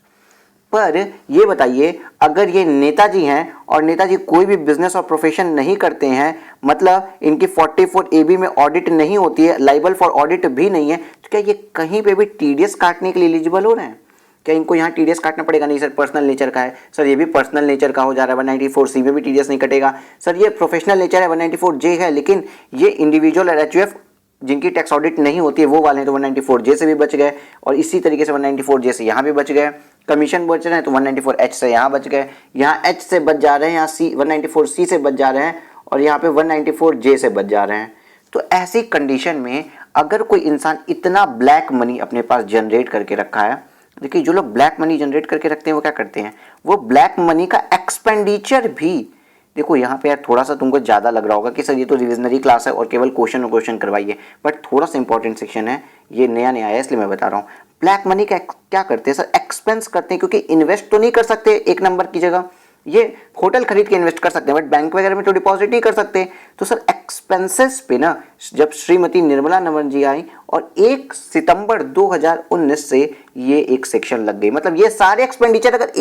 पर ये बताइए अगर ये नेताजी हैं और नेताजी कोई भी बिजनेस और प्रोफेशन नहीं करते हैं, मतलब इनकी 44 AB में ऑडिट नहीं होती है, लाइबल फॉर ऑडिट भी नहीं है, तो क्या ये कहीं पे भी टीडीएस काटने के लिए एलिजिबल हो रहे हैं? क्या इनको यहाँ टीडीएस काटना पड़ेगा? नहीं सर, पर्सनल नेचर का है। सर ये भी पर्सनल नेचर का हो जा रहा है, 194C में भी टीडीएस नहीं कटेगा। सर ये प्रोफेशनल नेचर है, 194J है, लेकिन ये इंडिविजुअल और HUF जिनकी टैक्स ऑडिट नहीं होती है वो वाले हैं, तो 194J से भी बच गए, और इसी तरीके से 194J से यहाँ भी बच गए। कमीशन बच रहे हैं तो 194H से यहाँ बच गए, यहाँ H से बच जा रहे हैं, यहाँ 194C से बच जा रहे हैं, और यहाँ पे 194J से बच जा रहे हैं। तो ऐसी कंडीशन में अगर कोई इंसान इतना ब्लैक मनी अपने पास जनरेट करके रखा है, देखिए जो लोग ब्लैक मनी जनरेट करके रखते हैं वो क्या करते हैं, वो ब्लैक मनी का एक्सपेंडिचर भी, देखो यहाँ पे यार थोड़ा सा तुमको ज़्यादा लग रहा होगा कि सर ये तो रिविजनरी क्लास है और केवल क्वेश्चन करवाइए, बट थोड़ा सा इंपॉर्टेंट सेक्शन है, ये नया है इसलिए मैं बता रहा हूँ। ब्लैक मनी का क्या करते हैं सर, एक्सपेंस करते हैं, क्योंकि इन्वेस्ट तो नहीं कर सकते एक नंबर की जगह, ये होटल खरीद के इन्वेस्ट कर सकते हैं, बट बैंक वगैरह में तो डिपॉजिट नहीं कर सकते। तो सर एक्सपेंसेस पे ना, जब श्रीमती निर्मला नमन जी आई और 1 सितंबर 2019 से ये एक सेक्शन लग गई, मतलब ये सारे एक्सपेंडिचर अगर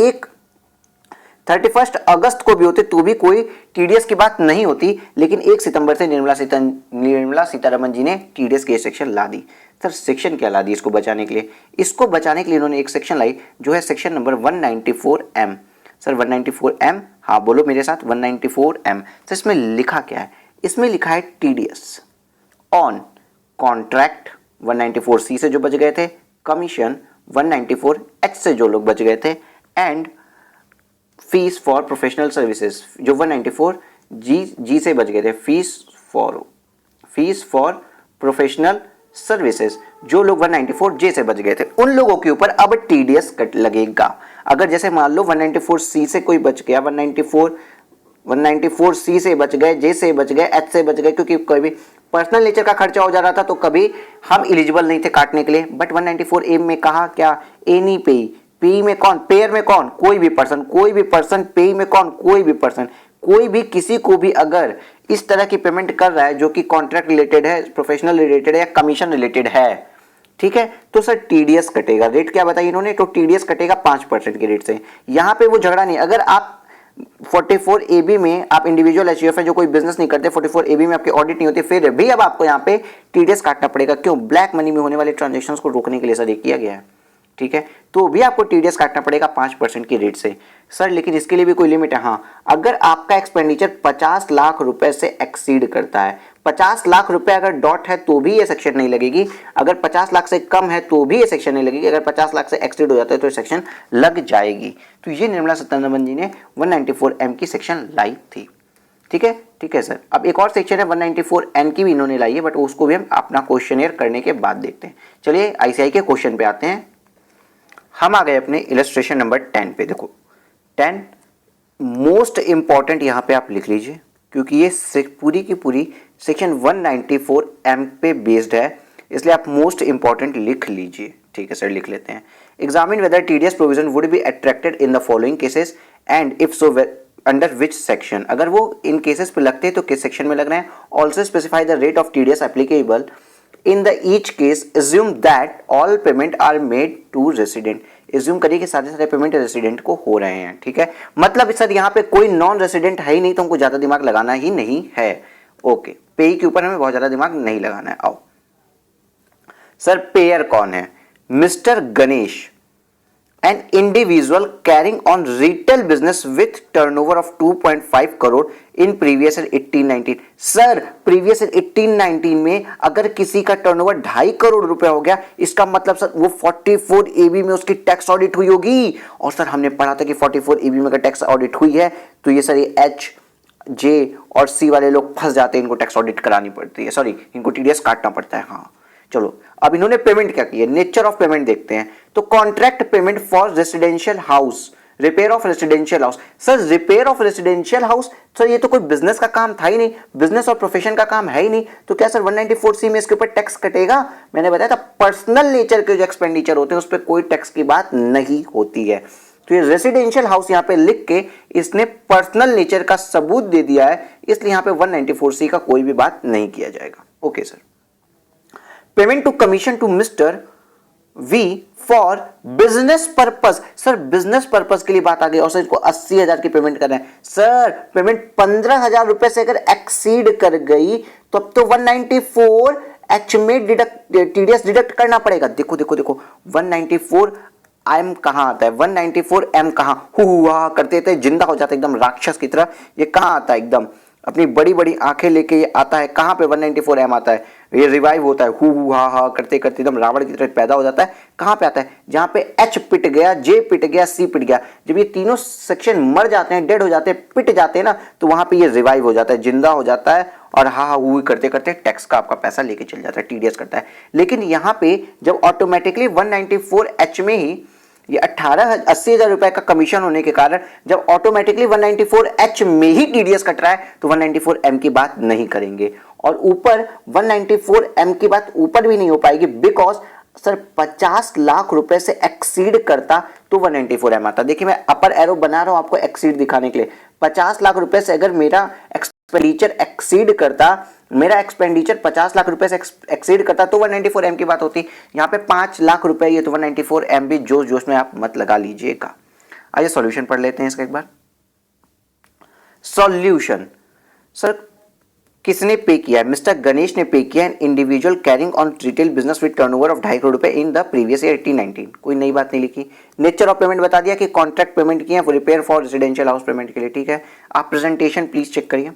31 अगस्त को भी होते तो भी कोई टीडीएस की बात नहीं होती, लेकिन 1 सितंबर से निर्मला सीतारमन जी ने टीडीएस की सेक्शन ला दी। सर सेक्शन क्या ला दी इसको बचाने के लिए? इसको बचाने के लिए इन्होंने एक सेक्शन लाई जो है section number 194M। Sir 194M, हाँ बोलो मेरे साथ, 194M। सर इसमें लिखा क्या है? इसमें लिखा है टीडीएस ऑन कॉन्ट्रैक्ट 194C से जो बच गए थे, कमीशन 194H से जो लोग बच गए थे, and fees for professional services जो 194G से बच गए थे, फीस फॉर प्रोफेशनल सर्विसेज जो लोग 194J से बच गए थे, उन लोगों के ऊपर अब टीडीएस कट लगेगा। अगर जैसे मान लो 194C से कोई बच गया, 194C से बच गए, J से बच गए, H से बच गए, क्योंकि कोई भी पर्सनल नेचर का खर्चा हो जा रहा था तो कभी हम एलिजिबल नहीं थे काटने के लिए। बट 194A में कहा क्या, एनी पे, पे में कौन, पेयर में कौन, कोई भी पर्सन, पे में कौन, कोई भी पर्सन, कोई भी किसी को भी अगर इस तरह की पेमेंट कर रहा है जो कि कॉन्ट्रैक्ट रिलेटेड है, प्रोफेशनल रिलेटेड है या कमीशन रिलेटेड है, ठीक है, तो सर टीडीएस कटेगा। रेट क्या बताइए इन्होंने, तो टीडीएस कटेगा 5% के रेट से। यहाँ पे वो झगड़ा नहीं, अगर आप 44AB में आप इंडिविजुअल HUF है जो कोई बिजनेस नहीं करते, 44AB में आपकी ऑडिट नहीं होती, फिर भी अब आपको यहाँ पे टीडीएस काटना पड़ेगा। क्यों? ब्लैक मनी में होने वाले ट्रांजेक्शन्स को रोकने के लिए सर ये किया गया है, ठीक है। तो भी आपको टीडीएस काटना पड़ेगा 5% की रेट से। सर लेकिन इसके लिए भी कोई लिमिट है, हाँ, अगर आपका एक्सपेंडिचर 50 लाख रुपए से एक्सीड करता है, 50 लाख रुपए अगर डॉट है तो भी ये सेक्शन नहीं लगेगी, अगर 50 लाख से कम है तो भी ये सेक्शन नहीं लगेगी, अगर 50 लाख से एक्सीड हो जाता है तो ये सेक्शन लग जाएगी। तो ये निर्मला सीतारमन जी ने 194M की सेक्शन लाई थी, ठीक है सर। अब एक और सेक्शन है 194N की भी इन्होंने लाई है, बट उसको भी हम अपना क्वेश्चनियर करने के बाद देखते हैं। चलिए ICI के क्वेश्चन पे आते हैं। हम आ गए अपने इलस्ट्रेशन नंबर 10 पे। देखो 10 मोस्ट इंपॉर्टेंट यहाँ पे आप लिख लीजिए, क्योंकि ये पूरी की पूरी सेक्शन 194M पे बेस्ड है, इसलिए आप मोस्ट इंपॉर्टेंट लिख लीजिए, ठीक है सर, लिख लेते हैं। Examine whether TDS provision would be attracted in the following cases and if so under which section, अगर वो इन केसेस पे लगते हैं तो किस सेक्शन में लग रहे हैं। Also specify the rate of TDS applicable in the each case, assume that all payment are made to resident, assume करिए कि सारे पेमेंट रेसिडेंट को हो रहे हैं। ठीक है, मतलब सर यहाँ पे कोई नॉन रेसिडेंट है ही नहीं तो हमको ज्यादा दिमाग लगाना ही नहीं है। ओके, पे के ऊपर हमें बहुत ज्यादा दिमाग नहीं लगाना है। आओ सर, पेयर कौन है? Mister Ganesh, an individual carrying on retail business with turnover of 2.5 crore in previous year 18-19। Sir previous year 18-19 में अगर किसी का टर्नओवर 2.5 करोड़ रुपए हो गया, इसका मतलब सर वो 44 AB में उसकी टैक्स ऑडिट हुई होगी। और सर हमने पढ़ा था कि 44 AB में अगर टैक्स ऑडिट हुई है तो ये सर ये H, J और C वाले लोग फंस जाते हैं, इनको टैक्स ऑडिट करानी पड़ती है, सॉरी इनको टीडीएस काटना पड़ता है। हाँ चलो, अब इन्होंने पेमेंट क्या की है, नेचर ऑफ पेमेंट देखते हैं। तो contract payment for residential house, repair of residential house. Sir repair of residential house, sir ये तो कोई बिजनेस का काम था ही नहीं, बिजनेस और प्रोफेशन का काम है ही नहीं, तो क्या सर 194C में इसके ऊपर टैक्स कटेगा? मैंने बताया था पर्सनल नेचर के जो एक्सपेंडिचर होते हैं उस पर कोई टैक्स की बात नहीं होती है। तो ये रेसिडेंशियल हाउस यहाँ पे लिख के इसने पर्सनल नेचर का सबूत दे दिया है, इसलिए यहाँ पे 194C का कोई भी बात नहीं किया जाएगा। Okay sir, payment to commission to mister V for business purpose. Sir business purpose के लिए बात आ गई और सर इसको 80,000 की पेमेंट कर रहे हैं। सर पेमेंट 15,000 रुपए से अगर एक्सीड कर गई तो अब तो 194H में टीडीएस डिडक्ट करना पड़ेगा। देखो देखो देखो, 194M कहां आता है, 194M कहां, हुआ करते थे जिंदा हो जाता है एकदम राक्षस की तरह। ये कहां आता है, एकदम अपनी बड़ी बड़ी आंखें लेके ये आता है। कहां पे 194M आता है, ये रिवाइव होता है, हु हा करते करते एकदम रावण की तरह पैदा हो जाता है। कहां पे आता है, जहां पे H पिट गया, J पिट गया, C पिट गया, जब ये तीनों सेक्शन मर जाते हैं, डेड हो जाते हैं, पिट जाते हैं ना, तो वहां पे ये रिवाइव हो जाता है, जिंदा हो जाता है और हा हु करते करते टैक्स का आपका पैसा लेके चल जाता है, टीडीएस करता है। लेकिन यहां पे जब ऑटोमेटिकली 194H में ही ये 80,000 रुपए का कमीशन होने के कारण जब ऑटोमेटिकली 194H में ही टीडीएस कट रहा है तो 194M की बात नहीं करेंगे। और ऊपर 194M की बात ऊपर भी नहीं हो पाएगी, बिकॉज सर 50 लाख रुपए से एक्सीड करता तो 194M आता। देखिए मैं अपर एरो बना रहा हूं आपको एक्सीड दिखाने के लिए। 50 लाख रुपए से अगर मेरा एक्सपेंडिचर एक्सीड करता, मेरा एक्सपेंडिचर 50 लाख रुपए से एक्सीड करता तो 194M की बात होती। यहाँ पे 5 लाख रुपए, ये तो 194M भी जोश जोश में आप मत लगा लीजिएगा। आइए सॉल्यूशन पढ़ लेते हैं इसका एक बार। सॉल्यूशन, सर किसने पे किया है? मिस्टर गणेश ने पे किया है, individual carrying on retail business with turnover of 2.5 crore रुपए इन द प्रीवियस ईयर 18-19। कोई नई बात नहीं लिखी। नेचर ऑफ पेमेंट बता दिया कि कॉन्ट्रैक्ट पेमेंट किए हैं repair for residential house payment के लिए। ठीक है, आप प्रेजेंटेशन प्लीज चेक करिए,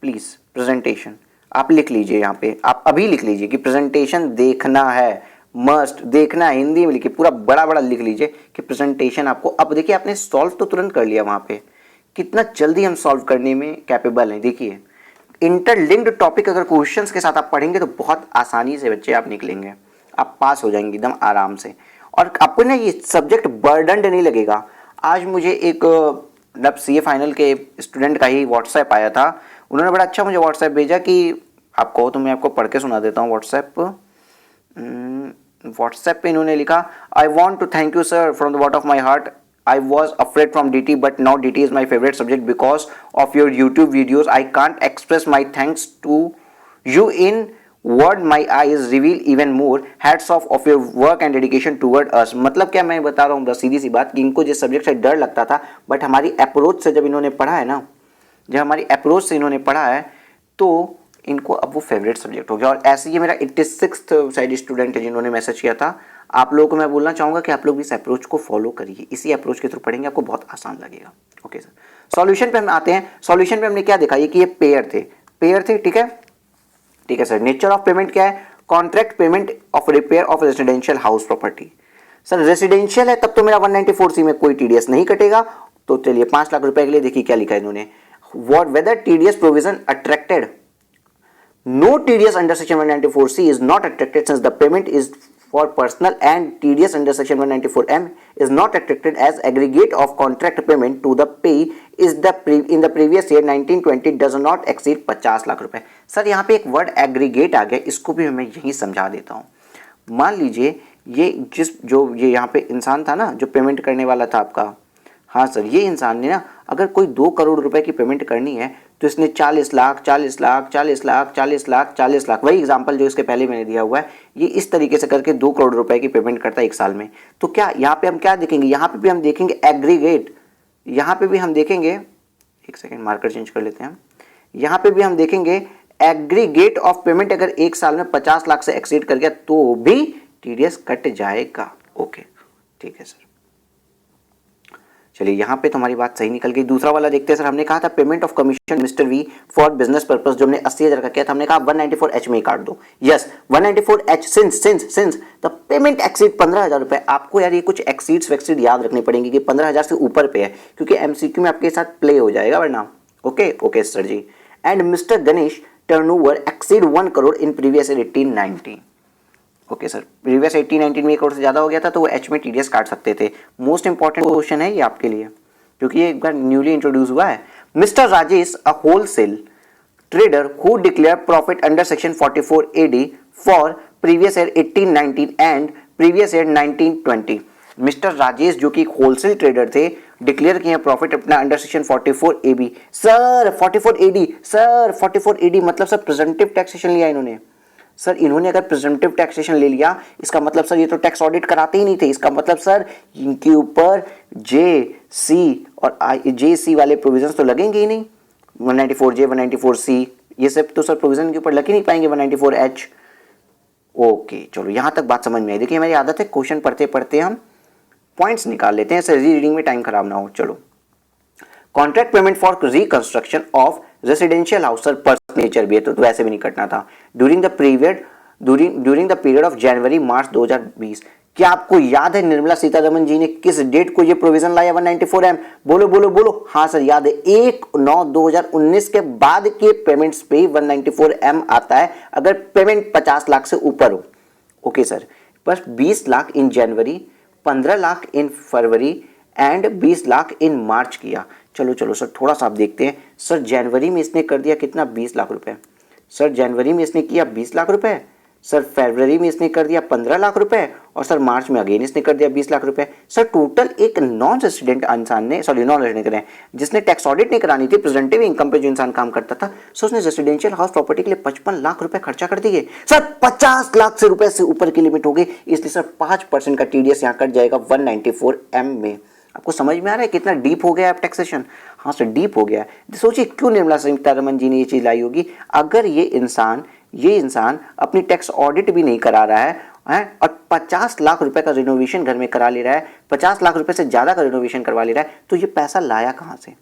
प्लीज प्रेजेंटेशन आप लिख लीजिए, यहाँ पे आप अभी लिख लीजिए कि प्रेजेंटेशन देखना है, मस्ट देखना है, हिंदी में लिखिए, पूरा बड़ा बड़ा लिख लीजिए कि प्रेजेंटेशन आपको। अब देखिए आपने सॉल्व तो तुरंत कर लिया, वहां पे कितना जल्दी हम सॉल्व करने में कैपेबल हैं। देखिए इंटरलिंक्ड टॉपिक अगर क्वेश्चंस के साथ आप पढ़ेंगे तो बहुत आसानी से बच्चे आप निकलेंगे, आप पास हो जाएंगे एकदम आराम से। और आपको ना ये सब्जेक्ट बर्डनड नहीं लगेगा। आज मुझे एक CA फाइनल के स्टूडेंट का ही व्हाट्सएप आया था, उन्होंने बड़ा अच्छा मुझे व्हाट्सएप भेजा कि आप कहो तो मैं आपको पढ़ के सुना देता हूँ। व्हाट्सएप पे इन्होंने लिखा, I want to thank you sir from the bottom of my heart, I was afraid from DT but now DT is my favorite subject because of your YouTube videos. I can't express my thanks to you in word, my eyes reveal even more. Hats off of your work and dedication toward us. मतलब क्या मैं बता रहा हूँ बस सीधी सी बात कि इनको जिस सब्जेक्ट से डर लगता था, बट हमारी अप्रोच से जब इन्होंने पढ़ा है ना, जब हमारी अप्रोच से इन्होंने पढ़ा है तो इनको अब वो फेवरेट सब्जेक्ट हो गया। और ऐसे ही मेरा 86th साइड स्टूडेंट है जिन्होंने मैसेज किया था। आप लोगों को मैं बोलना चाहूँगा कि आप लोग इस अप्रोच को फॉलो करिए, इसी अप्रोच के थ्रू पढ़ेंगे आपको बहुत आसान लगेगा। ओके सर, सॉल्यूशन पे हम आते हैं। सॉल्यूशन पे हमने क्या देखा, ये कि ये पेयर थे। ठीक है, ठीक है सर। नेचर ऑफ पेमेंट क्या है, contract payment of repair of residential house property. Sir residential है तब तो मेरा 194C में कोई टीडीएस नहीं कटेगा। तो चलिए 5 लाख रुपए के लिए देखिए क्या लिखा है इन्होंने, what whether TDS provision attracted, no TDS under section 194C is not attracted since the payment is for personal and TDS under section 194M is not attracted as aggregate of contract payment to the pay is in the previous year 1920 does not exceed 50 lakh रुपए। Sir यहाँ पे एक word aggregate आ गया, इसको भी मैं यही समझा देता हूँ। मान लीजिए ये ये यहाँ पे इंसान था ना जो पेमेंट करने वाला था आपका, हाँ सर, ये इंसान ने ना अगर कोई 2 करोड़ रुपए की पेमेंट करनी है तो इसने 40 लाख 40 लाख 40 लाख 40 लाख 40 लाख, वही एग्जांपल जो इसके पहले मैंने दिया हुआ है, ये इस तरीके से करके 2 करोड़ रुपए की पेमेंट करता है एक साल में। तो क्या यहाँ पे हम क्या देखेंगे, यहाँ पे भी हम देखेंगे एग्रीगेट, यहाँ पे भी हम देखेंगे, एक सेकेंड मार्कर चेंज कर लेते हैं हम, यहाँ पे भी हम देखेंगे एग्रीगेट ऑफ पेमेंट अगर एक साल में 50 लाख से एक्सीड कर गया तो भी टीडीएस कट जाएगा। ओके ठीक है सर, चलिए यहाँ पे तुम्हारी बात सही निकल गई। दूसरा वाला देखते हैं सर, हमने कहा था payment of commission mister V for business purpose, जो हमने 80,000 का किया था, हमने कहा 194H में काट दो। Yes 194H since the payment exceed 15,000 रुपए। आपको यार ये कुछ एक्सीड्स वैक्सीड याद रखनी पड़ेंगी कि 15,000 से ऊपर पे है, क्योंकि एमसीक्यू में आपके साथ प्ले हो जाएगा वरना। Okay sir ji. And mister Ganesh turnover exceed 1 crore in previous year 18-19। Okay sir, previous 18-19 में 1 करोड़ से ज्यादा हो गया था तो वो एच में टीडीएस काट सकते थे। मोस्ट इंपॉर्टेंट क्वेश्चन है ये आपके लिए, क्योंकि ये एक बार न्यूली इंट्रोड्यूस हुआ है। Mister Rajesh a wholesale trader who declare profit under section 44 AD for previous year 18-19 and previous year 19-20। Mister Rajesh जो कि एक होलसेल ट्रेडर थे, डिक्लेयर किए प्रॉफिट अपना under section 44 AB। Sir 44 AD, sir 44 AD मतलब सर प्रेजेंटिव टैक्सेशन लिया इन्होंने। सर इन्होंने अगर प्रेजेंटिव टैक्सेशन ले लिया, इसका मतलब सर ये तो टैक्स ऑडिट कराते ही नहीं थे। इसका मतलब सर इनके ऊपर JC और JC वाले प्रोविजंस तो लगेंगे ही नहीं। 194J 194C ये सब तो सर प्रोविजन के ऊपर लग ही नहीं पाएंगे 194H। ओके चलो यहाँ तक बात समझ में आई। देखिए हमारी आदत है क्वेश्चन पढ़ते पढ़ते हम पॉइंट्स निकाल लेते हैं, सर रीडिंग में टाइम खराब ना हो। चलो, contract payment for reconstruction of residential house, sir personal nature भी है तो वैसे भी नहीं कटना था। During the period of January March 2020। क्या आपको याद है निर्मला सीतारमन जी ने किस डेट को ये प्रोविजन लाया 194M? बोलो बोलो बोलो। हाँ सर याद है, 1/9/2019 के बाद के पेमेंट्स पे 194M आता है अगर पेमेंट 50 लाख से ऊपर हो। ओके सर, बस 20 लाख इन जनवरी, 15 लाख इन फरवरी एंड 20 लाख इन मार्च किया। चलो सर थोड़ा सा आप देखते हैं। सर जनवरी में इसने कर दिया कितना, 20 लाख रुपए। सर जनवरी में इसने किया 20 लाख रुपए, सर फरवरी में इसने कर दिया 15 लाख रुपए और सर मार्च में अगेन इसने कर दिया 20 लाख रुपए। सर टोटल एक नॉन रेसिडेंट इंसान ने, नॉन रेसिडेंट जिसने टैक्स ऑडिट नहीं करानी थी, प्रेजेंटिव इनकम पे जो इंसान काम करता था, सर उसने रेसिडेंशियल हाउस प्रॉपर्टी के लिए 55 लाख रुपए खर्चा कर दिए। सर 50 लाख से रुपए से ऊपर की लिमिट हो गई, इसलिए सर 5% का टीडीएस यहाँ कट जाएगा 194M में। आपको समझ में आ रहा है कितना डीप हो गया है टैक्सेशन? हाँ सर डीप हो गया है। सोचिए क्यों निर्मला सीतारमन जी ने ये चीज लाई होगी। अगर ये इंसान अपनी टैक्स ऑडिट भी नहीं करा रहा है और 50 लाख रुपए का रिनोवेशन घर में करा ले रहा है, 50 लाख रुपए से ज्यादा का रिनोवेशन करवा ले रहा है, तो ये पैसा लाया कहां से?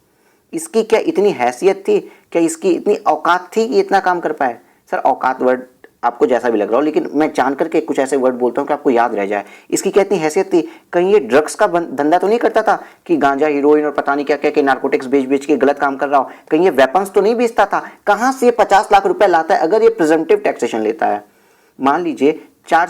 इसकी क्या इतनी हैसियत थी, क्या इसकी इतनी औकात थी कि इतना काम कर पाए? सर औकात वर्ड आपको जैसा भी लग रहा हो, लेकिन मैं जान करके कुछ ऐसे वर्ड बोलता हूँ कि आपको याद रह जाए। इसकी क्या इतनी हैसियत थी? कहीं ये ड्रग्स का धंधा तो नहीं करता था कि गांजा हीरोइन और पता नहीं क्या क्या नार्कोटिक्स बेच के गलत काम कर रहा हो? कहीं ये वेपन्स तो नहीं बेचता था? कहां से 50 लाख रुपए लाता है अगर ये प्रेजेंटिव टैक्सेशन लेता है? मान लीजिए 4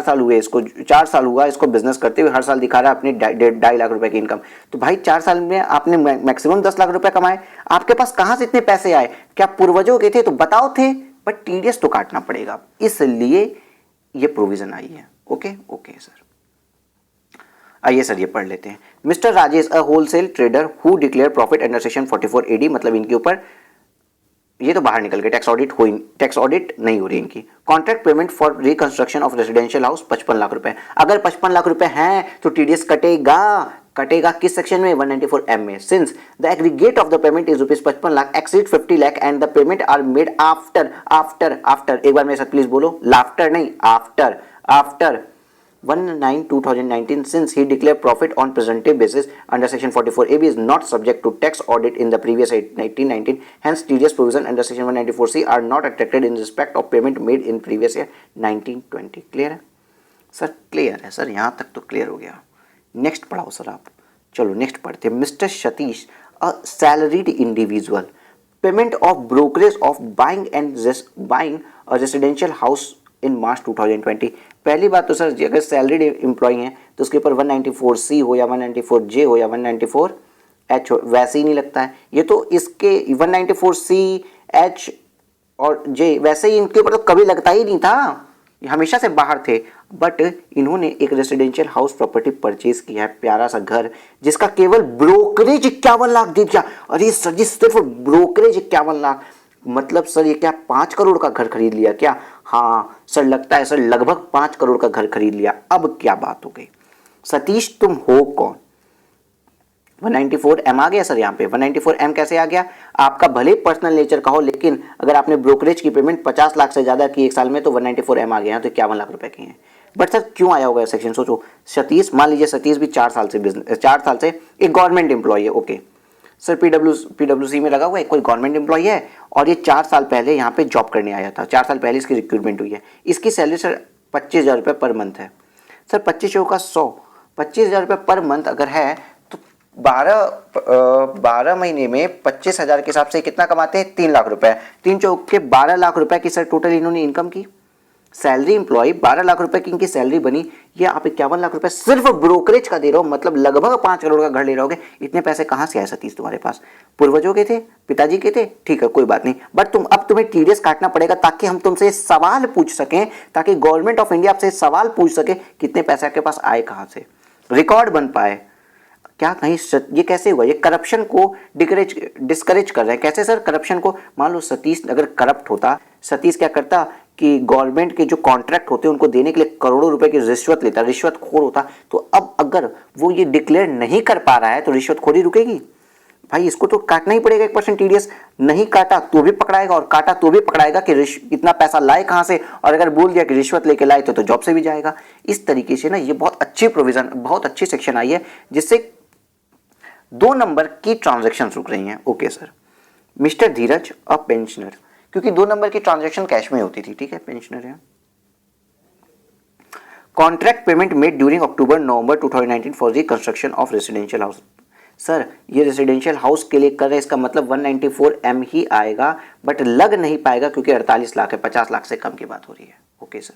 साल हुए इसको, 4 साल हुआ इसको बिजनेस करते हुए, हर साल दिखा रहा है अपनी 2.5 लाख रुपए की इनकम। तो भाई 4 साल में आपने मैक्सिमम 10 लाख रुपए कमाए, आपके पास कहां से इतने पैसे आए? क्या पूर्वजों के थे तो बताओ थे, बट टीडीएस तो काटना पड़ेगा, इसलिए ये प्रोविजन आई है। ओके सर, आइए सर ये पढ़ लेते हैं। Mister Rajesh a wholesale trader who declare profit under section 44 AD, मतलब इनके ऊपर ये तो बाहर निकल गए, टैक्स ऑडिट नहीं हो रही इनकी। Contract payment for reconstruction of residential house 55 lakh रुपए। अगर 55 लाख रुपए हैं तो टीडीएस कटेगा किस सेक्शन में? 194M में। Since the aggregate of the payment is rupees 55 lakh exceed 50 lakh and the payment are made after एक बार मेरे साथ प्लीज बोलो, लाफ्टर नहीं after 1/9/2019, since he declared profit on presumptive basis under section 44 AB is not subject to tax audit in the previous 18-19, hence TDS provision under section 194C are not attracted in respect of payment made in previous year 19-20। Clear है sir? Clear है sir, यहाँ तक तो clear हो गया। Next पढ़ाओ sir आप। चलो नेक्स्ट पढ़ते हैं। Mister Satish a salaried individual payment of brokerage of buying a residential house in March 2020। पहली बात तो सर अगर सैलरीड एम्प्लॉय हैं तो उसके ऊपर 194C हो या 194J हो या 194H हो, वैसे ही नहीं लगता है। ये तो इसके 194C, H और J वैसे ही इनके ऊपर तो कभी लगता ही नहीं था। ये हमेशा से बाहर थे, बट इन्होंने एक रेसिडेंशियल हाउस प्रॉपर्टी परचेज किया है, प्यारा सा घर, जिसका केवल ब्रोकरेज 51 लाख दे दिया। अरे सर जी, सिर्फ ब्रोकरेज 51 लाख, मतलब सर ये क्या 5 करोड़ का घर खरीद लिया क्या? हाँ सर, लगता है सर लगभग 5 करोड़ का घर खरीद लिया। अब क्या बात हो गई? सतीश तुम हो कौन? 194M आ गया सर यहाँ पे। 194M कैसे आ गया? आपका भले पर्सनल नेचर का हो, लेकिन अगर आपने ब्रोकरेज की पेमेंट 50 लाख से ज्यादा की एक साल में तो 194M आ गया, तो 51 लाख रुपए की है। बट सर क्यों आया होगा सेक्शन? सोचो, सतीश, मान लीजिए सतीश भी 4 साल से एक गवर्नमेंट एम्प्लॉय है। ओके सर, पीडब्ल्यूसी में लगा हुआ है, कोई गवर्नमेंट एम्प्लॉय है और ये 4 साल पहले यहाँ पे जॉब करने आया था। 4 साल पहले इसकी रिक्रूटमेंट हुई है। इसकी सैलरी सर 25,000 रुपये पर मंथ है। सर 25 का 100, 25,000 रुपये पर मंथ अगर है तो 12 महीने में 25,000 के हिसाब से कितना कमाते हैं? 3 लाख रुपए। 3 चौक के 12 लाख रुपए की सर टोटल इन्होंने इनकम की। सैलरी एम्प्लॉय 12 लाख रुपए की इनकी सैलरी बनी, ये आप 51 लाख रुपए सिर्फ ब्रोकरेज का दे रहे हो, मतलब लगभग 5 करोड़ का घर ले रहोगे। इतने पैसे कहां से आए सतीश तुम्हारे पास? पूर्वजों के थे, पिताजी के थे, ठीक है कोई बात नहीं, बट अब तुम्हें टीडीएस काटना पड़ेगा ताकि हम तुमसे सवाल पूछ सकें, ताकि गवर्नमेंट ऑफ इंडिया आपसे सवाल पूछ सके कितने पैसे आपके पास आए कहां से, रिकॉर्ड बन पाए। क्या कहीं ये कैसे हुआ? ये करप्शन को डिस्करेज कर रहे हैं। कैसे सर? करप्शन को, मान लो सतीश अगर करप्ट होता, सतीश क्या करता कि गवर्नमेंट के जो कॉन्ट्रैक्ट होते हैं उनको देने के लिए करोड़ों रुपए की रिश्वत लेता, रिश्वतखोर होता। तो अब अगर वो ये डिक्लेयर नहीं कर पा रहा है तो रिश्वतखोरी रुकेगी? भाई इसको तो काटना ही पड़ेगा 1% टीडीएस। नहीं काटा तो भी पकड़ाएगा और काटा तो भी पकड़ाएगा कि इतना पैसा लाए कहां से, और अगर बोल दिया कि रिश्वत लेके लाए तो जॉब से भी जाएगा। इस तरीके से ना ये बहुत अच्छी प्रोविजन, बहुत अच्छी सेक्शन आई है जिससे 2 नंबर की ट्रांजैक्शन रुक रही हैं। Okay sir. मिस्टर धीरज अ पेंशनर, क्योंकि 2 नंबर की ट्रांजैक्शन कैश में होती थी, ठीक है, पेंशनर है। Contract payment made during October November 2019 for the construction of residential house. Sir ये रेसिडेंशियल हाउस के लिए कर रहे हैं, इसका मतलब 194M ही आएगा, बट लग नहीं पाएगा क्योंकि 48 लाख है, 50 लाख से कम की बात हो रही है। Okay sir.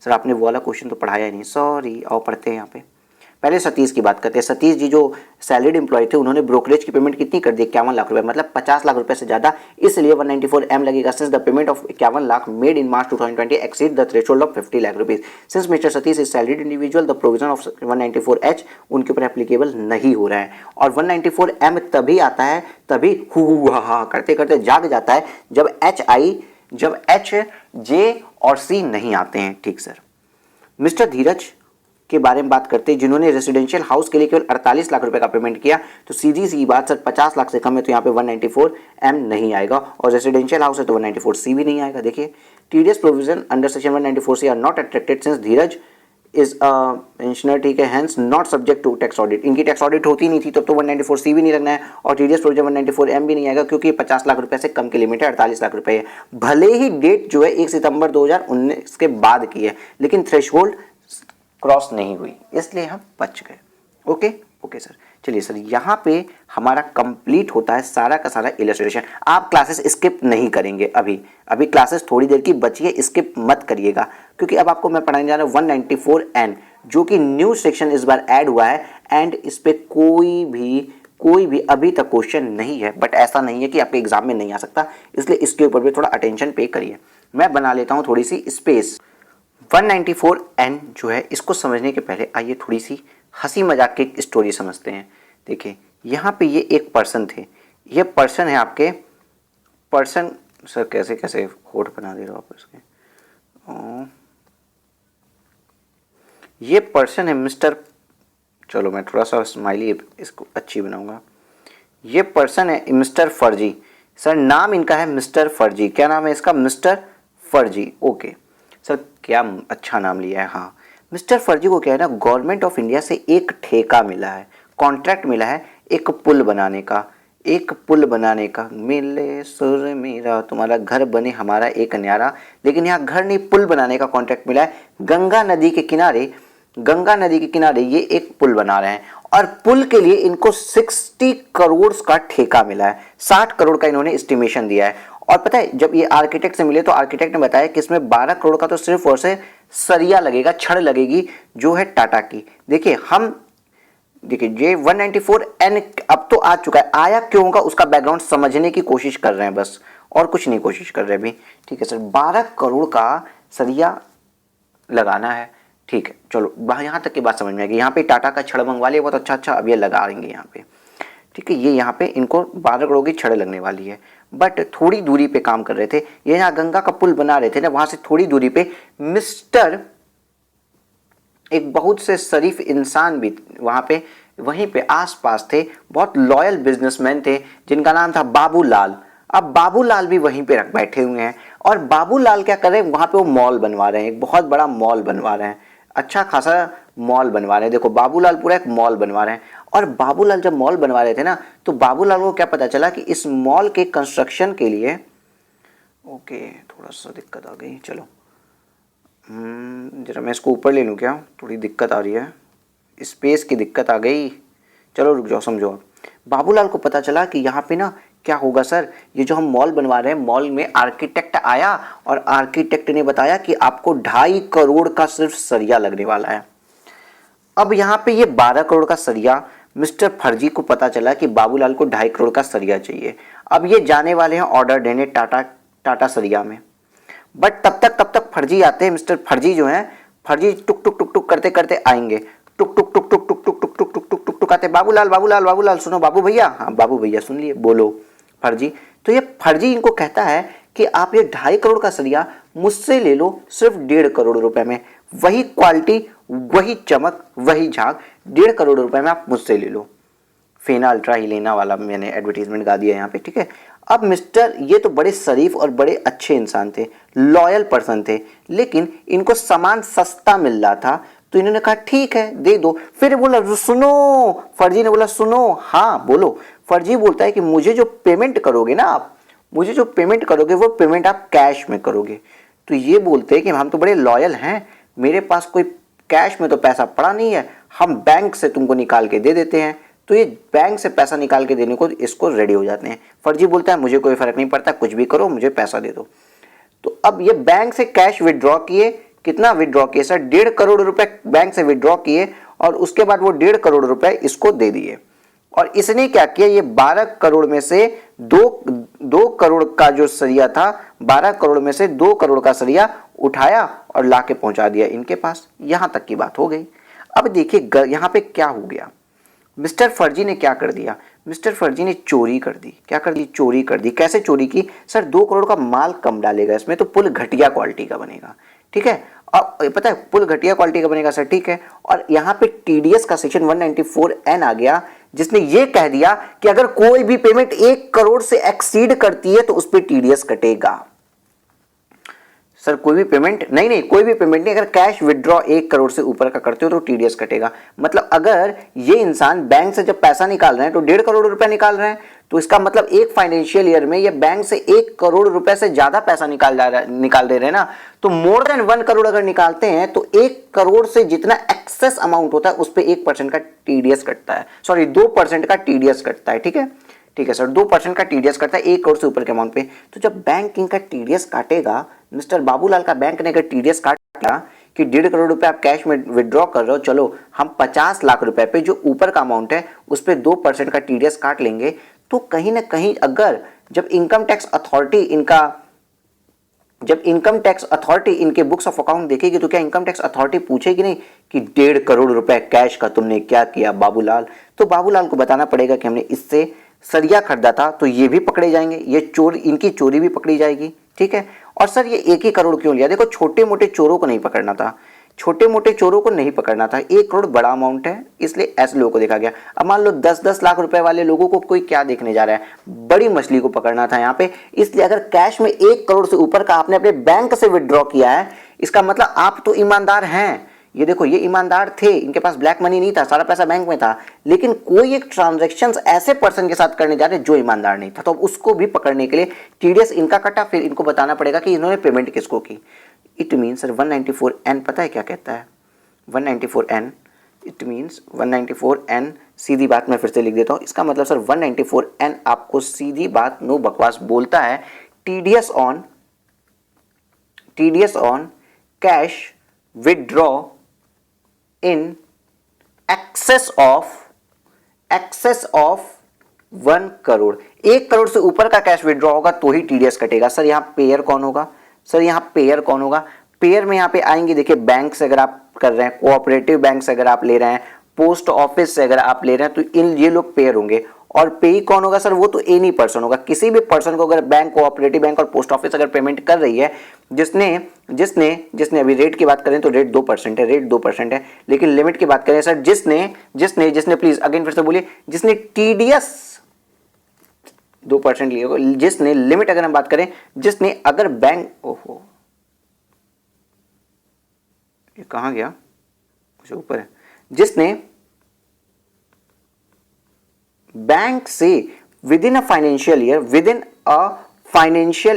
सर आपने वो वाला क्वेश्चन तो पढ़ाया ही नहीं, सॉरी। आओ पढ़ते हैं यहाँ पे। पहले सतीश की बात करते हैं। सतीश जी जो सैलरीड एम्प्लॉय थे, उन्होंने ब्रोकरेज की पेमेंट कितनी कर दी? 51 लाख रुपए, मतलब 50 लाख रुपए से ज्यादा, इसलिए 194M लगेगा। Since the payment of 51 lakh made in March 2020 exceed the threshold of 50 lakh rupees, since mister Satish is salaried individual, the provision of 194H उनके ऊपर एप्लीकेबल नहीं हो रहा है। और 194M तभी आता है, तभी हु हा करते करते जाग जाता है जब H, J और C नहीं आते हैं। ठीक सर। मिस्टर धीरज के बारे में बात करते हैं, जिन्होंने रेसिडेंशियल हाउस के लिए केवल 48 लाख रुपए का पेमेंट किया, तो सीधी सी बात सर 50 लाख से कम है तो यहाँ पे 194M नहीं आएगा, और रेसिडेंशियल हाउस है तो 194C भी नहीं आएगा। देखिए, TDS provision under section 194C are not attracted since Dheeraj is a pensioner, ठीक है, hence not subject to tax audit. इनकी टैक्स ऑडिट होती नहीं थी, तब तो 194C भी नहीं लगना है, और टीडीएस प्रोविजन 194M भी नहीं आएगा क्योंकि 50 लाख रुपए से कम की लिमिट है, 48 लाख रुपए है। भले ही डेट जो है 1 सितंबर 2019 के बाद की है, लेकिन थ्रेशहोल्ड क्रॉस नहीं हुई, इसलिए हम बच गए। Okay sir. चलिए सर, यहाँ पे हमारा कंप्लीट होता है सारा का सारा इलस्ट्रेशन। आप क्लासेस स्किप नहीं करेंगे, अभी क्लासेस थोड़ी देर की बची है, स्किप मत करिएगा, क्योंकि अब आपको मैं पढ़ाने जा रहा हूँ 194N, जो कि न्यू सेक्शन इस बार ऐड हुआ है, एंड इस पे कोई भी अभी तक क्वेश्चन नहीं है, बट ऐसा नहीं है कि आपके एग्जाम में नहीं आ सकता, इसलिए इसके ऊपर भी थोड़ा अटेंशन पे करिए। मैं बना लेता हूँ थोड़ी सी स्पेस। 194N जो है, इसको समझने के पहले आइए थोड़ी सी हंसी मजाक की स्टोरी समझते हैं। देखिए, यहाँ पे ये एक पर्सन थे, ये पर्सन है आपके पर्सन, सर कैसे कैसे होठ बना दे रहे हो आप इसके। ये पर्सन है मिस्टर, चलो मैं थोड़ा सा स्माइली इसको अच्छी बनाऊंगा। ये पर्सन है मिस्टर फर्जी। सर नाम इनका है मिस्टर फर्जी। क्या नाम है इसका? मिस्टर फर्जी। ओके सर, क्या अच्छा नाम लिया है। हाँ, मिस्टर फर्जी को क्या है ना, गवर्नमेंट ऑफ इंडिया से एक ठेका मिला है, कॉन्ट्रैक्ट मिला है एक पुल बनाने का। मिले सुर मेरा तुम्हारा, घर बने हमारा एक न्यारा। लेकिन यहाँ घर नहीं, पुल बनाने का कॉन्ट्रैक्ट मिला है। गंगा नदी के किनारे ये एक पुल बना रहे हैं, और पुल के लिए इनको 60 करोड़ का ठेका मिला है। 60 करोड़ का इन्होंने एस्टिमेशन दिया है। और पता है, जब ये आर्किटेक्ट से मिले तो आर्किटेक्ट ने बताया कि इसमें 12 करोड़ का तो सिर्फ और से सरिया लगेगा, छड़ लगेगी, जो है टाटा की। देखिए ये 194N अब तो आ चुका है, आया क्यों होगा उसका बैकग्राउंड समझने की कोशिश कर रहे हैं बस, और कुछ नहीं कोशिश कर रहे अभी। ठीक है सर, 12 करोड़ का सरिया लगाना है, ठीक है। चलो यहाँ तक की बात समझ में आ गई। यहाँ पे टाटा का छड़ मंगवा लिया, बहुत अच्छा। अब ये लगा देंगे यहाँ पे, ठीक है। ये यहाँ पे इनको 12 करोड़ की छड़ लगने वाली है, बट थोड़ी दूरी पे काम कर रहे थे। ये यहाँ गंगा का पुल बना रहे थे ना, वहां से थोड़ी दूरी पे मिस्टर एक बहुत से शरीफ इंसान भी वहां पे वहीं पे आसपास थे, बहुत लॉयल बिजनेसमैन थे जिनका नाम था बाबूलाल। अब बाबूलाल भी वहीं पे रख बैठे हुए हैं, और बाबूलाल क्या कर रहे हैं, वहां पे वो मॉल बनवा रहे हैं, एक बहुत बड़ा मॉल बनवा रहे हैं, अच्छा खासा मॉल बनवा रहे हैं। देखो बाबूलाल पूरा एक मॉल बनवा रहे हैं। और बाबूलाल जब मॉल बनवा रहे थे ना, तो बाबूलाल को क्या पता चला कि इस मॉल के कंस्ट्रक्शन के लिए, ओके थोड़ा सा दिक्कत आ गई, चलो जरा मैं इसको ऊपर ले लूँ क्या, थोड़ी दिक्कत आ रही है, स्पेस की दिक्कत आ गई। चलो रुक जाओ, समझो आप। बाबूलाल को पता चला कि यहाँ पे ना क्या होगा सर, ये जो हम मॉल बनवा रहे हैं, मॉल में आर्किटेक्ट आया और आर्किटेक्ट ने बताया कि आपको 2.5 करोड़ का सिर्फ सरिया लगने वाला है। अब यहाँ पे ये 12 करोड़ का सरिया मिस्टर फर्जी को पता चला कि बाबूलाल को 2.5 करोड़ का सरिया चाहिए। अब ये जाने वाले हैं ऑर्डर देने टाटा सरिया में, बट तब तक फर्जी आते हैं। मिस्टर फर्जी जो है, फर्जी टुक टुक टुक टुक करते करते आएंगे, टुक टुक टुक टुक टुक टुक टुक टुक टुक टुक टुक टुक आते, बाबूलाल बाबूलाल बाबूलाल सुनो, बाबू भैया, हाँ बाबू भैया सुन लिए, बोलो फर्जी। तो ये फर्जी इनको कहता है कि आप ये 2.5 करोड़ का सरिया मुझसे ले लो सिर्फ 1.5 करोड़ रुपए में, वही क्वालिटी, वही चमक, वही झाग, 1.5 करोड़ रुपए में आप मुझसे ले लो। फेना अल्ट्रा ही लेना वाला मैंने एडवर्टीजमेंट गा दिया यहाँ पे, ठीक है। अब मिस्टर ये तो बड़े शरीफ और बड़े अच्छे इंसान थे, लॉयल पर्सन थे, लेकिन इनको सामान सस्ता मिल रहा था, तो इन्होंने कहा ठीक है दे दो। फिर बोला सुनो, फर्जी ने बोला सुनो, हाँ बोलो। फर्जी बोलता है कि मुझे जो पेमेंट करोगे ना आप, मुझे जो पेमेंट करोगे वो पेमेंट आप कैश में करोगे। तो ये बोलते हैं कि हम तो बड़े लॉयल हैं, मेरे पास कोई कैश में तो पैसा पड़ा नहीं है, हम बैंक से तुमको निकाल के दे देते हैं। तो ये बैंक से पैसा निकाल के देने को इसको रेडी हो जाते हैं। फर्जी बोलता है मुझे कोई फर्क नहीं पड़ता, कुछ भी करो, मुझे पैसा दे दो। तो अब ये बैंक से कैश विड्रॉ किए, कितना विड्रॉ किए सर, 1.5 करोड़ रुपए बैंक से विड्रॉ किए, और उसके बाद वो 1.5 करोड़ रुपए इसको दे दिए। और इसने क्या किया, ये 12 करोड़ में से 2 करोड़ का जो सरिया था, 12 करोड़ में से 2 करोड़ का सरिया उठाया और लाके पहुंचा दिया इनके पास। यहां तक की बात हो गई। अब देखिए यहां पे क्या हो गया, मिस्टर फर्जी ने क्या कर दिया, मिस्टर फर्जी ने चोरी कर दी। क्या कर दी, चोरी कर दी। कैसे चोरी की सर, 2 करोड़ का माल कम डालेगा इसमें, तो पुल घटिया क्वालिटी का बनेगा, ठीक है। अब पता है पुल घटिया क्वालिटी का बनेगा सर, ठीक है। और यहाँ पे टीडीएस का सेक्शन 194N आ गया, जिसने ये कह दिया कि अगर कोई भी पेमेंट 1 करोड़ से एक्सीड करती है तो उस पर टीडीएस कटेगा। सर कोई भी पेमेंट नहीं, कोई भी पेमेंट नहीं, अगर कैश विड्रॉ 1 करोड़ से ऊपर का करते हो तो टीडीएस कटेगा। मतलब अगर ये इंसान बैंक से जब पैसा निकाल रहे हैं तो 1.5 करोड़ रुपए निकाल रहे हैं, तो इसका मतलब एक फाइनेंशियल ईयर में ये बैंक से 1 करोड़ रुपए से ज्यादा पैसा निकाल दे रहे हैं ना, तो मोर देन 1 करोड़ अगर निकालते हैं तो 1 करोड़ से जितना एक्सेस अमाउंट होता है उस पर 1% का टीडीएस कटता है, सॉरी 2% का टीडीएस कटता है, ठीक है। ठीक है सर, 2% का टीडीएस करता है 1 करोड़ से ऊपर के अमाउंट पे। तो जब बैंक इनका टीडीएस काटेगा, मिस्टर बाबूलाल का बैंक ने अगर टीडीएस काटा कि 1.5 करोड़ रुपए आप कैश में विड्रॉ कर रहे हो, चलो हम 50 लाख रुपए पे जो ऊपर का अमाउंट है उस पर 2% का टीडीएस काट लेंगे, तो कहीं ना कहीं अगर जब इनकम टैक्स अथॉरिटी इनके बुक्स ऑफ अकाउंट देखेगी, तो क्या इनकम टैक्स अथॉरिटी पूछेगी नहीं कि 1.5 करोड़ रुपए कैश का तुमने क्या किया बाबूलाल? तो बाबूलाल को बताना पड़ेगा कि हमने इससे सरिया खरीदा था, तो ये भी पकड़े जाएंगे, ये चोर, इनकी चोरी भी पकड़ी जाएगी, ठीक है। और सर ये 1 ही करोड़ क्यों लिया? देखो छोटे मोटे चोरों को नहीं पकड़ना था, छोटे मोटे चोरों को नहीं पकड़ना था, 1 करोड़ बड़ा अमाउंट है, इसलिए ऐसे लोगों को देखा गया। अब मान लो 10-10 लाख रुपए वाले लोगों को कोई क्या देखने जा रहा है, बड़ी मछली को पकड़ना था यहाँ पे। इसलिए अगर कैश में 1 करोड़ से ऊपर का आपने अपने बैंक से विड्रॉ किया है, इसका मतलब आप तो ईमानदार हैं। ये देखो ये ईमानदार थे, इनके पास ब्लैक मनी नहीं था, सारा पैसा बैंक में था, लेकिन कोई एक ट्रांजैक्शंस ऐसे पर्सन के साथ करने जा रहे जो ईमानदार नहीं था, तो उसको भी पकड़ने के लिए टीडीएस इनका कटा, फिर इनको बताना पड़ेगा कि इन्होंने पेमेंट किसको की। इट मीन्स सर 194N पता है क्या कहता है? 194N इट मीन्स 194N सीधी बात मैं फिर से लिख देता हूँ, इसका मतलब सर 194N आपको सीधी बात नो बकवास बोलता है TDS on cash withdraw in excess of 1 crore. 1 crore से ऊपर का कैश विड्रॉ होगा तो ही टीडीएस कटेगा। सर यहाँ पेयर कौन होगा? सर यहाँ पेयर कौन होगा? पेयर में यहाँ पे आएंगे, देखिए बैंक से अगर आप कर रहे हैं, कोऑपरेटिव बैंक से अगर आप ले रहे हैं, पोस्ट ऑफिस से अगर आप ले रहे हैं, तो इन ये लोग पेयर होंगे। और पेई कौन होगा सर? वो तो एनी पर्सन होगा, किसी भी पर्सन को अगर बैंक, कोऑपरेटिव बैंक और पोस्ट ऑफिस अगर पेमेंट कर रही है, जिसने जिसने जिसने अभी रेट की बात करें तो रेट 2% है, रेट 2% है, लेकिन लिमिट की बात करें सर, जिसने जिसने जिसने प्लीज अगेन फिर से बोलिए, जिसने टीडीएस 2% लिए होगा, जिसने लिमिट अगर हम बात करें, जिसने अगर बैंक, ओहो ये कहां गया, कुछ ऊपर है, जिसने बैंक से with in a financial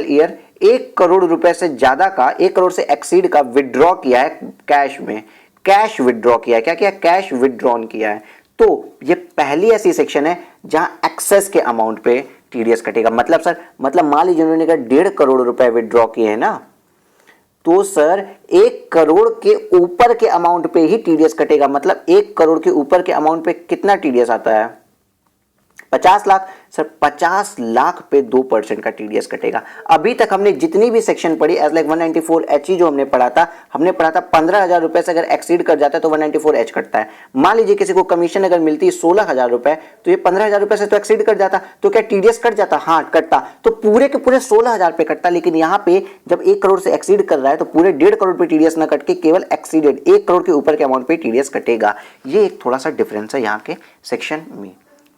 year 1 crore रुपए से ज्यादा का, 1 करोड़ से एक्सीड का विड्रॉ किया है कैश में, कैश विड्रॉ किया है, क्या किया? कैश विड्रॉन किया है। तो ये पहली ऐसी सेक्शन है जहां एक्सेस के अमाउंट पे टीडीएस कटेगा। मतलब सर, मतलब मान लीजिए उन्होंने कहा 1.5 करोड़ रुपए विड्रॉ किए हैं ना, तो सर 1 करोड़ के ऊपर के अमाउंट पे ही टीडीएस कटेगा। मतलब 1 करोड़ के ऊपर के अमाउंट पे कितना टीडीएस आता है? 50 लाख। सर 50 लाख पे 2% का टीडीएस कटेगा। अभी तक हमने जितनी भी सेक्शन पढ़ी एज लाइक 194HE जो हमने पढ़ा था 15,000 रुपए से अगर एक्सीड कर जाता है तो 194H कटता है। मान लीजिए किसी को कमीशन अगर मिलती है 16,000 रुपए, तो ये 15,000 रुपए से तो एक्सीड कर जाता, तो क्या टीडीएस कट जाता? हाँ कटता, तो पूरे के पूरे 16,000 पे कटता। लेकिन यहाँ पे जब 1 करोड़ से एक्सीड कर रहा है तो पूरे 1.5 करोड़ पे टीडीएस ना कट के केवल एक्सीडेड 1 करोड़ के ऊपर के अमाउंट पे टीडीएस कटेगा। ये एक थोड़ा सा डिफरेंस है यहाँ के सेक्शन में,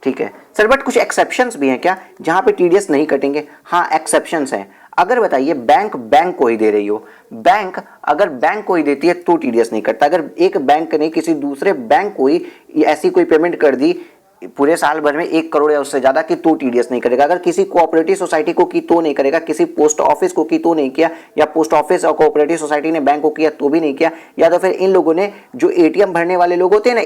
ठीक है सर। बट कुछ एक्सेप्शंस भी हैं क्या जहां पे टीडीएस नहीं कटेंगे? हाँ एक्सेप्शंस हैं। अगर बताइए बैंक को ही दे रही हो, अगर बैंक को ही देती है तो टीडीएस नहीं कटता। अगर एक बैंक ने किसी दूसरे बैंक को ही ऐसी कोई पेमेंट कर दी पूरे साल भर में 1 करोड़ या उससे ज्यादा की, तो टीडीएस नहीं करेगा। अगर किसी कोऑपरेटिव सोसाइटी को की तो नहीं करेगा, किसी पोस्ट ऑफिस को की तो नहीं किया, या पोस्ट ऑफिस और कोऑपरेटिव सोसाइटी ने बैंक को किया तो भी नहीं किया, या तो फिर इन लोगों ने जो एटीएम भरने वाले लोग होते हैं ना,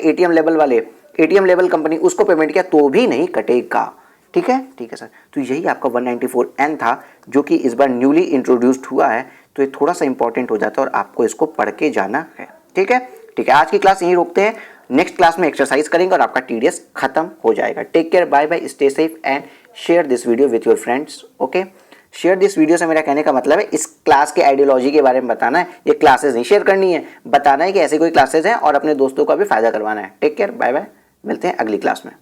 एटीएम लेवल कंपनी, उसको पेमेंट किया तो भी नहीं कटेगा। ठीक है सर। तो यही आपका 194N था जो कि इस बार न्यूली इंट्रोड्यूस्ड हुआ है, तो ये थोड़ा सा इंपॉर्टेंट हो जाता है और आपको इसको पढ़ के जाना है। ठीक है, आज की क्लास यहीं रोकते हैं, नेक्स्ट क्लास में एक्सरसाइज करेंगे और आपका टीडीएस खत्म हो जाएगा। Take care, bye bye, stay safe and share this video with your friends. Okay, share this video से मेरा कहने का मतलब है इस क्लास के आइडियोलॉजी के बारे में बताना है, ये क्लासेस नहीं शेयर करनी है, बताना है कि ऐसे कोई क्लासेस हैं और अपने दोस्तों का भी फायदा करवाना है। टेक केयर, बाय बाय, मिलते हैं अगली क्लास में।